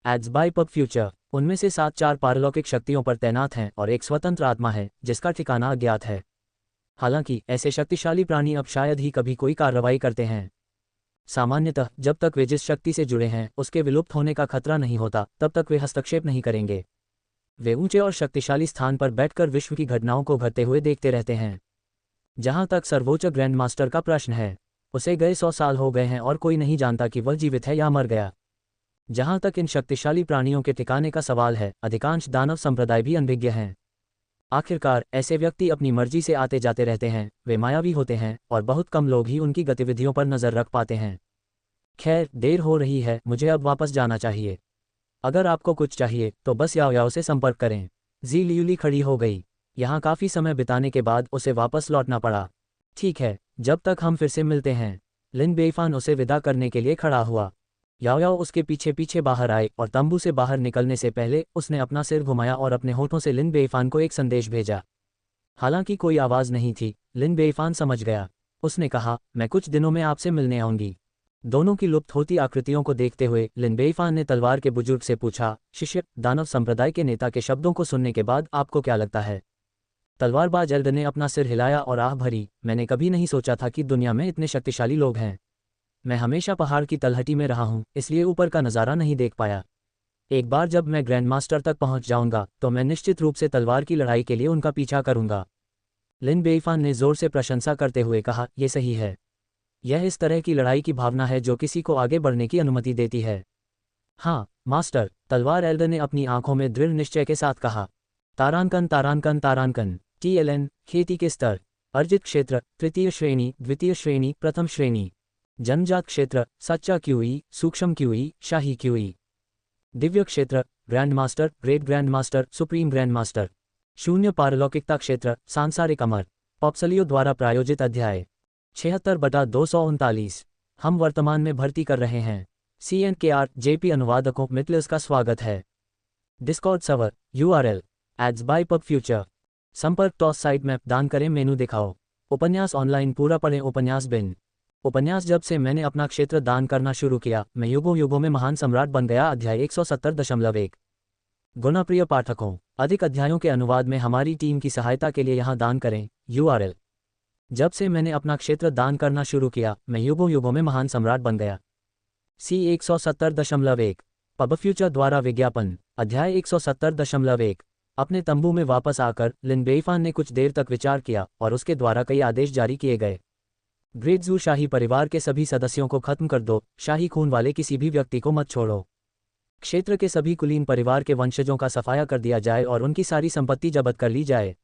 एड्स बाय पब फ्यूचर, उनमें से 7 4 पारलौकिक शक्तियों पर तैनात हैं और एक स्वतंत्र आत्मा है जिसका ठिकाना अज्ञात है। हालांकि ऐसे शक्तिशाली प्राणी अब शायद ही कभी कोई कार्रवाई करते हैं। सामान्यतः जब तक वे जिस शक्ति से जुड़े हैं उसके विलुप्त होने का खतरा नहीं होता, तब तक वे हस्तक्षेप नहीं करेंगे। वे ऊंचे और शक्तिशाली स्थान पर बैठकर विश्व की घटनाओं को घटते हुए देखते रहते हैं। जहां तक सर्वोच्च ग्रैंडमास्टर का प्रश्न है, उसे गए 100 साल हो गए हैं और कोई नहीं जानता कि वह जीवित है या मर गया। जहां तक इन शक्तिशाली प्राणियों के ठिकाने का सवाल है, अधिकांश दानव संप्रदाय भी अनभिज्ञ हैं। आखिरकार ऐसे व्यक्ति अपनी मर्जी से आते जाते रहते हैं, वे मायावी होते हैं और बहुत कम लोग ही उनकी गतिविधियों पर नजर रख पाते हैं। खैर, देर हो रही है, मुझे अब वापस जाना चाहिए। अगर आपको कुछ चाहिए तो बस याओ याओ से संपर्क करें। जी लियूली खड़ी हो गई। यहाँ काफ़ी समय बिताने के बाद उसे वापस लौटना पड़ा। ठीक है, जब तक हम फिर से मिलते हैं। लिन बेइफान उसे विदा करने के लिए खड़ा हुआ। याओ याओ उसके पीछे पीछे बाहर आए और तंबू से बाहर निकलने से पहले उसने अपना सिर घुमाया और अपने होठों से लिन बेइफान को एक संदेश भेजा। हालांकि कोई आवाज़ नहीं थी, लिन बेइफान समझ गया। उसने कहा, मैं कुछ दिनों में आपसे मिलने आऊंगी। दोनों की लुप्त होती आकृतियों को देखते हुए लिन बेइफान ने तलवार के बुजुर्ग से पूछा, शिष्य, दानव संप्रदाय के नेता के शब्दों को सुनने के बाद आपको क्या लगता है? तलवारबाज एल्डर ने अपना सिर हिलाया और आह भरी, मैंने कभी नहीं सोचा था कि दुनिया में इतने शक्तिशाली लोग हैं। मैं हमेशा पहाड़ की तलहटी में रहा हूँ, इसलिए ऊपर का नज़ारा नहीं देख पाया। एक बार जब मैं ग्रैंडमास्टर तक पहुँच जाऊँगा तो मैं निश्चित रूप से तलवार की लड़ाई के लिए उनका पीछा करूँगा। लिन बेइफान ने जोर से प्रशंसा करते हुए कहा, यह सही है। यह इस तरह की लड़ाई की भावना है जो किसी को आगे बढ़ने की अनुमति देती है। हाँ मास्टर, तलवार एल्डर ने अपनी आंखों में दृढ़ निश्चय के साथ कहा। तारांकन तारांकन तारांकन, TLN, खेती के स्तर, अर्जित क्षेत्र, तृतीय श्रेणी, द्वितीय श्रेणी, प्रथम श्रेणी। जन्मजात क्षेत्र, सच्चा QE, सूक्ष्म QE, शाही QE। दिव्य क्षेत्र, grand master, great grand master, supreme grand master. शून्य पारलौकिकता क्षेत्र, सांसारिक अमर। पॉप्सलियो द्वारा प्रायोजित अध्याय 76/239। हम वर्तमान में भर्ती कर रहे हैं। CNKR JP अनुवादकों मिटलर्स का स्वागत है। Discord server URL ads by PubFuture. संपर्क टॉस साइट मैप दान करें मेनू दिखाओ। उपन्यास ऑनलाइन पूरा पढ़ें। उपन्यास बिन। उपन्यास जब से मैंने अपना क्षेत्र दान करना शुरू किया, मैं युगों युगों में महान सम्राट बन गया। अध्याय 170.1। गुणप्रिय पाठकों, अधिक अध्यायों के अनुवाद में हमारी टीम की सहायता के लिए यहाँ दान करें। URL। जब से मैंने अपना क्षेत्र दान करना शुरू किया, मैं युगों युगों में महान सम्राट बन गया। C 170.1। पब फ्यूचर द्वारा विज्ञापन। अध्याय 170.1। अपने तंबू में वापस आकर लिन बेइफान ने कुछ देर तक विचार किया और उसके द्वारा कई आदेश जारी किए गए। ग्रेट जू शाही परिवार के सभी सदस्यों को खत्म कर दो। शाही खून वाले किसी भी व्यक्ति को मत छोड़ो। क्षेत्र के सभी कुलीन परिवार के वंशजों का सफाया कर दिया जाए और उनकी सारी संपत्ति जब्त कर ली जाए।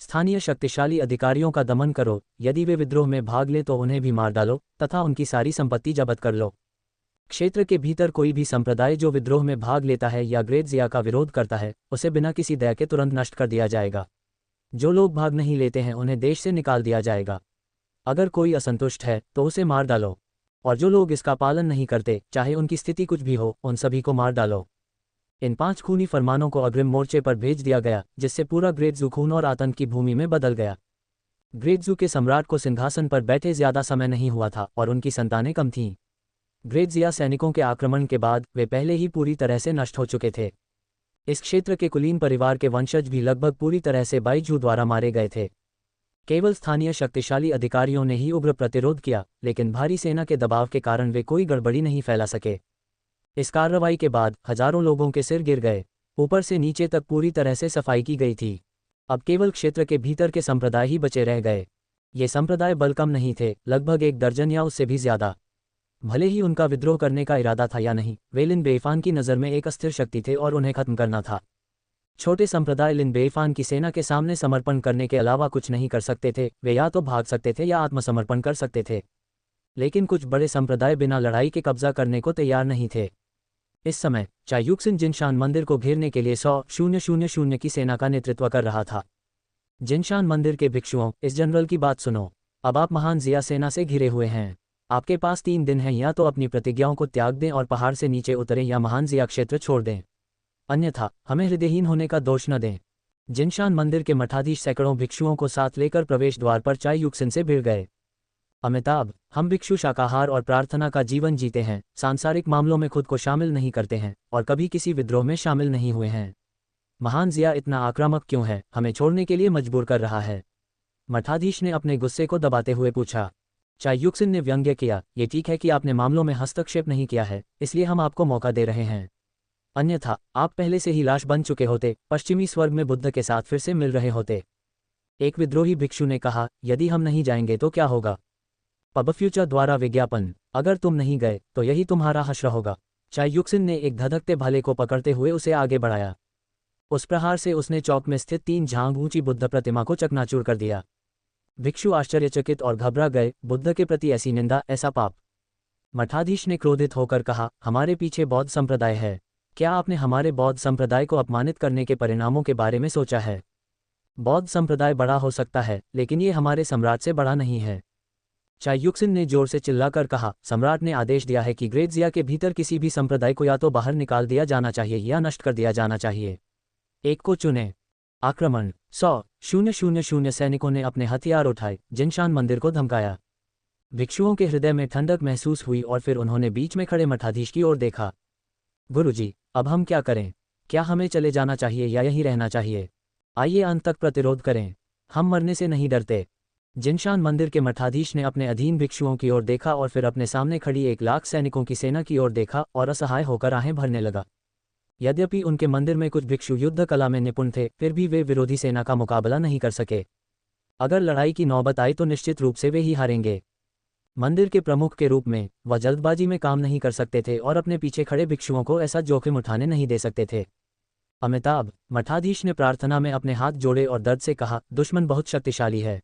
स्थानीय शक्तिशाली अधिकारियों का दमन करो। यदि वे विद्रोह में भाग लें तो उन्हें भी मार डालो तथा उनकी सारी संपत्ति जब्त कर लो। क्षेत्र के भीतर कोई भी संप्रदाय जो विद्रोह में भाग लेता है या ग्रेट जिया का विरोध करता है, उसे बिना किसी दया के तुरंत नष्ट कर दिया जाएगा। जो लोग भाग नहीं लेते हैं उन्हें देश से निकाल दिया जाएगा। अगर कोई असंतुष्ट है तो उसे मार डालो, और जो लोग इसका पालन नहीं करते, चाहे उनकी स्थिति कुछ भी हो, उन सभी को मार डालो। इन 5 खूनी फरमानों को अग्रिम मोर्चे पर भेज दिया गया, जिससे पूरा ग्रेट जू खून और आतंक की भूमि में बदल गया। ग्रेट जू के सम्राट को सिंहासन पर बैठे ज्यादा समय नहीं हुआ था और उनकी संतानें कम थीं। ग्रेट जिया सैनिकों के आक्रमण के बाद वे पहले ही पूरी तरह से नष्ट हो चुके थे। इस क्षेत्र के कुलीन परिवार के वंशज भी लगभग पूरी तरह से बाइजू द्वारा मारे गए थे। केवल स्थानीय शक्तिशाली अधिकारियों ने ही उग्र प्रतिरोध किया, लेकिन भारी सेना के दबाव के कारण वे कोई गड़बड़ी नहीं फैला सके। इस कार्रवाई के बाद हजारों लोगों के सिर गिर गए। ऊपर से नीचे तक पूरी तरह से सफाई की गई थी। अब केवल क्षेत्र के भीतर के संप्रदाय ही बचे रह गए। ये संप्रदाय बल कम नहीं थे, लगभग 1 दर्जन या उससे भी ज्यादा। भले ही उनका विद्रोह करने का इरादा था या नहीं, वे लिन बेईफान की नज़र में एक अस्थिर शक्ति थे और उन्हें खत्म करना था। छोटे संप्रदाय लिन बेईफान की सेना के सामने समर्पण करने के अलावा कुछ नहीं कर सकते थे। वे या तो भाग सकते थे या आत्मसमर्पण कर सकते थे, लेकिन कुछ बड़े संप्रदाय बिना लड़ाई के कब्जा करने को तैयार नहीं थे। इस समय चाई युक्सिन जिनशान मंदिर को घेरने के लिए 100,000 की सेना का नेतृत्व कर रहा था। जिनशान मंदिर के भिक्षुओं, इस जनरल की बात सुनो। अब आप महान जिया सेना से घिरे हुए हैं। आपके पास 3 दिन हैं, या तो अपनी प्रतिज्ञाओं को त्याग दें और पहाड़ से नीचे उतरें या महान जिया क्षेत्र छोड़ दें, अन्यथा हमें हृदयहीन होने का दोष न दें। जिनशान मंदिर के मठाधीश सैकड़ों भिक्षुओं को साथ लेकर प्रवेश द्वार पर चाई युक्सिन से भिड़ गए। अमिताभ, हम भिक्षु शाकाहार और प्रार्थना का जीवन जीते हैं, सांसारिक मामलों में खुद को शामिल नहीं करते हैं और कभी किसी विद्रोह में शामिल नहीं हुए हैं। महान जिया इतना आक्रामक क्यों है, हमें छोड़ने के लिए मजबूर कर रहा है? मठाधीश ने अपने गुस्से को दबाते हुए पूछा। चाई युक्सिन ने व्यंग्य किया, ये ठीक है कि आपने मामलों में हस्तक्षेप नहीं किया है, इसलिए हम आपको मौका दे रहे हैं। अन्यथा आप पहले से ही लाश बन चुके होते, पश्चिमी स्वर्ग में बुद्ध के साथ फिर से मिल रहे होते। एक विद्रोही भिक्षु ने कहा, यदि हम नहीं जाएंगे तो क्या होगा? पबफ्यूचा द्वारा विज्ञापन, अगर तुम नहीं गए तो यही तुम्हारा हश्र होगा। चाई युक्सिन ने एक धधकते भाले को पकड़ते हुए उसे आगे बढ़ाया। उस प्रहार से उसने चौक में स्थित 3 झांग ऊंची बुद्ध प्रतिमा को चकनाचूर कर दिया। भिक्षु आश्चर्यचकित और घबरा गए, बुद्ध के प्रति ऐसी निंदा, ऐसा पाप। मठाधीश ने क्रोधित होकर कहा, हमारे पीछे बौद्ध संप्रदाय है। क्या आपने हमारे बौद्ध संप्रदाय को अपमानित करने के परिणामों के बारे में सोचा है? बौद्ध संप्रदाय बड़ा हो सकता है, लेकिन ये हमारे सम्राट से बड़ा नहीं है। चाई युक्सिन ने जोर से चिल्लाकर कहा, सम्राट ने आदेश दिया है कि ग्रेट जिया के भीतर किसी भी संप्रदाय को या तो बाहर निकाल दिया जाना चाहिए या नष्ट कर दिया जाना चाहिए। एक को चुने। आक्रमण। 100,000 सैनिकों ने अपने हथियार उठाए, जिनशान मंदिर को धमकाया। भिक्षुओं के हृदय में ठंडक महसूस हुई और फिर उन्होंने बीच में खड़े मठाधीश की ओर देखा। गुरुजी, अब हम क्या करें? क्या हमें चले जाना चाहिए या यहीं रहना चाहिए? आइए अंत तक प्रतिरोध करें, हम मरने से नहीं डरते। जिनशान मंदिर के मठाधीश ने अपने अधीन भिक्षुओं की ओर देखा और फिर अपने सामने खड़ी 1 लाख सैनिकों की सेना की ओर देखा और असहाय होकर आहें भरने लगा। यद्यपि उनके मंदिर में कुछ भिक्षु युद्ध कला में निपुण थे, फिर भी वे विरोधी सेना का मुकाबला नहीं कर सके। अगर लड़ाई की नौबत आई तो निश्चित रूप से वे ही हारेंगे। मंदिर के प्रमुख के रूप में वह जल्दबाजी में काम नहीं कर सकते थे और अपने पीछे खड़े भिक्षुओं को ऐसा जोखिम उठाने नहीं दे सकते थे। अमिताभ, मठाधीश ने प्रार्थना में अपने हाथ जोड़े और दर्द से कहा, दुश्मन बहुत शक्तिशाली है।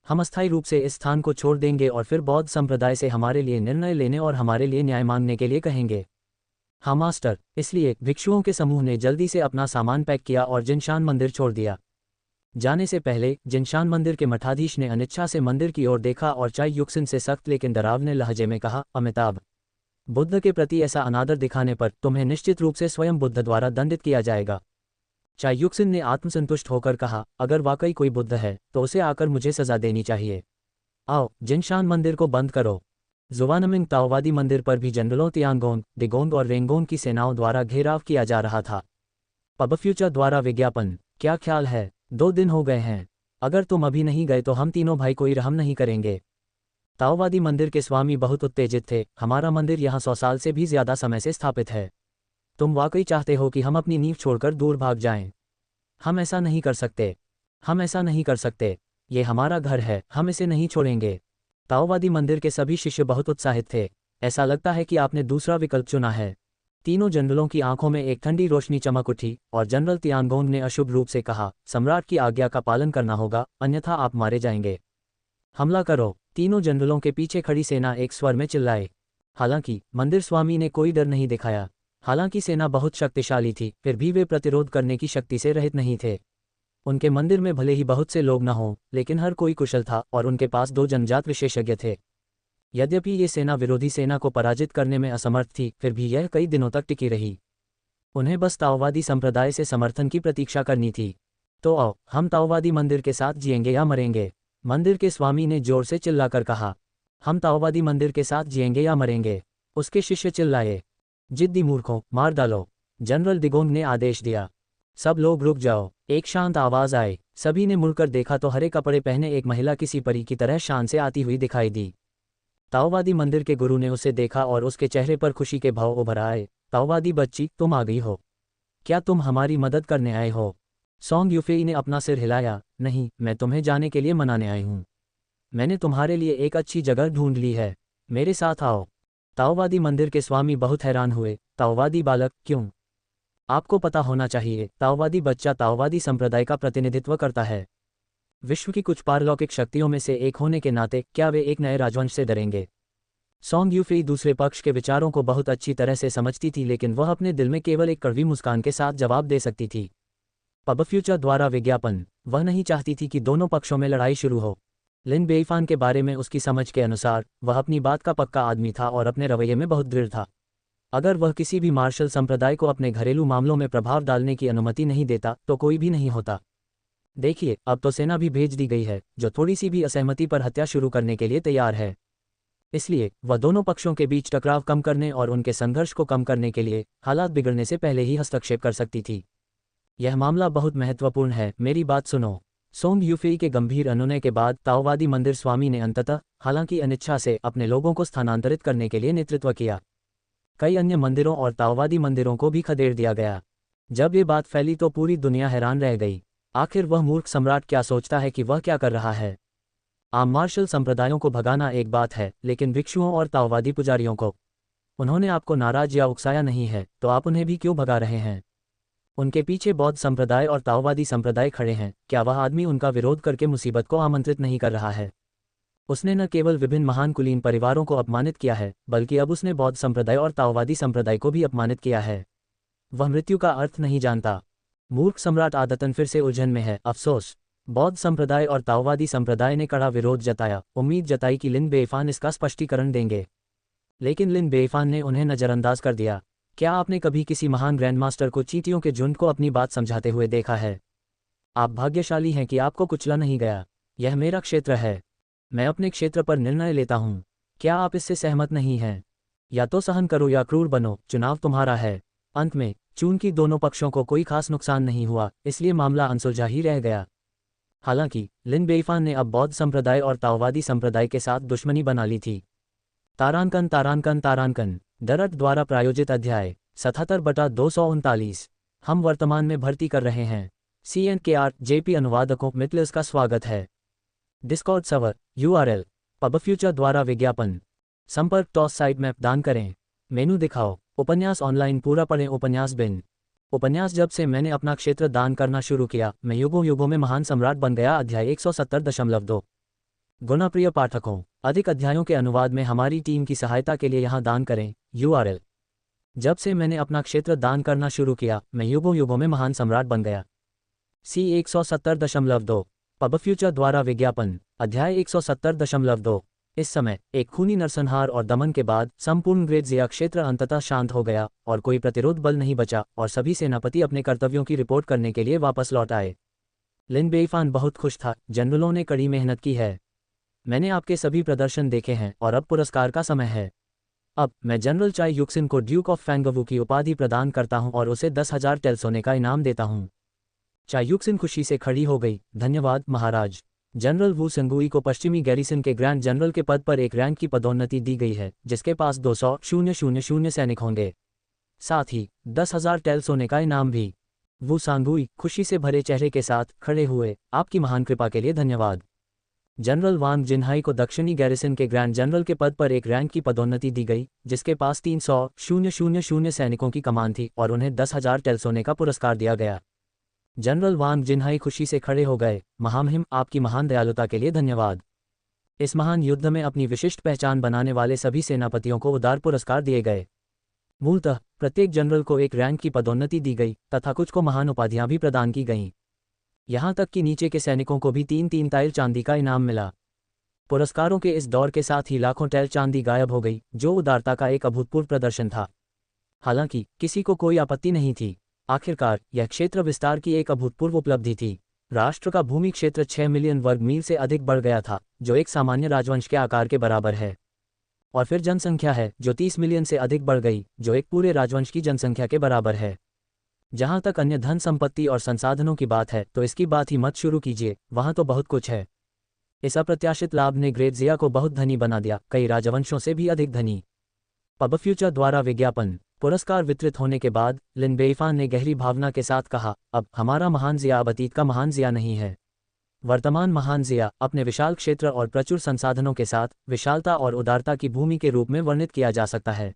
हम अस्थायी रूप से इस स्थान को छोड़ देंगे और फिर बौद्ध संप्रदाय से हमारे लिए निर्णय लेने और हमारे लिए न्याय मांगने के लिए कहेंगे। हाँ मास्टर। इसलिए भिक्षुओं के समूह ने जल्दी से अपना सामान पैक किया और जिनशान मंदिर छोड़ दिया। जाने से पहले जिनशान मंदिर के मठाधीश ने अनिच्छा से मंदिर की ओर देखा और चाई युक्सिन से सख्त लेकिन डरावने लहजे में कहा, अमिताभ, बुद्ध के प्रति ऐसा अनादर दिखाने पर तुम्हें निश्चित रूप से स्वयं बुद्ध द्वारा दंडित किया जाएगा। चाई युक्सिन ने आत्मसंतुष्ट होकर कहा, अगर वाकई कोई बुद्ध है तो उसे आकर मुझे सजा देनी चाहिए। आओ, जिनशान मंदिर को बंद करो। जुवानमिंग ताओवादी मंदिर पर भी जनरलों तियांगोंग, दिगोंग और रेंगोंग की सेनाओं द्वारा घेराव किया जा रहा था। पबफ्यूचा द्वारा विज्ञापन, क्या ख्याल है? 2 दिन हो गए हैं। अगर तुम अभी नहीं गए तो हम तीनों भाई कोई रहम नहीं करेंगे। ताओवादी मंदिर के स्वामी बहुत उत्तेजित थे। हमारा मंदिर यहाँ 100 साल से भी ज्यादा समय से स्थापित है। तुम वाकई चाहते हो कि हम अपनी नींव छोड़कर दूर भाग जाएं? हम ऐसा नहीं कर सकते। हम ऐसा नहीं कर सकते। ये हमारा घर है, हम इसे नहीं छोड़ेंगे। ताओवादी मंदिर के सभी शिष्य बहुत उत्साहित थे। ऐसा लगता है कि आपने दूसरा विकल्प चुना है। तीनों जनरलों की आंखों में एक ठंडी रोशनी चमक उठी और जनरल तियांगोंग ने अशुभ रूप से कहा, सम्राट की आज्ञा का पालन करना होगा, अन्यथा आप मारे जाएंगे। हमला करो। तीनों जनरलों के पीछे खड़ी सेना एक स्वर में चिल्लाए। हालांकि मंदिर स्वामी ने कोई डर नहीं दिखाया। हालांकि सेना बहुत शक्तिशाली थी, फिर भी वे प्रतिरोध करने की शक्ति से रहित नहीं थे। उनके मंदिर में भले ही बहुत से लोग न हों, लेकिन हर कोई कुशल था और उनके पास 2 जनजात विशेषज्ञ थे। यद्यपि ये सेना विरोधी सेना को पराजित करने में असमर्थ थी, फिर भी यह कई दिनों तक टिकी रही। उन्हें बस ताओवादी संप्रदाय से समर्थन की प्रतीक्षा करनी थी। तो आओ, हम ताओवादी मंदिर के साथ जिएंगे या मरेंगे? मंदिर के स्वामी ने जोर से चिल्लाकर कहा। हम ताओवादी मंदिर के साथ जिएंगे या मरेंगे? उसके शिष्य चिल्लाए, जिद्दी मूर्खों, मार डालो। जनरल दिगोंग ने आदेश दिया। सब लोग रुक जाओ, एक शांत आवाज आई। सभी ने मुड़कर देखा तो हरे कपड़े पहने एक महिला किसी परी की तरह शान से आती हुई दिखाई दी। ताओवादी मंदिर के गुरु ने उसे देखा और उसके चेहरे पर खुशी के भाव उभर आए। ताओवादी बच्ची, तुम आ गई हो। क्या तुम हमारी मदद करने आए हो? सोंग यूफेई ने अपना सिर हिलाया। नहीं, मैं तुम्हें जाने के लिए मनाने आई हूँ। मैंने तुम्हारे लिए एक अच्छी जगह ढूंढ ली है, मेरे साथ आओ। ताओवादी मंदिर के स्वामी बहुत हैरान हुए। ताओवादी बालक, क्यों? आपको पता होना चाहिए, ताओवादी बच्चा ताओवादी संप्रदाय का प्रतिनिधित्व करता है। विश्व की कुछ पारलौकिक शक्तियों में से एक होने के नाते क्या वे एक नए राजवंश से डरेंगे? सोंग यूफेई दूसरे पक्ष के विचारों को बहुत अच्छी तरह से समझती थी, लेकिन वह अपने दिल में केवल एक कड़वी मुस्कान के साथ जवाब दे सकती थी। पब फ्यूचर द्वारा विज्ञापन। वह नहीं चाहती थी कि दोनों पक्षों में लड़ाई शुरू हो। लिन बेईफान के बारे में उसकी समझ के अनुसार वह अपनी बात का पक्का आदमी था और अपने रवैये में बहुत दृढ़ था। अगर वह किसी भी मार्शल संप्रदाय को अपने घरेलू मामलों में प्रभाव डालने की अनुमति नहीं देता तो कोई भी नहीं होता। देखिए, अब तो सेना भी भेज दी गई है, जो थोड़ी सी भी असहमति पर हत्या शुरू करने के लिए तैयार है। इसलिए वह दोनों पक्षों के बीच टकराव कम करने और उनके संघर्ष को कम करने के लिए हालात बिगड़ने से पहले ही हस्तक्षेप कर सकती थी। यह मामला बहुत महत्वपूर्ण है, मेरी बात सुनो। सोंग यूफेई के गंभीर अनुनय के बाद ताओवादी मंदिर स्वामी ने अंततः, हालांकि अनिच्छा से, अपने लोगों को स्थानांतरित करने के लिए नेतृत्व किया। कई अन्य मंदिरों और ताओवादी मंदिरों को भी खदेड़ दिया गया। जब ये बात फैली तो पूरी दुनिया हैरान रह गई। आखिर वह मूर्ख सम्राट क्या सोचता है कि वह क्या कर रहा है? आम मार्शल संप्रदायों को भगाना एक बात है, लेकिन भिक्षुओं और ताओवादी पुजारियों को? उन्होंने आपको नाराज या उकसाया नहीं है, तो आप उन्हें भी क्यों भगा रहे हैं? उनके पीछे बौद्ध संप्रदाय और ताओवादी संप्रदाय खड़े हैं। क्या वह आदमी उनका विरोध करके मुसीबत को आमंत्रित नहीं कर रहा है? उसने न केवल विभिन्न महान कुलीन परिवारों को अपमानित किया है, बल्कि अब उसने बौद्ध संप्रदाय और ताओवादी संप्रदाय को भी अपमानित किया है। वह मृत्यु का अर्थ नहीं जानता। मूर्ख सम्राट आदतन फिर से उलझन में है। अफसोस। बौद्ध संप्रदाय और ताओवादी संप्रदाय ने कड़ा विरोध जताया, उम्मीद जताई कि लिन बेईफान इसका स्पष्टीकरण देंगे। लेकिन लिन बेईफान ने उन्हें नजरअंदाज कर दिया। क्या आपने कभी किसी महान ग्रैंडमास्टर को चींटियों के झुंड को अपनी बात समझाते हुए देखा है? आप भाग्यशाली हैं कि आपको कुचला नहीं गया। यह मेरा क्षेत्र है, मैं अपने क्षेत्र पर निर्णय लेता हूँ। क्या आप इससे सहमत नहीं हैं? या तो सहन करो या क्रूर बनो, चुनाव तुम्हारा है। अंत में चूंकि दोनों पक्षों को कोई खास नुकसान नहीं हुआ, इसलिए मामला अनसुलझा ही रह गया। हालांकि लिन बेईफान ने अब बौद्ध संप्रदाय और ताओवादी संप्रदाय के साथ दुश्मनी बना ली थी। तारांकन तारांकन तारांकन डरट द्वारा प्रायोजित अध्याय 77/239। हम वर्तमान में भर्ती कर रहे हैं। CNKR JP अनुवादकों मिटलर्स का स्वागत है। Discord server URL pub future द्वारा विज्ञापन। संपर्क टॉस साइट मैप दान करें। मेनू दिखाओ। उपन्यास ऑनलाइन पूरा पढ़ें। उपन्यास बिन। उपन्यास जब से मैंने अपना क्षेत्र दान करना शुरू किया, मैं युगों युगों में महान सम्राट बन गया। अध्याय 170.2। गुना प्रिय पाठकों, अधिक अध्यायों के अनुवाद में हमारी टीम की सहायता के लिए यहाँ दान करें। URL। जब से मैंने अपना क्षेत्र दान करना शुरू किया, मैं युगों युगों में महान सम्राट बन गया। C 170.2 पब फ्यूचर द्वारा विज्ञापन। अध्याय 170.2। इस समय एक खूनी नरसंहार और दमन के बाद संपूर्ण ग्रेडजिया क्षेत्र अंततः शांत हो गया और कोई प्रतिरोध बल नहीं बचा और सभी सेनापति अपने कर्तव्यों की रिपोर्ट करने के लिए वापस लौट आए। लिन बेईफान बहुत खुश था। जनरलों ने कड़ी मेहनत की है। मैंने आपके सभी प्रदर्शन देखे हैं और अब पुरस्कार का समय है। अब मैं जनरल चाई युक्सिन को ड्यूक ऑफ फैंगवू की उपाधि प्रदान करता हूं और उसे 10,000 टेल सोने का इनाम देता हूं। चाई युक्सिन खुशी से खड़ी हो गई। धन्यवाद महाराज। जनरल वू संगुई को पश्चिमी गैरिसन के ग्रैंड जनरल के पद पर एक रैंक की पदोन्नति दी गई है, जिसके पास 200,000 सैनिक होंगे, साथ ही 10,000 टेल सोने का इनाम भी। वू सांगुई खुशी से भरे चेहरे के साथ खड़े हुए। आपकी महान कृपा के लिए धन्यवाद। जनरल वांग जिनहाई को दक्षिणी गैरिसन के ग्रैंड जनरल के पद पर एक रैंक की पदोन्नति दी गई, जिसके पास 300,000 सैनिकों की कमान थी और उन्हें 10,000 टेल सोने का पुरस्कार दिया गया। जनरल वांग जिनहाई खुशी से खड़े हो गए। महामहिम, आपकी महान दयालुता के लिए धन्यवाद। इस महान युद्ध में अपनी विशिष्ट पहचान बनाने वाले सभी सेनापतियों को उदार पुरस्कार दिए गए। मूलतः प्रत्येक जनरल को एक रैंक की पदोन्नति दी गई तथा कुछ को महान उपाधियां भी प्रदान की गईं। यहाँ तक कि नीचे के सैनिकों को भी 3-3 टाइल चांदी का इनाम मिला। पुरस्कारों के इस दौर के साथ ही लाखों टैल चांदी गायब हो गई, जो उदारता का एक अभूतपूर्व प्रदर्शन था। हालांकि किसी को कोई आपत्ति नहीं थी। आखिरकार यह क्षेत्र विस्तार की एक अभूतपूर्व उपलब्धि थी। राष्ट्र का भूमि क्षेत्र 6 मिलियन वर्ग मील से अधिक बढ़ गया था, जो एक सामान्य राजवंश के आकार के बराबर है। और फिर जनसंख्या है जो 30 मिलियन से अधिक बढ़ गई, जो एक पूरे राजवंश की जनसंख्या के बराबर है। जहां तक अन्य धन संपत्ति और संसाधनों की बात है तो इसकी बात ही मत शुरू कीजिए, वहां तो बहुत कुछ है। इस अप्रत्याशित लाभ ने ग्रेट जिया को बहुत धनी बना दिया, कई राजवंशों से भी अधिक धनी। पब फ्यूचर द्वारा विज्ञापन पुरस्कार वितरित होने के बाद लिन बेइफान ने गहरी भावना के साथ कहा, अब हमारा महान जिया अब अतीत का महान जिया नहीं है। वर्तमान महान जिया अपने विशाल क्षेत्र और प्रचुर संसाधनों के साथ विशालता और उदारता की भूमि के रूप में वर्णित किया जा सकता है।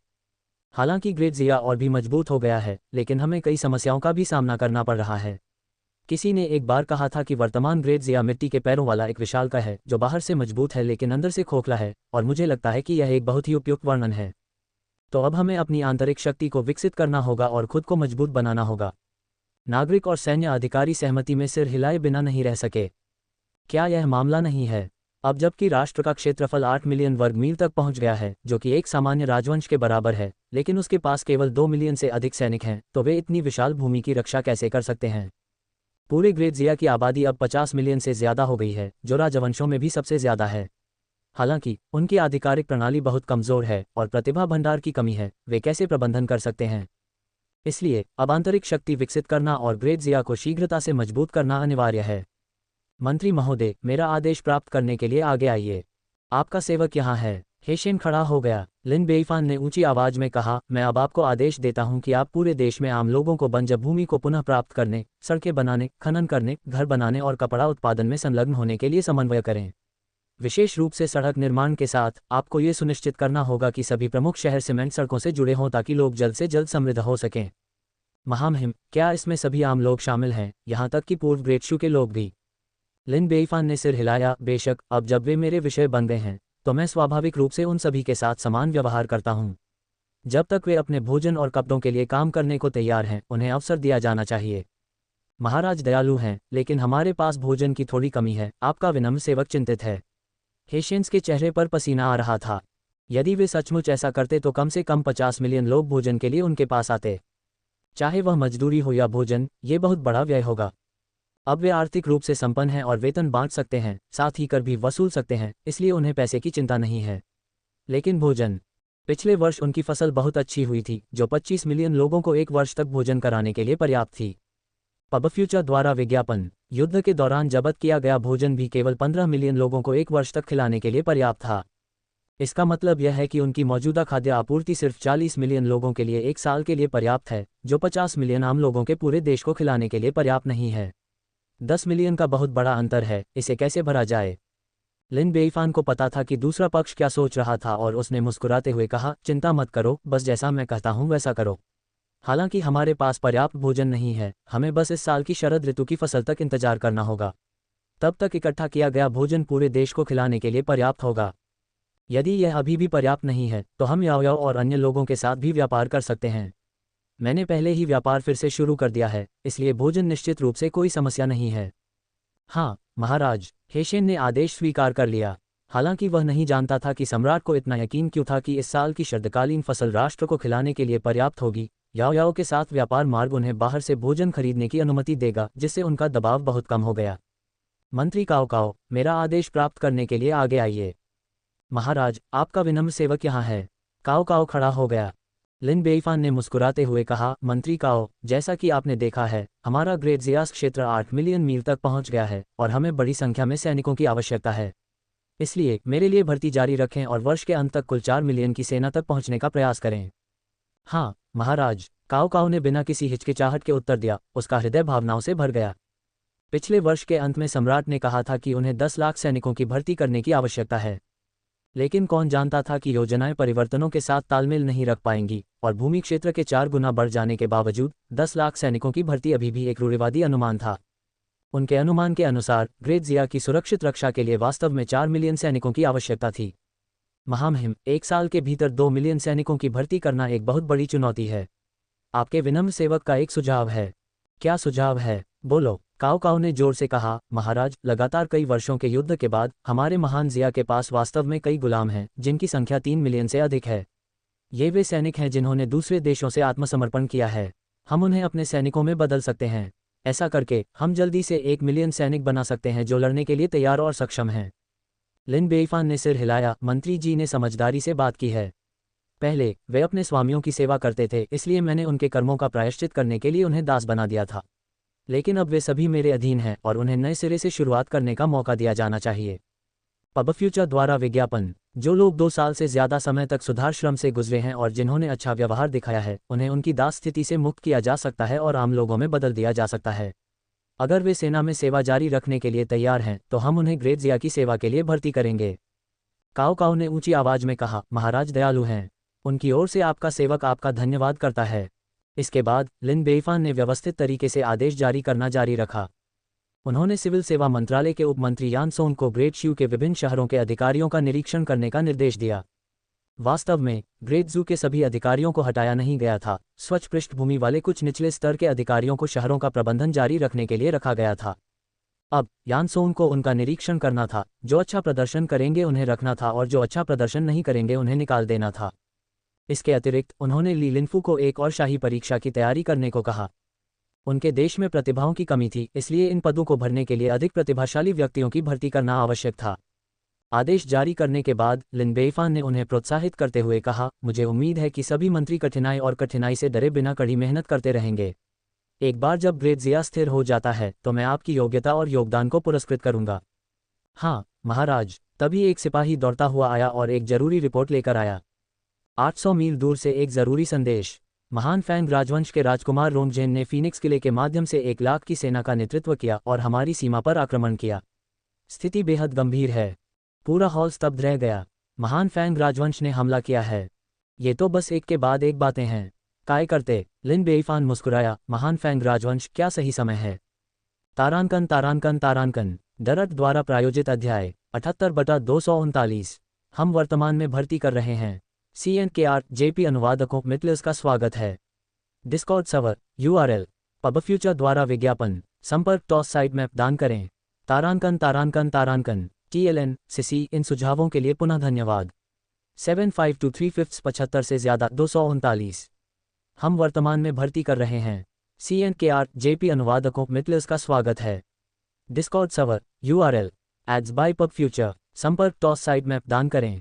हालांकि ग्रेट जिया और भी मजबूत हो गया है, लेकिन हमें कई समस्याओं का भी सामना करना पड़ रहा है। किसी ने एक बार कहा था कि वर्तमान ग्रेट जिया मिट्टी के पैरों वाला एक विशालकाय है जो बाहर से मजबूत है लेकिन अंदर से खोखला है, और मुझे लगता है कि यह एक बहुत ही उपयुक्त वर्णन है। तो अब हमें अपनी आंतरिक शक्ति को विकसित करना होगा और खुद को मजबूत बनाना होगा। नागरिक और सैन्य अधिकारी सहमति में सिर हिलाए बिना नहीं रह सके। क्या यह मामला नहीं है? अब जबकि राष्ट्र का क्षेत्रफल 8 मिलियन वर्ग मील तक पहुंच गया है, जो कि एक सामान्य राजवंश के बराबर है, लेकिन उसके पास केवल 2 मिलियन से अधिक सैनिक हैं, तो वे इतनी विशाल भूमि की रक्षा कैसे कर सकते हैं? पूरे ग्रेट जिया की आबादी अब 50 मिलियन से ज्यादा हो गई है, जो राजवंशों में भी सबसे ज्यादा है। हालांकि उनकी आधिकारिक प्रणाली बहुत कमजोर है और प्रतिभा भंडार की कमी है, वे कैसे प्रबंधन कर सकते हैं? इसलिए अब आंतरिक शक्ति विकसित करना और ग्रेट जिया को शीघ्रता से मजबूत करना अनिवार्य है। मंत्री महोदय, मेरा आदेश प्राप्त करने के लिए आगे आइए। आपका सेवक यहाँ है। हेशेन खड़ा हो गया। लिन बेइफान ने ऊंची आवाज में कहा, मैं अब आपको आदेश देता हूं कि आप पूरे देश में आम लोगों को बंजर भूमि को पुनः प्राप्त करने, सड़कें बनाने, खनन करने, घर बनाने और कपड़ा उत्पादन में संलग्न होने के लिए समन्वय करें। विशेष रूप से सड़क निर्माण के साथ आपको ये सुनिश्चित करना होगा कि सभी प्रमुख शहर सीमेंट सड़कों से जुड़े हों ताकि लोग जल्द से जल्द समृद्ध हो सकें। महामहिम, क्या इसमें सभी आम लोग शामिल हैं, यहाँ तक कि पूर्व ग्रेट शू के लोग भी? लिन बेइफान ने सिर हिलाया, बेशक, अब जब वे मेरे विषय बन गए हैं तो मैं स्वाभाविक रूप से उन सभी के साथ समान व्यवहार करता हूं। जब तक वे अपने भोजन और कपड़ों के लिए काम करने को तैयार हैं, उन्हें अवसर दिया जाना चाहिए। महाराज दयालु हैं, लेकिन हमारे पास भोजन की थोड़ी कमी है। आपका विनम्र सेवक चिंतित है। हेशेंस के चेहरे पर पसीना आ रहा था। यदि वे सचमुच ऐसा करते तो कम से कम 50 मिलियन लोग भोजन के लिए उनके पास आते। चाहे वह मजदूरी हो या भोजन, ये बहुत बड़ा व्यय होगा। अब वे आर्थिक रूप से संपन्न हैं और वेतन बांट सकते हैं, साथ ही कर भी वसूल सकते हैं, इसलिए उन्हें पैसे की चिंता नहीं है। लेकिन भोजन, पिछले वर्ष उनकी फसल बहुत अच्छी हुई थी, जो 25 मिलियन लोगों को एक वर्ष तक भोजन कराने के लिए पर्याप्त थी। पब फ्यूचर द्वारा विज्ञापन, युद्ध के दौरान जब्त किया गया भोजन भी केवल 15 मिलियन लोगों को एक वर्ष तक खिलाने के लिए पर्याप्त था। इसका मतलब यह है कि उनकी मौजूदा खाद्य आपूर्ति सिर्फ 40 मिलियन लोगों के लिए एक साल के लिए पर्याप्त है, जो 50 मिलियन आम लोगों के पूरे देश को खिलाने के लिए पर्याप्त नहीं है। 10 मिलियन का बहुत बड़ा अंतर है, इसे कैसे भरा जाए? लिन बेइफान को पता था कि दूसरा पक्ष क्या सोच रहा था और उसने मुस्कुराते हुए कहा, चिंता मत करो, बस जैसा मैं कहता हूं वैसा करो। हालांकि हमारे पास पर्याप्त भोजन नहीं है, हमें बस इस साल की शरद ऋतु की फसल तक इंतजार करना होगा। तब तक इकट्ठा किया गया भोजन पूरे देश को खिलाने के लिए पर्याप्त होगा। यदि यह अभी भी पर्याप्त नहीं है तो हम याओ और अन्य लोगों के साथ भी व्यापार कर सकते हैं। मैंने पहले ही व्यापार फिर से शुरू कर दिया है, इसलिए भोजन निश्चित रूप से कोई समस्या नहीं है। हाँ महाराज, हेशेन ने आदेश स्वीकार कर लिया। हालांकि वह नहीं जानता था कि सम्राट को इतना यकीन क्यों था कि इस साल की शरदकालीन फसल राष्ट्र को खिलाने के लिए पर्याप्त होगी। याओ के साथ व्यापार मार्ग उन्हें बाहर से भोजन खरीदने की अनुमति देगा, जिससे उनका दबाव बहुत कम हो गया। मंत्री काओ, मेरा आदेश प्राप्त करने के लिए आगे आइए। महाराज, आपका विनम्र सेवक यहाँ है। काओ खड़ा हो गया। लिन बेइफान ने मुस्कुराते हुए कहा, मंत्री काओ, जैसा कि आपने देखा है, हमारा ग्रेट जियास क्षेत्र 8 मिलियन मील तक पहुंच गया है और हमें बड़ी संख्या में सैनिकों की आवश्यकता है। इसलिए मेरे लिए भर्ती जारी रखें और वर्ष के अंत तक कुल 4 मिलियन की सेना तक पहुंचने का प्रयास करें। हाँ महाराज, काओ ने बिना किसी हिचकिचाहट के उत्तर दिया। उसका हृदय भावनाओं से भर गया। पिछले वर्ष के अंत में सम्राट ने कहा था कि उन्हें 10 लाख सैनिकों की भर्ती करने की आवश्यकता है, लेकिन कौन जानता था कि योजनाएं परिवर्तनों के साथ तालमेल नहीं रख पाएंगी और भूमि क्षेत्र के 4 गुना बढ़ जाने के बावजूद 10 लाख सैनिकों की भर्ती अभी भी एक रूढ़िवादी अनुमान था। उनके अनुमान के अनुसार ग्रेट जिया की सुरक्षित रक्षा के लिए वास्तव में 4 मिलियन सैनिकों की आवश्यकता थी। महामहिम, एक साल के भीतर 2 मिलियन सैनिकों की भर्ती करना एक बहुत बड़ी चुनौती है। आपके विनम्र सेवक का एक सुझाव है। क्या सुझाव है? बोलो, काओ ने जोर से कहा। महाराज, लगातार कई वर्षों के युद्ध के बाद हमारे महान जिया के पास वास्तव में कई गुलाम हैं, जिनकी संख्या 3 मिलियन से अधिक है। ये वे सैनिक हैं जिन्होंने दूसरे देशों से आत्मसमर्पण किया है। हम उन्हें अपने सैनिकों में बदल सकते हैं। ऐसा करके हम जल्दी से 1 मिलियन सैनिक बना सकते हैं जो लड़ने के लिए तैयार और सक्षम हैं। लिन बेईफान ने सिर हिलाया। मंत्री जी ने समझदारी से बात की है। पहले वे अपने स्वामियों की सेवा करते थे, इसलिए मैंने उनके कर्मों का प्रायश्चित करने के लिए उन्हें दास बना दिया था। लेकिन अब वे सभी मेरे अधीन हैं और उन्हें नए सिरे से शुरुआत करने का मौका दिया जाना चाहिए। पब फ्यूचर द्वारा विज्ञापन। जो लोग 2 साल से ज़्यादा समय तक सुधार श्रम से गुजरे हैं और जिन्होंने अच्छा व्यवहार दिखाया है, उन्हें उनकी दास स्थिति से मुक्त किया जा सकता है और आम लोगों में बदल दिया जा सकता है। अगर वे सेना में सेवा जारी रखने के लिए तैयार हैं, तो हम उन्हें ग्रेट जिया की सेवा के लिए भर्ती करेंगे। काओ काओ ने ऊंची आवाज में कहा, महाराज दयालु हैं। उनकी ओर से आपका सेवक आपका धन्यवाद करता है। इसके बाद लिन बेईफान ने व्यवस्थित तरीके से आदेश जारी करना जारी रखा। उन्होंने सिविल सेवा मंत्रालय के उप मंत्री यान सोंग को ग्रेट श्यू के विभिन्न शहरों के अधिकारियों का निरीक्षण करने का निर्देश दिया। वास्तव में ग्रेट जू के सभी अधिकारियों को हटाया नहीं गया था। स्वच्छ पृष्ठभूमि वाले कुछ निचले स्तर के अधिकारियों को शहरों का प्रबंधन जारी रखने के लिए रखा गया था। अब यान सोंग को उनका निरीक्षण करना था। जो अच्छा प्रदर्शन करेंगे उन्हें रखना था और जो अच्छा प्रदर्शन नहीं करेंगे उन्हें निकाल देना था। इसके अतिरिक्त उन्होंने ली लिनफू को एक और शाही परीक्षा की तैयारी करने को कहा। उनके देश में प्रतिभाओं की कमी थी, इसलिए इन पदों को भरने के लिए अधिक प्रतिभाशाली व्यक्तियों की भर्ती करना आवश्यक था। आदेश जारी करने के बाद लिन बेईफान ने उन्हें प्रोत्साहित करते हुए कहा, मुझे उम्मीद है कि सभी मंत्री कठिनाई से डरे बिना कड़ी मेहनत करते रहेंगे। एक बार जब ग्रेट जिया स्थिर हो जाता है तो मैं आपकी योग्यता और योगदान को पुरस्कृत करूंगा। हाँ महाराज। तभी एक सिपाही दौड़ता हुआ आया और एक जरूरी रिपोर्ट लेकर आया। 800 मील दूर से एक जरूरी संदेश। महान फैंग राजवंश के राजकुमार रोंगजेन ने फीनिक्स किले के माध्यम से 1 लाख की सेना का नेतृत्व किया और हमारी सीमा पर आक्रमण किया। स्थिति बेहद गंभीर है। पूरा हॉल स्तब्ध रह गया। महान फैंग राजवंश ने हमला किया है। ये तो बस एक के बाद एक बातें हैं। काय करते? लिन बेईफान मुस्कुराया। महान फैंग राजवंश, क्या सही समय है? तारांकन तारांकन तारांकन। डरट द्वारा प्रायोजित अध्याय 78/239। हम वर्तमान में भर्ती कर रहे हैं। CNKR JP अनुवादकों मिटलर्स का स्वागत है। Discord server URL pub future द्वारा विज्ञापन। संपर्क टॉस साइट मैप दान करें। तारांकन तारांकन तारांकन TLN सिसी। इन सुझावों के लिए पुनः धन्यवाद। 7523 75 से ज़्यादा 239। हम वर्तमान में भर्ती कर रहे हैं। CNKR JP अनुवादकों मिटलर्स का स्वागत है। Discord server URL ads by PubFuture. संपर्क टॉस साइट मैप दान करें।